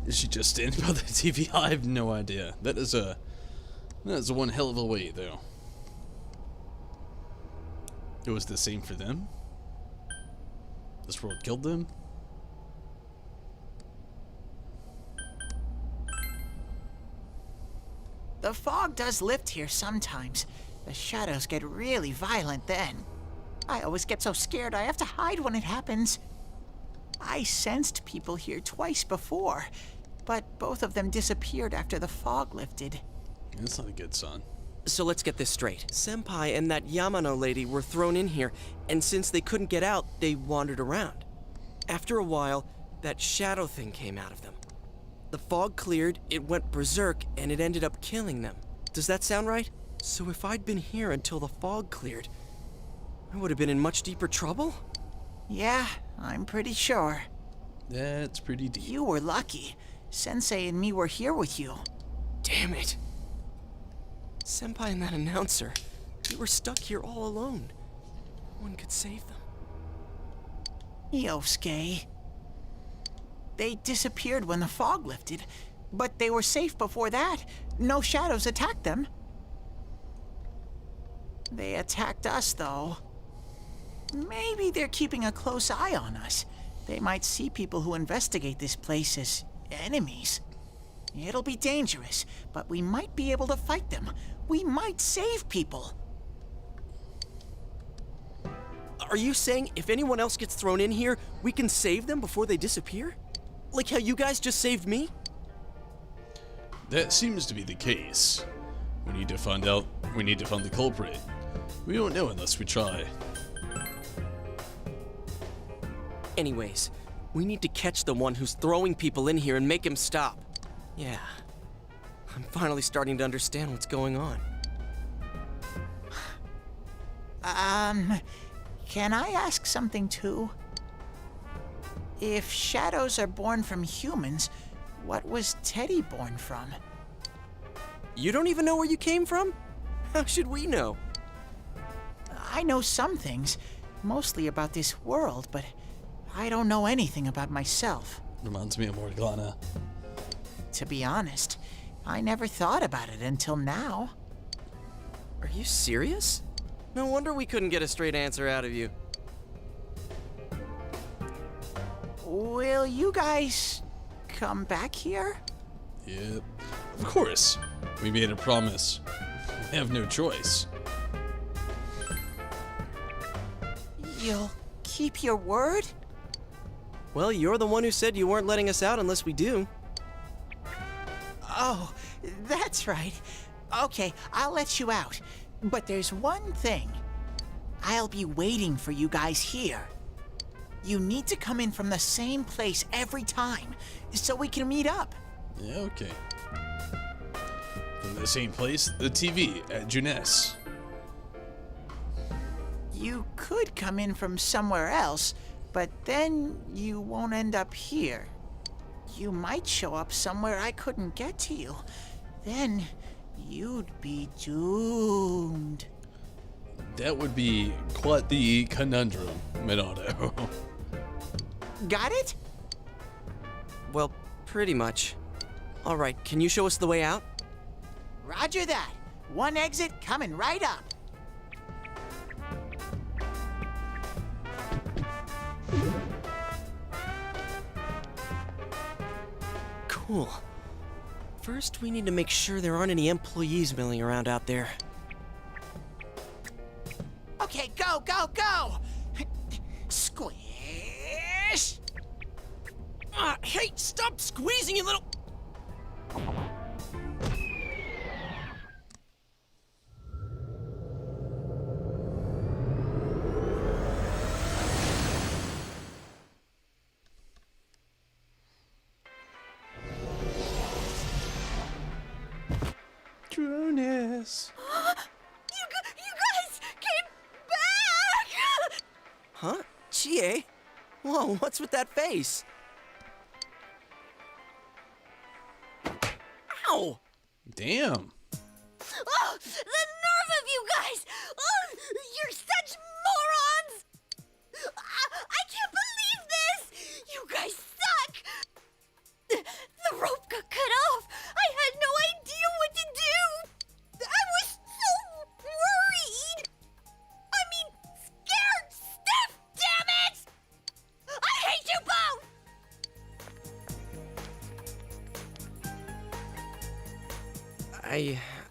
Speaker 1: Is she just standing by the TV? I have no idea. That is one hell of a wait, though. It was the same for them? This world killed them?
Speaker 16: The fog does lift here sometimes. The shadows get really violent then. I always get so scared I have to hide when it happens. I sensed people here twice before, but both of them disappeared after the fog lifted.
Speaker 1: That's not a good sign.
Speaker 15: So let's get this straight. Senpai and that Yamano lady were thrown in here, and since they couldn't get out, they wandered around. After a while, that shadow thing came out of them. The fog cleared, it went berserk, and it ended up killing them. Does that sound right? So if I'd been here until the fog cleared, I would have been in much deeper trouble?
Speaker 16: Yeah, I'm pretty sure.
Speaker 1: That's pretty deep.
Speaker 16: You were lucky. Sensei and me were here with you.
Speaker 15: Damn it. Senpai and that announcer, they were stuck here all alone. No one could save them.
Speaker 16: Yosuke. They disappeared when the fog lifted, but they were safe before that. No shadows attacked them. They attacked us, though. Maybe they're keeping a close eye on us. They might see people who investigate this place as enemies. It'll be dangerous, but we might be able to fight them. We might save people.
Speaker 15: Are you saying if anyone else gets thrown in here, we can save them before they disappear? Like how you guys just saved me?
Speaker 1: That seems to be the case. We need to find the culprit. We don't know unless we try.
Speaker 15: Anyways, we need to catch the one who's throwing people in here and make him stop. Yeah. I'm finally starting to understand what's going on.
Speaker 16: Can I ask something too? If shadows are born from humans, what was Teddy born from?
Speaker 15: You don't even know where you came from? How should we know?
Speaker 16: I know some things, mostly about this world, but I don't know anything about myself.
Speaker 1: Reminds me of Morgana.
Speaker 16: To be honest, I never thought about it until now.
Speaker 15: Are you serious? No wonder we couldn't get a straight answer out of you.
Speaker 16: Will you guys come back here?
Speaker 1: Yep. Of course. We made a promise. We have no choice.
Speaker 16: You'll keep your word?
Speaker 15: Well, you're the one who said you weren't letting us out unless we do.
Speaker 16: Oh, that's right. Okay, I'll let you out. But there's one thing. I'll be waiting for you guys here. You need to come in from the same place every time, so we can meet up.
Speaker 1: Yeah, okay. From the same place, the TV at Juness.
Speaker 16: You could come in from somewhere else, but then you won't end up here. You might show up somewhere I couldn't get to you. Then you'd be doomed.
Speaker 1: That would be quite the conundrum, Minato.
Speaker 16: Got it?
Speaker 15: Well, pretty much. All right, can you show us the way out?
Speaker 16: Roger that. One exit coming right up.
Speaker 15: Cool. First, we need to make sure there aren't any employees milling around out there.
Speaker 16: Okay, go, go, go! Squish!
Speaker 15: Hey, stop squeezing, you little...
Speaker 1: Juness.
Speaker 17: You guys came back!
Speaker 15: Huh? Chie? Whoa, what's with that face? Ow!
Speaker 1: Damn.
Speaker 17: Oh, the nerve of you guys! Oh, you're such morons! I can't believe this! You guys suck! The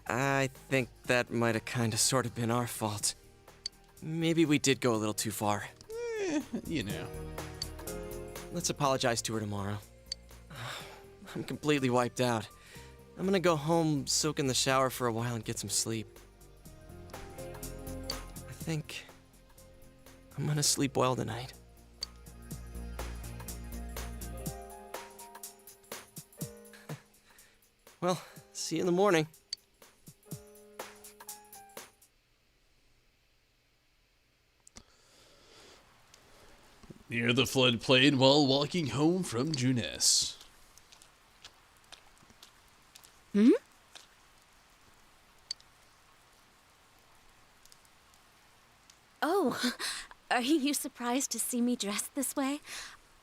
Speaker 15: I think that might have kind of sort of been our fault. Maybe we did go a little too far.
Speaker 1: You know.
Speaker 15: Let's apologize to her tomorrow. I'm completely wiped out. I'm gonna go home, soak in the shower for a while, and get some sleep. I think I'm gonna sleep well tonight. Well, see you in the morning.
Speaker 1: Near the floodplain while walking home from Juness.
Speaker 2: Hmm? Oh, are you surprised to see me dressed this way?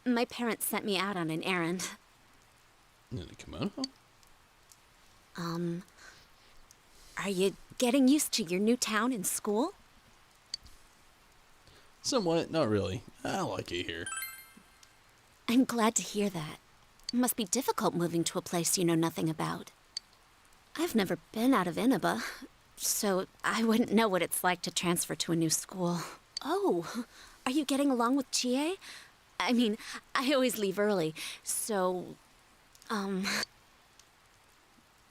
Speaker 2: My parents sent me out on an errand.
Speaker 1: In a kimono?
Speaker 2: Are you getting used to your new town and school?
Speaker 1: Somewhat, not really. I like it here.
Speaker 2: I'm glad to hear that. It must be difficult moving to a place you know nothing about. I've never been out of Inaba, so I wouldn't know what it's like to transfer to a new school. Oh, are you getting along with Chie? I mean, I always leave early, so,
Speaker 1: We're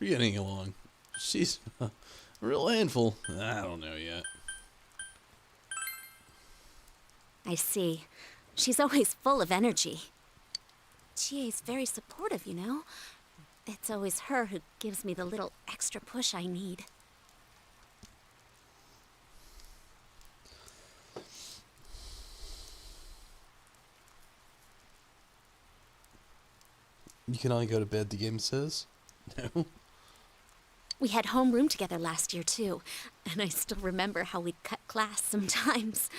Speaker 1: getting along. She's a real handful. I don't know yet.
Speaker 2: I see. She's always full of energy. Chie's very supportive, you know? It's always her who gives me the little extra push I need.
Speaker 1: You can only go to bed, the game says? No?
Speaker 2: We had homeroom together last year, too, and I still remember how we'd cut class sometimes.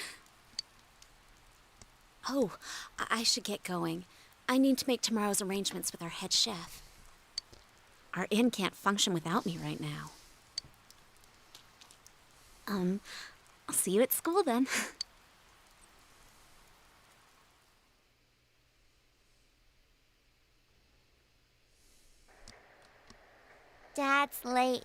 Speaker 2: Oh, I should get going. I need to make tomorrow's arrangements with our head chef. Our inn can't function without me right now. I'll see you at school then.
Speaker 4: Dad's late.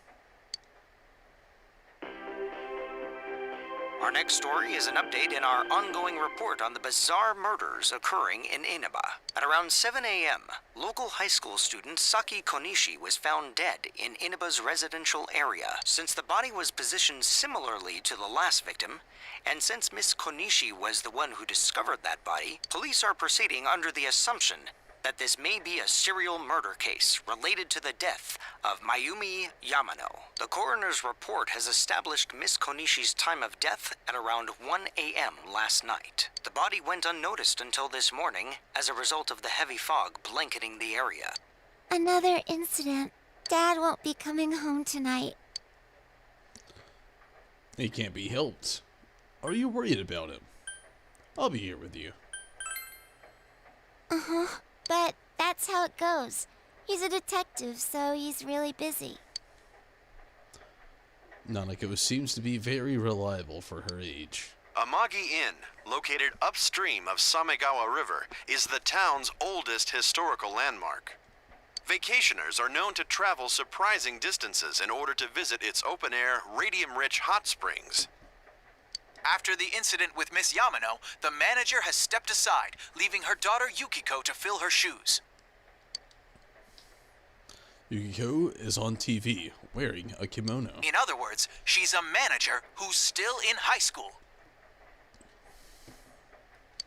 Speaker 14: Our next story is an update in our ongoing report on the bizarre murders occurring in Inaba. At around 7 a.m., local high school student Saki Konishi was found dead in Inaba's residential area. Since the body was positioned similarly to the last victim, and since Miss Konishi was the one who discovered that body, police are proceeding under the assumption that this may be a serial murder case related to the death of Mayumi Yamano. The coroner's report has established Miss Konishi's time of death at around 1 a.m. last night. The body went unnoticed until this morning as a result of the heavy fog blanketing the area.
Speaker 4: Another incident. Dad won't be coming home tonight.
Speaker 1: He can't be helped. Are you worried about him? I'll be here with you.
Speaker 4: Uh-huh. But that's how it goes. He's a detective, so he's really busy.
Speaker 1: Nanako seems to be very reliable for her age.
Speaker 7: Amagi Inn, located upstream of Samegawa River, is the town's oldest historical landmark. Vacationers are known to travel surprising distances in order to visit its open-air, radium-rich hot springs.
Speaker 20: After the incident with Miss Yamano, the manager has stepped aside, leaving her daughter Yukiko to fill her shoes.
Speaker 1: Yukiko is on TV, wearing a kimono.
Speaker 20: In other words, she's a manager who's still in high school.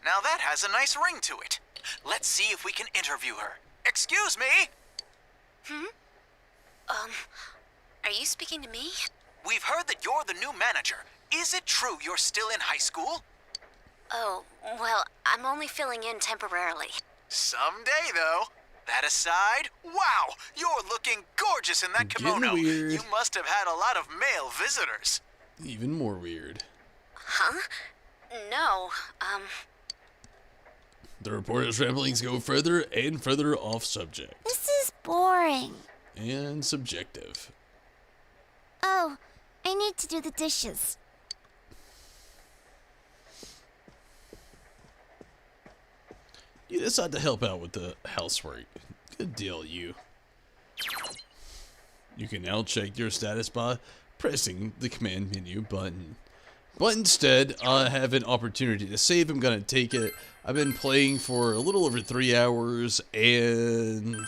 Speaker 20: Now that has a nice ring to it. Let's see if we can interview her. Excuse me?
Speaker 3: Are you speaking to me?
Speaker 20: We've heard that you're the new manager. Is it true you're still in high school?
Speaker 3: Oh, well, I'm only filling in temporarily.
Speaker 20: Someday, though. That aside, wow, you're looking gorgeous in that kimono.
Speaker 1: Weird.
Speaker 20: You must have had a lot of male visitors.
Speaker 1: Even more weird.
Speaker 3: Huh? No,
Speaker 1: The reporter's ramblings go further and further off subject.
Speaker 4: This is boring.
Speaker 1: And subjective.
Speaker 4: Oh, I need to do the dishes.
Speaker 1: You decide to help out with the housework. Good deal, you. You can now check your status by pressing the command menu button. But instead, I have an opportunity to save. I'm going to take it. I've been playing for a little over 3 hours, and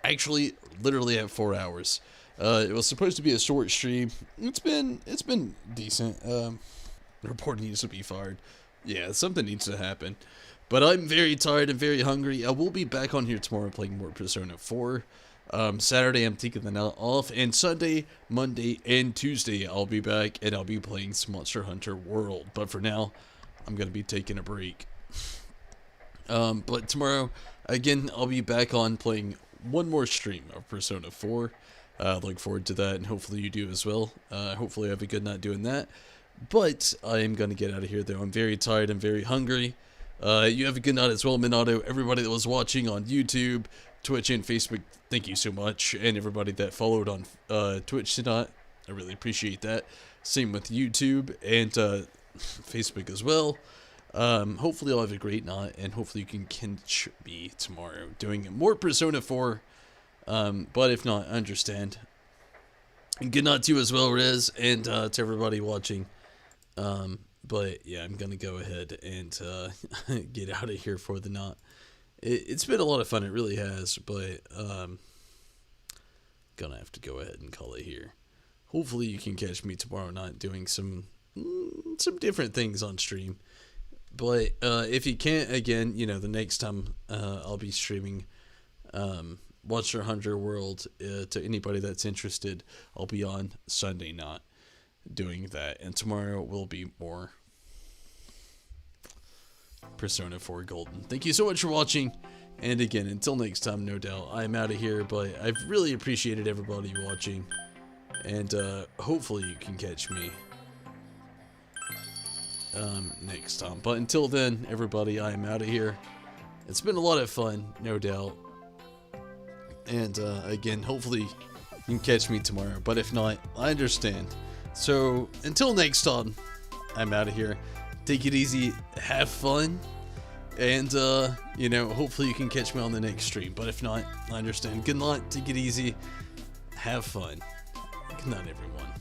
Speaker 1: actually, literally at 4 hours. It was supposed to be a short stream. It's been decent. Report needs to be fired. Yeah, something needs to happen. But I'm very tired and very hungry. I will be back on here tomorrow playing more Persona 4. Saturday I'm taking the night off, and Sunday, Monday, and Tuesday I'll be back and I'll be playing some Monster Hunter World. But for now, I'm gonna be taking a break. But tomorrow, again, I'll be back on playing one more stream of Persona 4. Look forward to that, and hopefully you do as well. Hopefully I have a good night doing that. But I am gonna get out of here though. I'm very tired and very hungry. You have a good night as well, Minato. Everybody that was watching on YouTube, Twitch, and Facebook, thank you so much. And everybody that followed on Twitch tonight, I really appreciate that. Same with YouTube and Facebook as well. Hopefully I'll have a great night, and hopefully you can catch me tomorrow doing more Persona 4. But if not, I understand. And good night to you as well, Rez, and to everybody watching. But yeah, I'm gonna go ahead and get out of here for the night. It's been a lot of fun, it really has, but gonna have to go ahead and call it here. Hopefully you can catch me tomorrow night doing some different things on stream. But if you can't, again, you know, the next time I'll be streaming Monster Hunter World to anybody that's interested. I'll be on Sunday night doing that, and tomorrow will be more Persona 4 Golden. Thank you so much for watching, and again, until next time, no doubt, I'm out of here, but I've really appreciated everybody watching, and hopefully you can catch me next time. But until then, everybody, I am out of here. It's been a lot of fun, no doubt, and again, hopefully you can catch me tomorrow, but if not, I understand. So until next time, I'm out of here. Take it easy, have fun, and you know, hopefully you can catch me on the next stream, but if not, I understand. Good night, take it easy, have fun. Good night, everyone.